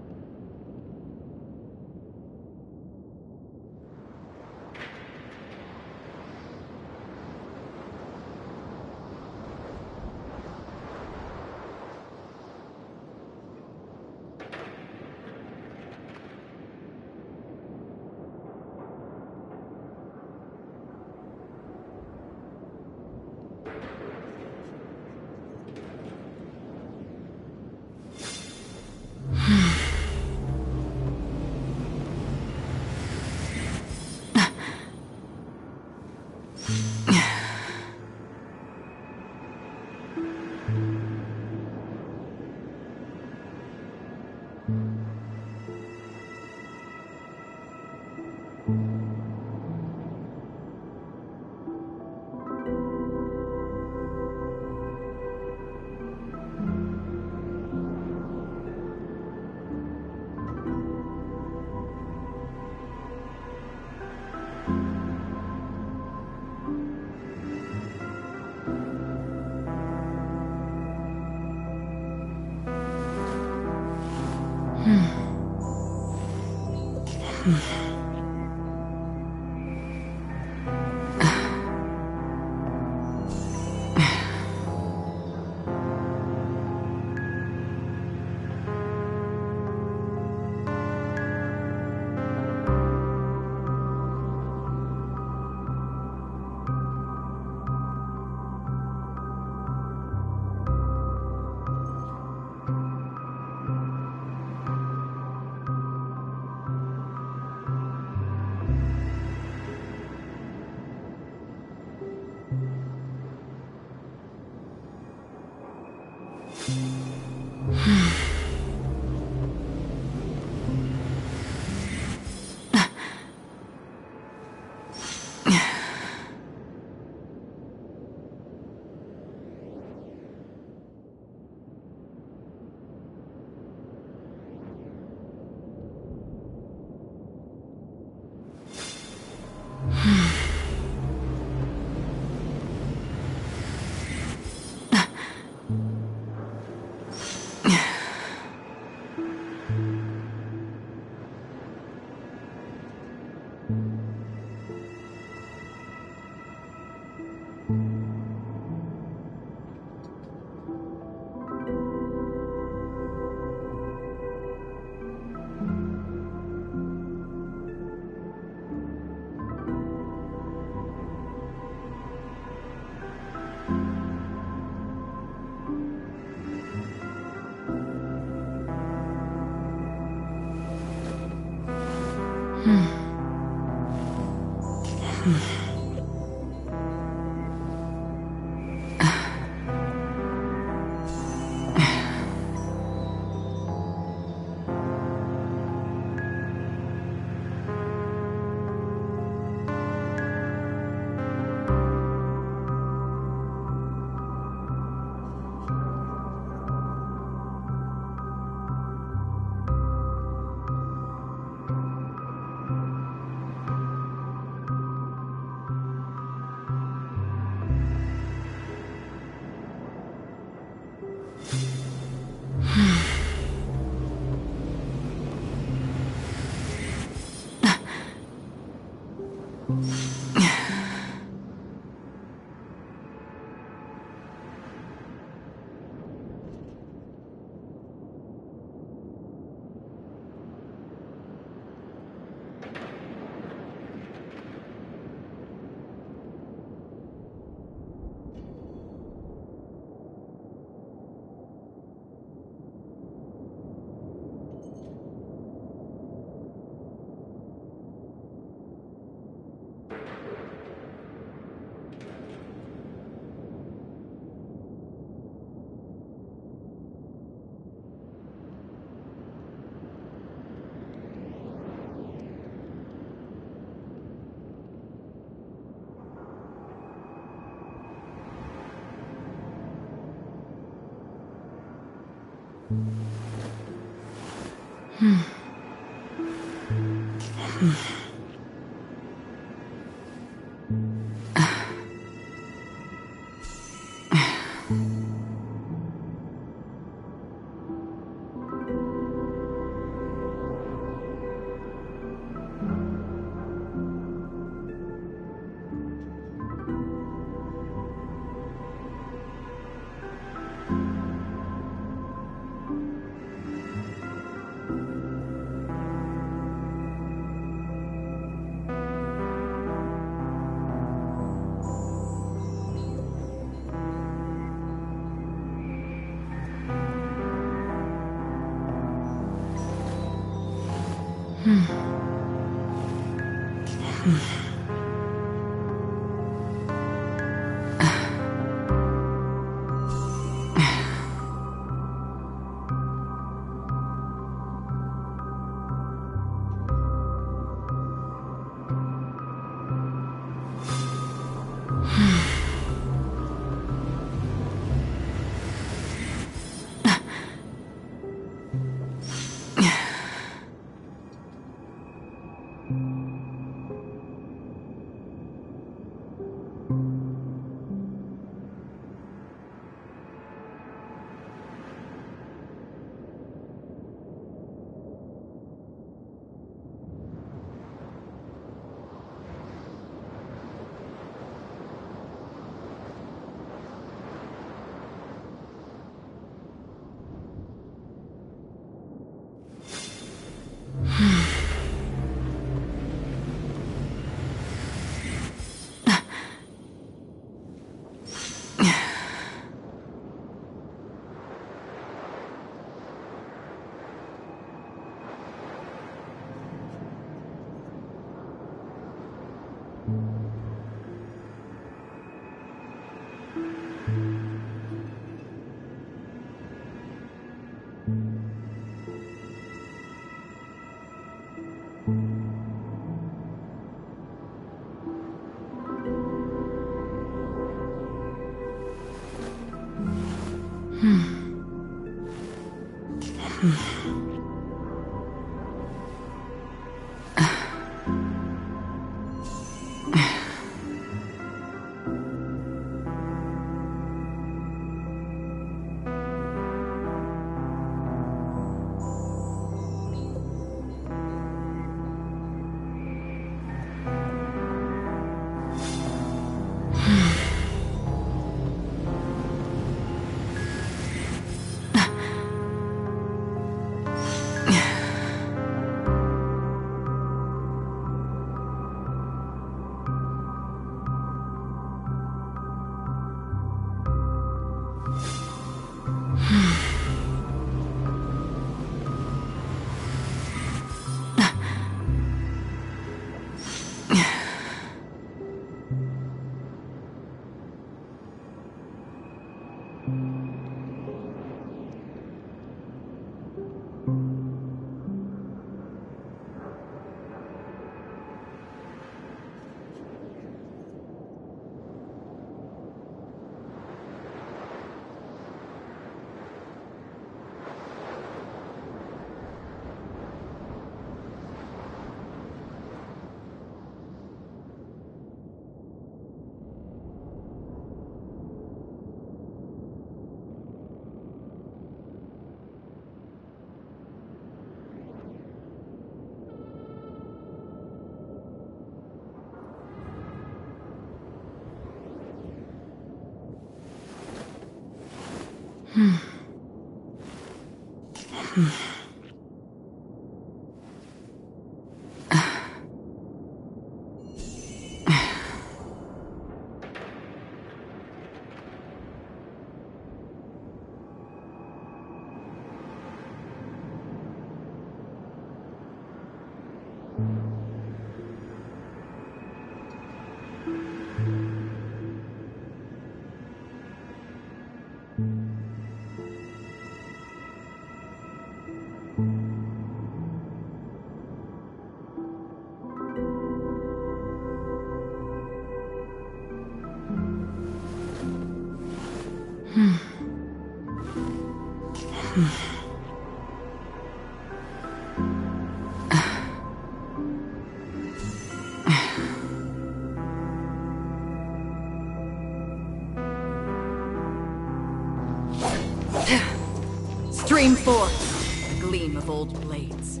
Stream forth, gleam of old blades.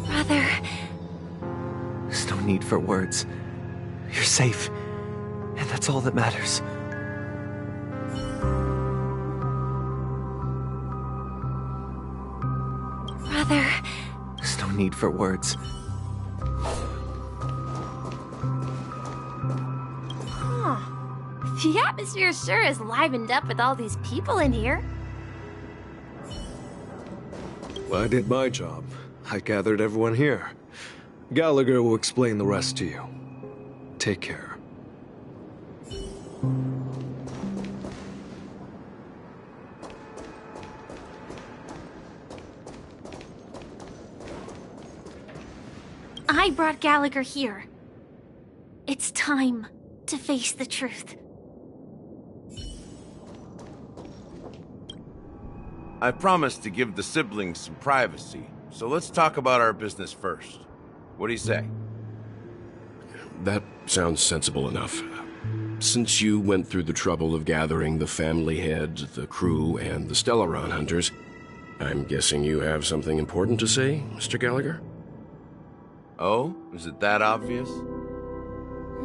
Brother. There's no need for words. You're safe, and that's all that matters. Brother. There's no need for words. Huh. The atmosphere sure is livened up with all these people in here. I did my job. I gathered everyone here. Gallagher will explain the rest to you. Take care. I brought Gallagher here. It's time to face the truth. I promised to give the siblings some privacy, so let's talk about our business first. What do you say? That sounds sensible enough. Since you went through the trouble of gathering the family head, the crew, and the Stellaron hunters, I'm guessing you have something important to say, Mr. Gallagher? Oh? Is it that obvious?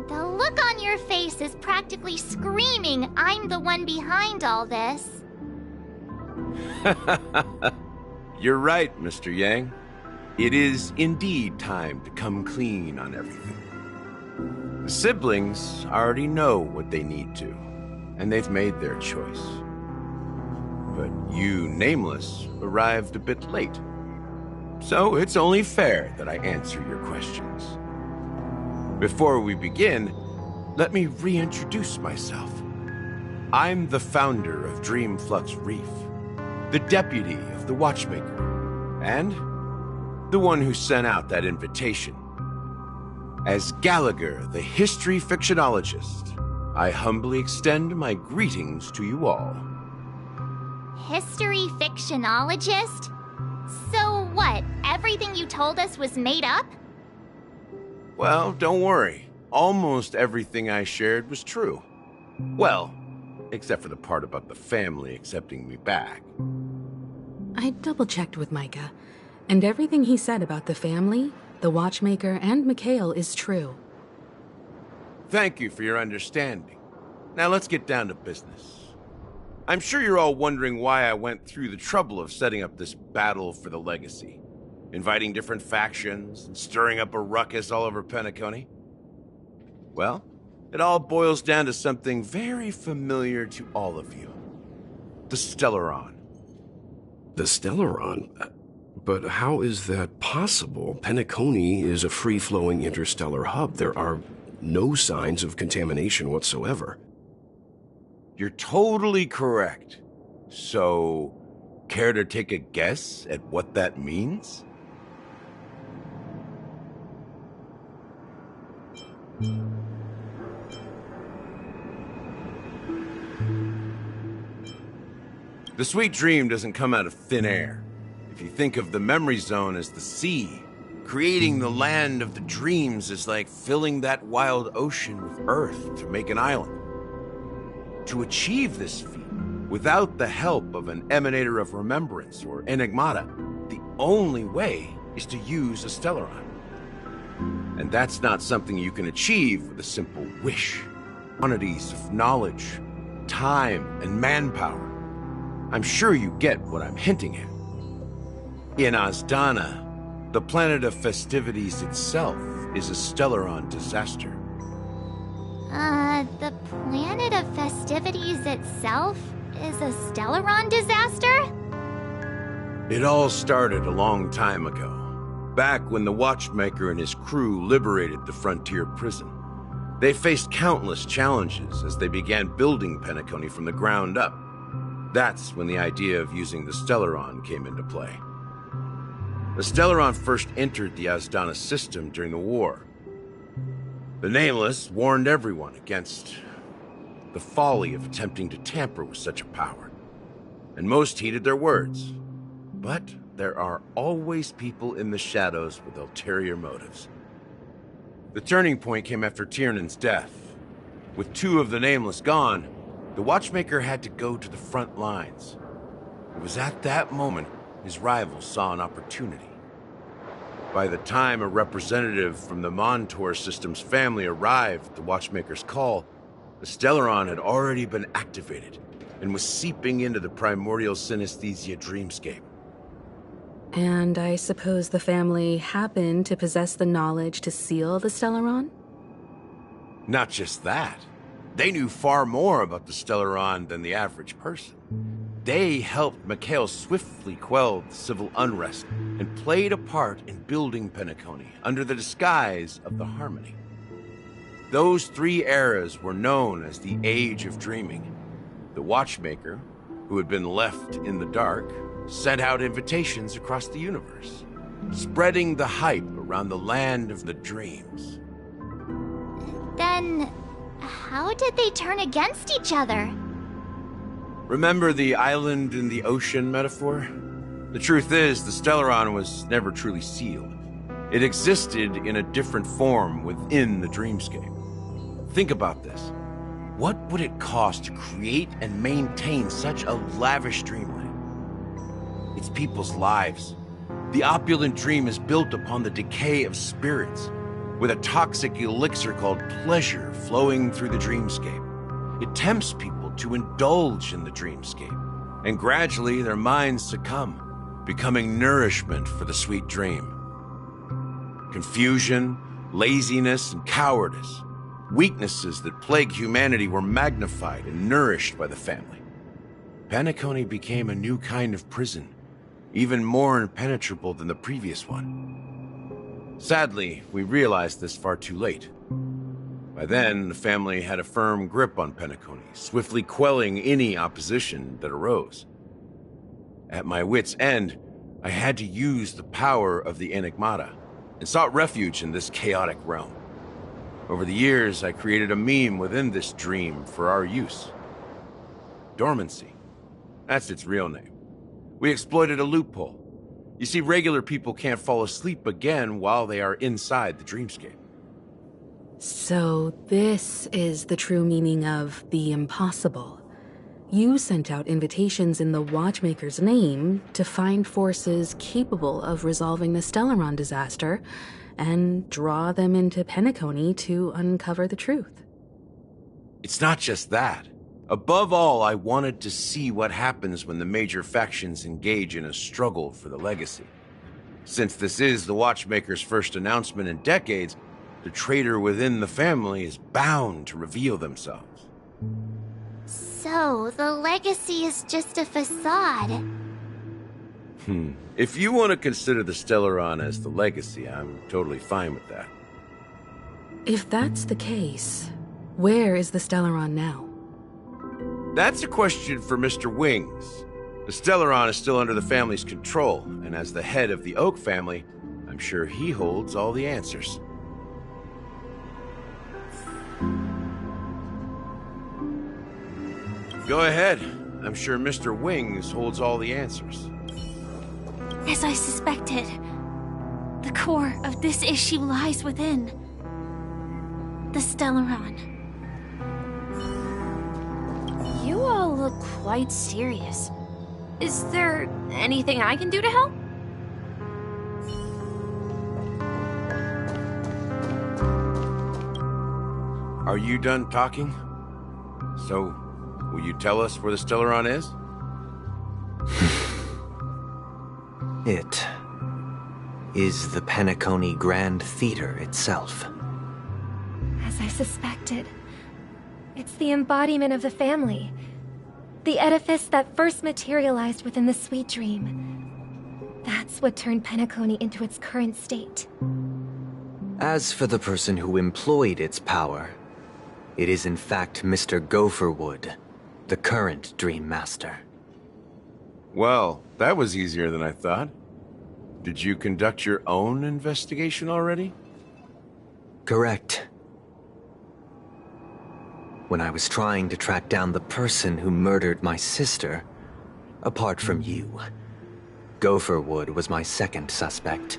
The look on your face is practically screaming I'm the one behind all this. You're right, Mr. Yang. It is indeed time to come clean on everything. The siblings already know what they need to, and they've made their choice. But you, Nameless, arrived a bit late. So it's only fair that I answer your questions. Before we begin, let me reintroduce myself. I'm the founder of Dreamflux Reef, the deputy of the Watchmaker, and the one who sent out that invitation. As Gallagher, the history fictionologist, I humbly extend my greetings to you all. History fictionologist? So what, everything you told us was made up? Well, don't worry. Almost everything I shared was true. Well, except for the part about the family accepting me back. I double-checked with Micah, and everything he said about the family, the Watchmaker, and Mikhail is true. Thank you for your understanding. Now let's get down to business. I'm sure you're all wondering why I went through the trouble of setting up this battle for the legacy, inviting different factions and stirring up a ruckus all over Penacony. Well, it all boils down to something very familiar to all of you. The Stellaron. The Stellaron? But how is that possible? Penacony is a free-flowing interstellar hub. There are no signs of contamination whatsoever. You're totally correct. So, care to take a guess at what that means? The sweet dream doesn't come out of thin air. If you think of the memory zone as the sea, creating the land of the dreams is like filling that wild ocean with earth to make an island. To achieve this feat, without the help of an emanator of remembrance or enigmata, the only way is to use a Stellaron. And that's not something you can achieve with a simple wish. Quantities of knowledge, time, and manpower. I'm sure you get what I'm hinting at. In Azdana, the planet of festivities itself is a Stellaron disaster. The planet of festivities itself is a Stellaron disaster? It all started a long time ago, back when the Watchmaker and his crew liberated the frontier prison. They faced countless challenges as they began building Penacony from the ground up. That's when the idea of using the Stellaron came into play. The Stellaron first entered the Azdana system during the war. The Nameless warned everyone against the folly of attempting to tamper with such a power, and most heeded their words. But there are always people in the shadows with ulterior motives. The turning point came after Tiernan's death. With two of the Nameless gone, the Watchmaker had to go to the front lines. It was at that moment his rivals saw an opportunity. By the time a representative from the Montour Systems family arrived at the Watchmaker's call, the Stellaron had already been activated and was seeping into the primordial synesthesia dreamscape. And I suppose the family happened to possess the knowledge to seal the Stellaron? Not just that. They knew far more about the Stellaron than the average person. They helped Mikhail swiftly quell the civil unrest and played a part in building Penacony under the disguise of the Harmony. Those 3 eras were known as the Age of Dreaming. The Watchmaker, who had been left in the dark, sent out invitations across the universe, spreading the hype around the land of the dreams. Then, how did they turn against each other? Remember the island in the ocean metaphor? The truth is, the Stellaron was never truly sealed. It existed in a different form within the dreamscape. Think about this. What would it cost to create and maintain such a lavish dreamland? It's people's lives. The opulent dream is built upon the decay of spirits, with a toxic elixir called pleasure flowing through the dreamscape. It tempts people to indulge in the dreamscape, and gradually their minds succumb, becoming nourishment for the sweet dream. Confusion, laziness, and cowardice, weaknesses that plague humanity, were magnified and nourished by the family. Penacony became a new kind of prison, even more impenetrable than the previous one. Sadly, we realized this far too late. By then, the family had a firm grip on Penacony, swiftly quelling any opposition that arose. At my wit's end, I had to use the power of the Enigmata, and sought refuge in this chaotic realm. Over the years, I created a meme within this dream for our use. Dormancy. That's its real name. We exploited a loophole. You see, regular people can't fall asleep again while they are inside the dreamscape. So this is the true meaning of the impossible. You sent out invitations in the Watchmaker's name to find forces capable of resolving the Stellaron disaster and draw them into Penacony to uncover the truth. It's not just that. Above all, I wanted to see what happens when the major factions engage in a struggle for the legacy. Since this is the Watchmaker's first announcement in decades, the traitor within the family is bound to reveal themselves. So, the legacy is just a facade. If you want to consider the Stellaron as the legacy, I'm totally fine with that. If that's the case, where is the Stellaron now? That's a question for Mr. Wings. The Stellaron is still under the family's control, and as the head of the Oak family, I'm sure he holds all the answers. Go ahead. I'm sure Mr. Wings holds all the answers. As I suspected, the core of this issue lies within the Stellaron. You all look quite serious. Is there anything I can do to help? Are you done talking? So, will you tell us where the Stellaron is? It is the Penacony Grand Theater itself. As I suspected, it's the embodiment of the family. The edifice that first materialized within the Sweet Dream. That's what turned Penacony into its current state. As for the person who employed its power, it is in fact Mr. Gopherwood, the current Dream Master. Well, that was easier than I thought. Did you conduct your own investigation already? Correct. When I was trying to track down the person who murdered my sister, apart from you, Gopherwood was my second suspect.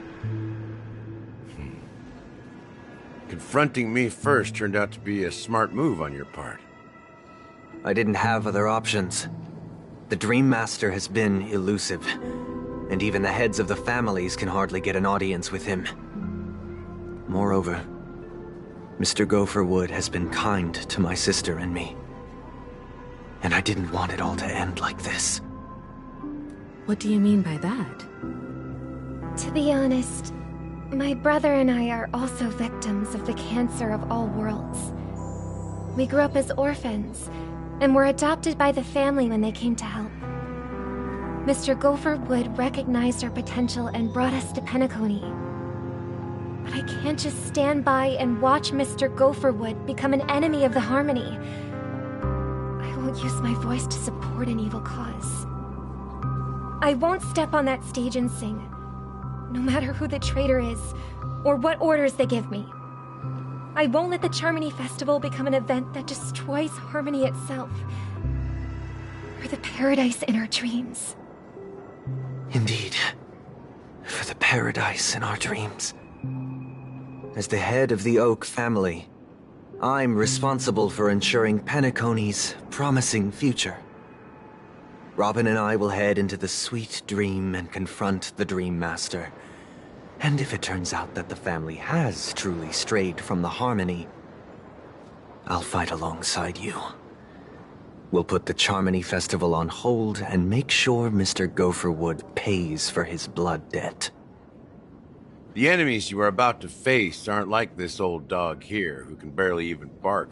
Confronting me first turned out to be a smart move on your part. I didn't have other options. The Dream Master has been elusive, and even the heads of the families can hardly get an audience with him. Moreover, Mr. Gopherwood has been kind to my sister and me. And I didn't want it all to end like this. What do you mean by that? To be honest, my brother and I are also victims of the cancer of all worlds. We grew up as orphans, and were adopted by the family when they came to help. Mr. Gopherwood recognized our potential and brought us to Penacony. But I can't just stand by and watch Mr. Gopherwood become an enemy of the Harmony. I won't use my voice to support an evil cause. I won't step on that stage and sing, no matter who the traitor is, or what orders they give me. I won't let the Charmony Festival become an event that destroys Harmony itself, or the paradise in our dreams. Indeed, for the paradise in our dreams. As the head of the Oak family, I'm responsible for ensuring Penacony's promising future. Robin and I will head into the Sweet Dream and confront the Dream Master. And if it turns out that the family has truly strayed from the Harmony, I'll fight alongside you. We'll put the Charmony Festival on hold and make sure Mr. Gopherwood pays for his blood debt. The enemies you are about to face aren't like this old dog here, who can barely even bark.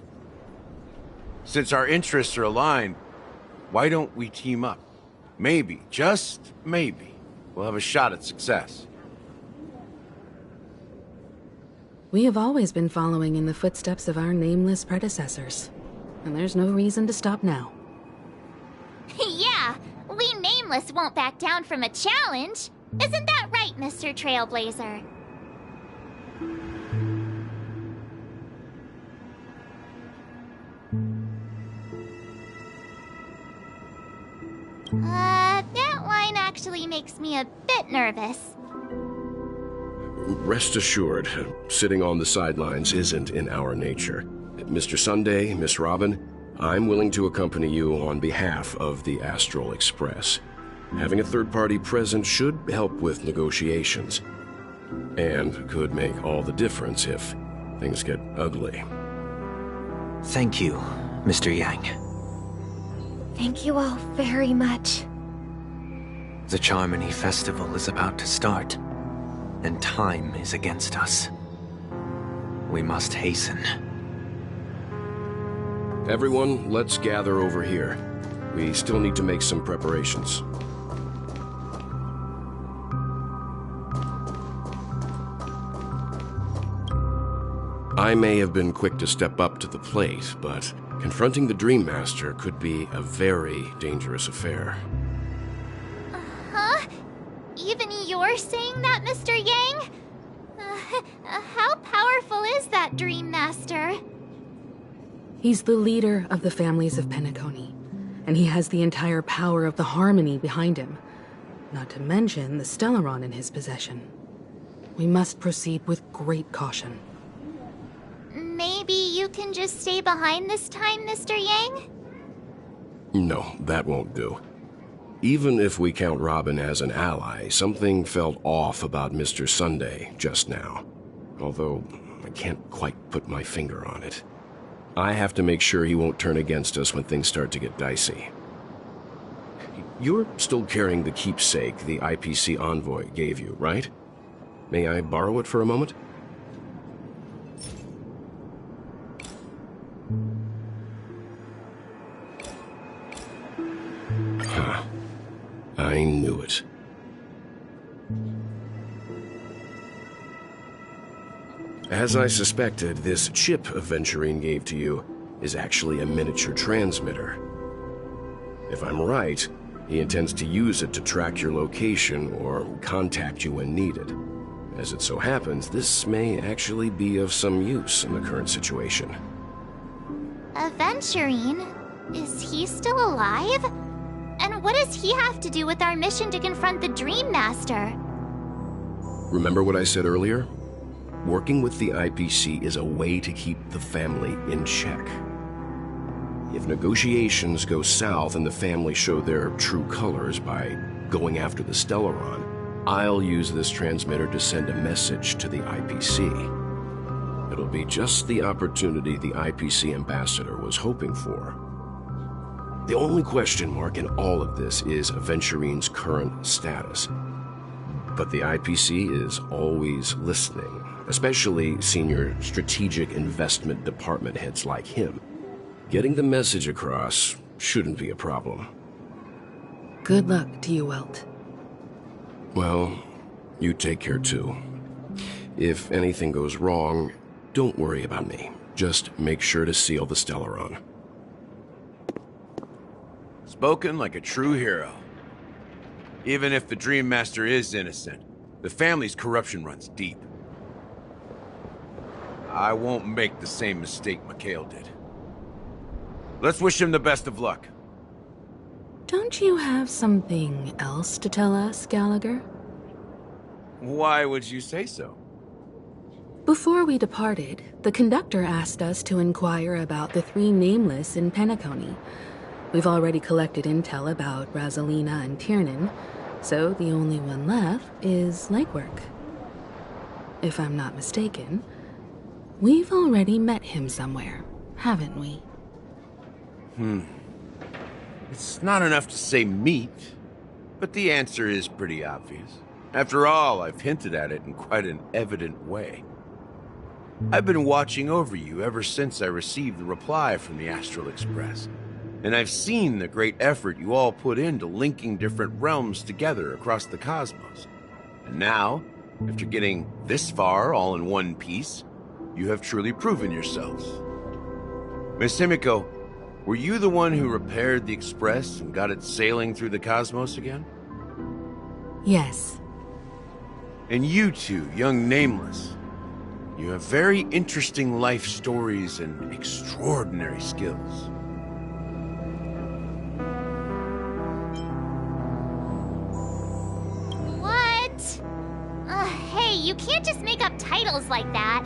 Since our interests are aligned, why don't we team up? Maybe, just maybe, we'll have a shot at success. We have always been following in the footsteps of our nameless predecessors, and there's no reason to stop now. Yeah, we Nameless won't back down from a challenge. Isn't that right, Mr. Trailblazer? That line actually makes me a bit nervous. Rest assured, sitting on the sidelines isn't in our nature. Mr. Sunday, Miss Robin, I'm willing to accompany you on behalf of the Astral Express. Having a third party present should help with negotiations, and could make all the difference if things get ugly. Thank you, Mr. Yang. Thank you all very much. The Charmony Festival is about to start, and time is against us. We must hasten. Everyone, let's gather over here. We still need to make some preparations. I may have been quick to step up to the plate, but confronting the Dream Master could be a very dangerous affair. Huh? Even you're saying that, Mr. Yang? How powerful is that Dream Master? He's the leader of the families of Penacony, and he has the entire power of the Harmony behind him, not to mention the Stellaron in his possession. We must proceed with great caution. Maybe you can just stay behind this time, Mr. Yang? No, that won't do. Even if we count Robin as an ally, something felt off about Mr. Sunday just now. Although, I can't quite put my finger on it. I have to make sure he won't turn against us when things start to get dicey. You're still carrying the keepsake the IPC envoy gave you, right? May I borrow it for a moment? Huh. I knew it. As I suspected, this chip Aventurine gave to you is actually a miniature transmitter. If I'm right, he intends to use it to track your location or contact you when needed. As it so happens, this may actually be of some use in the current situation. Aventurine? Is he still alive? And what does he have to do with our mission to confront the Dream Master? Remember what I said earlier? Working with the IPC is a way to keep the family in check. If negotiations go south and the family show their true colors by going after the Stellaron, I'll use this transmitter to send a message to the IPC. It'll be just the opportunity the IPC ambassador was hoping for. The only question mark in all of this is Aventurine's current status. But the IPC is always listening, especially senior strategic investment department heads like him. Getting the message across shouldn't be a problem. Good luck to you, Welt. Well, you take care too. If anything goes wrong, don't worry about me. Just make sure to seal the Stellaron. Spoken like a true hero. Even if the Dream Master is innocent, the family's corruption runs deep. I won't make the same mistake Mikhail did. Let's wish him the best of luck. Don't you have something else to tell us, Gallagher? Why would you say so? Before we departed, the conductor asked us to inquire about the 3 nameless in Penacony. We've already collected intel about Rosalina and Tiernan, so the only one left is legwork. If I'm not mistaken, we've already met him somewhere, haven't we? It's not enough to say meet, but the answer is pretty obvious. After all, I've hinted at it in quite an evident way. I've been watching over you ever since I received the reply from the Astral Express, and I've seen the great effort you all put into linking different realms together across the cosmos. And now, after getting this far all in one piece, you have truly proven yourselves. Miss Himiko, were you the one who repaired the Express and got it sailing through the cosmos again? Yes. And you two, young Nameless, you have very interesting life stories and extraordinary skills. What? Hey, you can't just make up titles like that.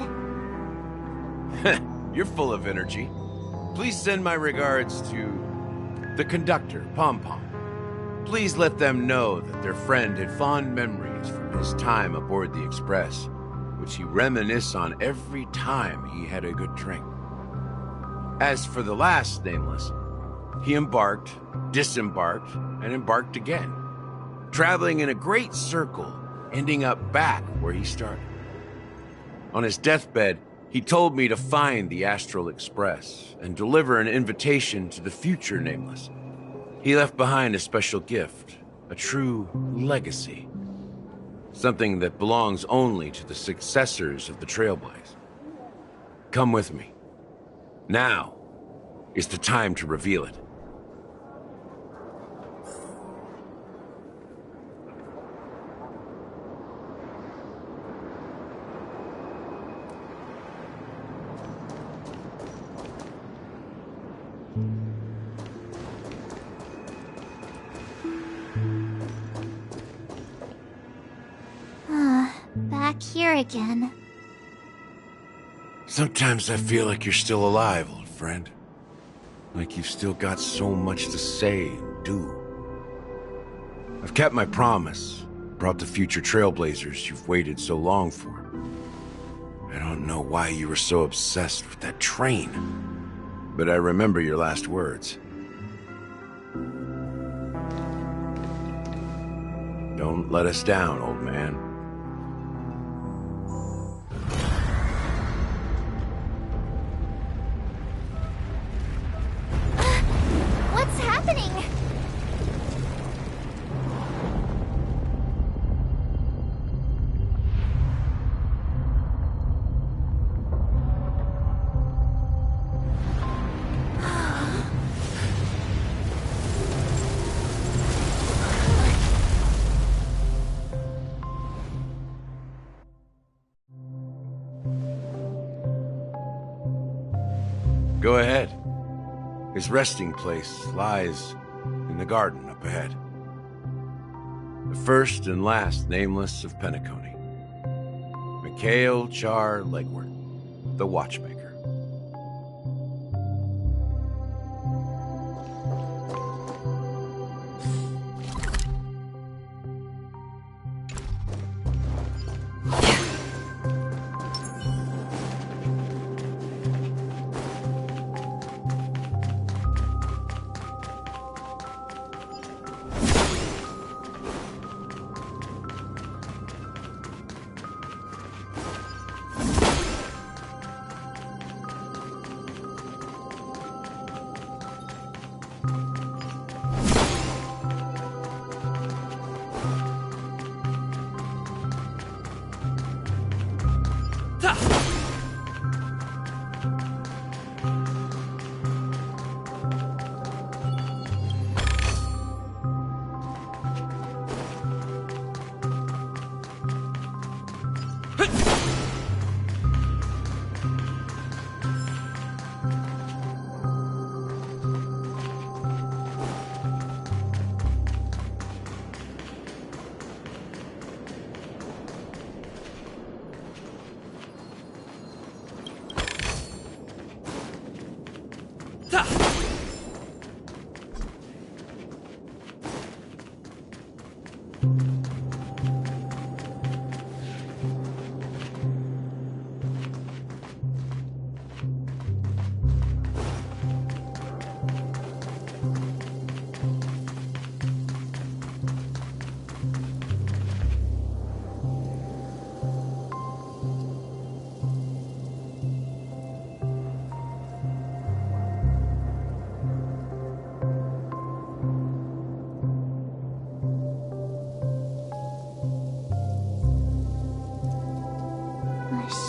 You're full of energy. Please send my regards to the conductor, Pom Pom. Please let them know that their friend had fond memories from his time aboard the Express, which he reminisced on every time he had a good drink. As for the last Nameless, he embarked, disembarked, and embarked again, traveling in a great circle, ending up back where he started. On his deathbed, he told me to find the Astral Express and deliver an invitation to the future Nameless. He left behind a special gift, a true legacy. Something that belongs only to the successors of the Trailblaze. Come with me. Now is the time to reveal it. Back here again. Sometimes I feel like you're still alive, old friend. Like you've still got so much to say and do. I've kept my promise, brought the future Trailblazers you've waited so long for. I don't know why you were so obsessed with that train, but I remember your last words. Don't let us down, old man. What's happening? Go ahead. His resting place lies in the garden up ahead. The first and last Nameless of Penacony. Mikhail Char Legward, the Watchmaker.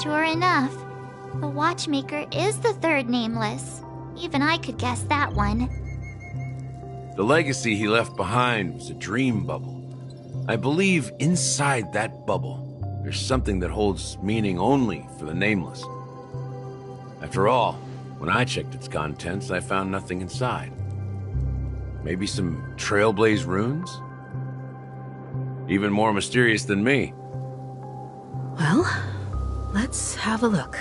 Sure enough, the watchmaker is the third nameless. Even I could guess that one. The legacy he left behind was a dream bubble. I believe inside that bubble, there's something that holds meaning only for the nameless. After all, when I checked its contents, I found nothing inside. Maybe some trailblaze runes? Even more mysterious than me. Well, let's have a look.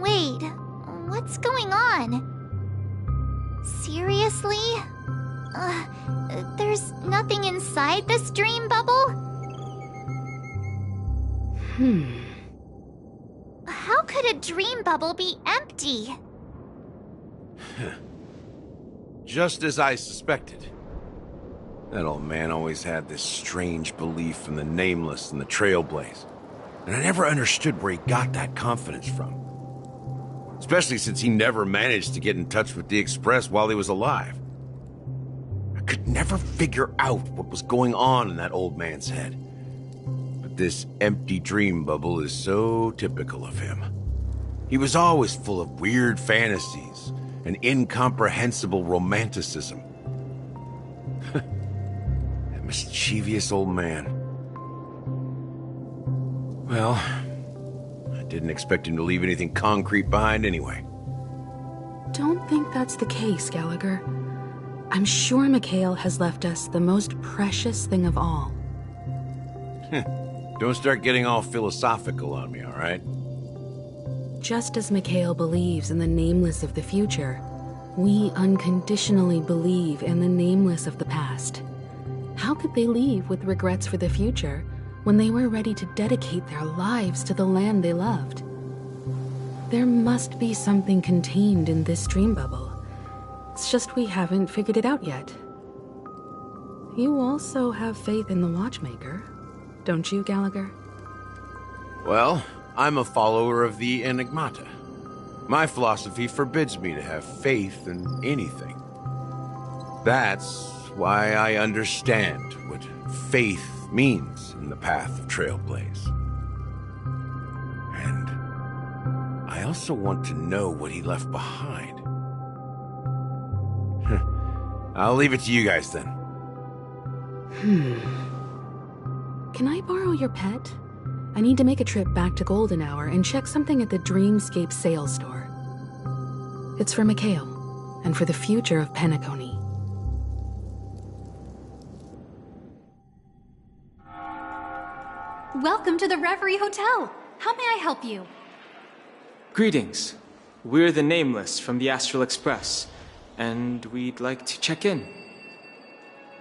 Wait, what's going on? Seriously? There's nothing inside this dream bubble? How could a dream bubble be empty? Just as I suspected. That old man always had this strange belief in the nameless and the trailblaze. And I never understood where he got that confidence from. Especially since he never managed to get in touch with the Express while he was alive. I could never figure out what was going on in that old man's head. But this empty dream bubble is so typical of him. He was always full of weird fantasies and incomprehensible romanticism. That mischievous old man. Well, I didn't expect him to leave anything concrete behind anyway. Don't think that's the case, Gallagher. I'm sure Mikhail has left us the most precious thing of all. Don't start getting all philosophical on me, all right? Just as Mikhail believes in the nameless of the future, we unconditionally believe in the nameless of the past. How could they leave with regrets for the future when they were ready to dedicate their lives to the land they loved? There must be something contained in this dream bubble. It's just we haven't figured it out yet. You also have faith in the Watchmaker, don't you, Gallagher? Well, I'm a follower of the Enigmata. My philosophy forbids me to have faith in anything. That's why I understand what faith means in the path of Trailblaze. And I also want to know what he left behind. I'll leave it to you guys then. Can I borrow your pet? I need to make a trip back to Golden Hour and check something at the Dreamscape sales store. It's for Mikhail, and for the future of Penacony. Welcome to the Reverie Hotel. How may I help you? Greetings. We're the Nameless from the Astral Express, and we'd like to check in.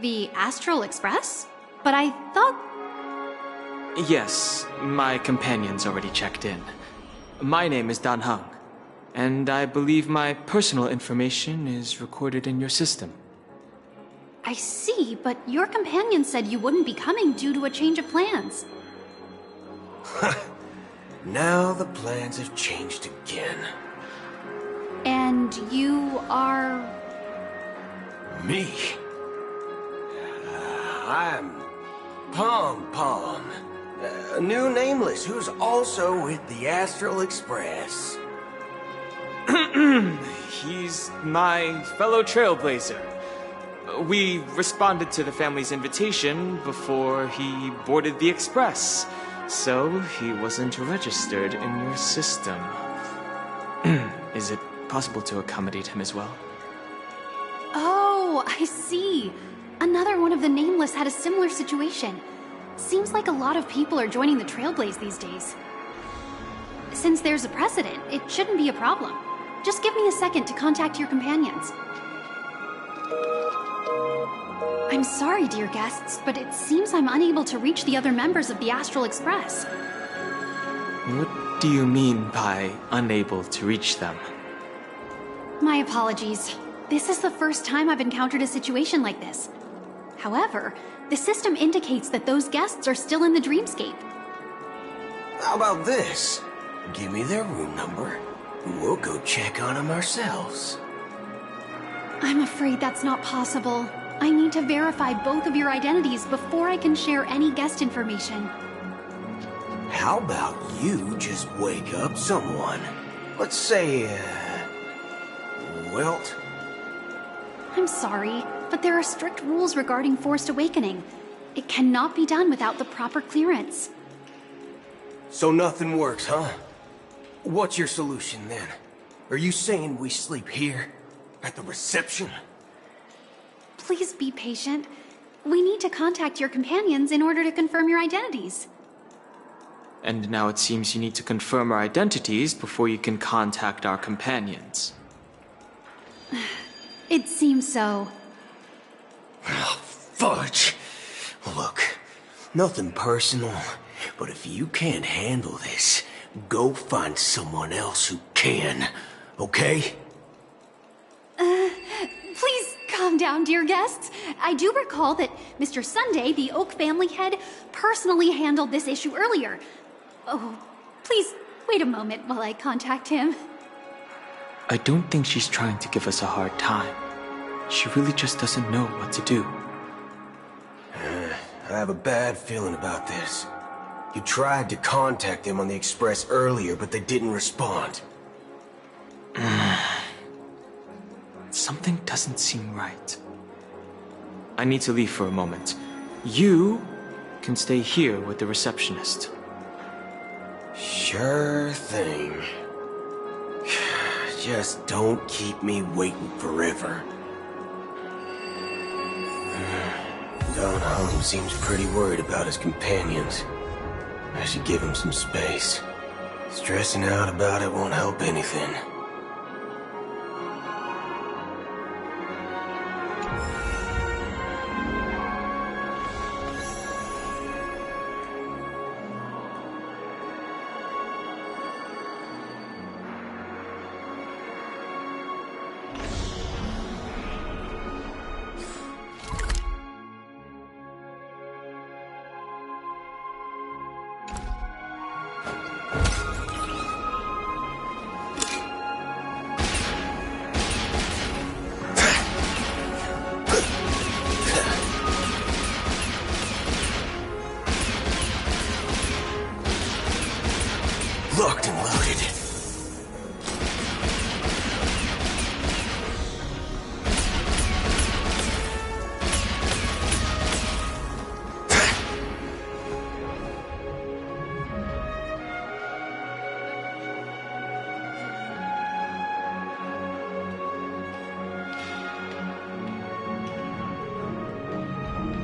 The Astral Express? But I thought... Yes, my companion's already checked in. My name is Dan Hung, and I believe my personal information is recorded in your system. I see, but your companion said you wouldn't be coming due to a change of plans. Now the plans have changed again. And you are... Me? I'm Pom Pom, A new nameless who's also with the Astral Express. He's my fellow trailblazer. We responded to the family's invitation before he boarded the express, so he wasn't registered in your system. Is it possible to accommodate him as well? Oh, I see. Another one of the Nameless had a similar situation. Seems like a lot of people are joining the Trailblaze these days. Since there's a precedent, it shouldn't be a problem. Just give me a second to contact your companions. I'm sorry, dear guests, but it seems I'm unable to reach the other members of the Astral Express. What do you mean by unable to reach them? My apologies. This is the first time I've encountered a situation like this. However, the system indicates that those guests are still in the dreamscape. How about this? Give me their room number, and we'll go check on them ourselves. I'm afraid that's not possible. I need to verify both of your identities before I can share any guest information. How about you just wake up someone? Let's say, Wilt? I'm sorry, but there are strict rules regarding forced awakening. It cannot be done without the proper clearance. So nothing works, huh? What's your solution then? Are you saying we sleep here? At the reception? Please be patient. We need to contact your companions in order to confirm your identities. And now it seems you need to confirm our identities before you can contact our companions. It seems so. Oh, fudge! Look, nothing personal, but if you can't handle this, go find someone else who can, okay? Please calm down, dear guests. I do recall that Mr. Sunday, the Oak family head, personally handled this issue earlier. Oh, please wait a moment while I contact him. I don't think she's trying to give us a hard time. She really just doesn't know what to do. I have a bad feeling about this. You tried to contact them on the express earlier, but they didn't respond. Something doesn't seem right. I need to leave for a moment. You can stay here with the receptionist. Sure thing. Just don't keep me waiting forever. Don Hung seems pretty worried about his companions. I should give him some space. Stressing out about it won't help anything.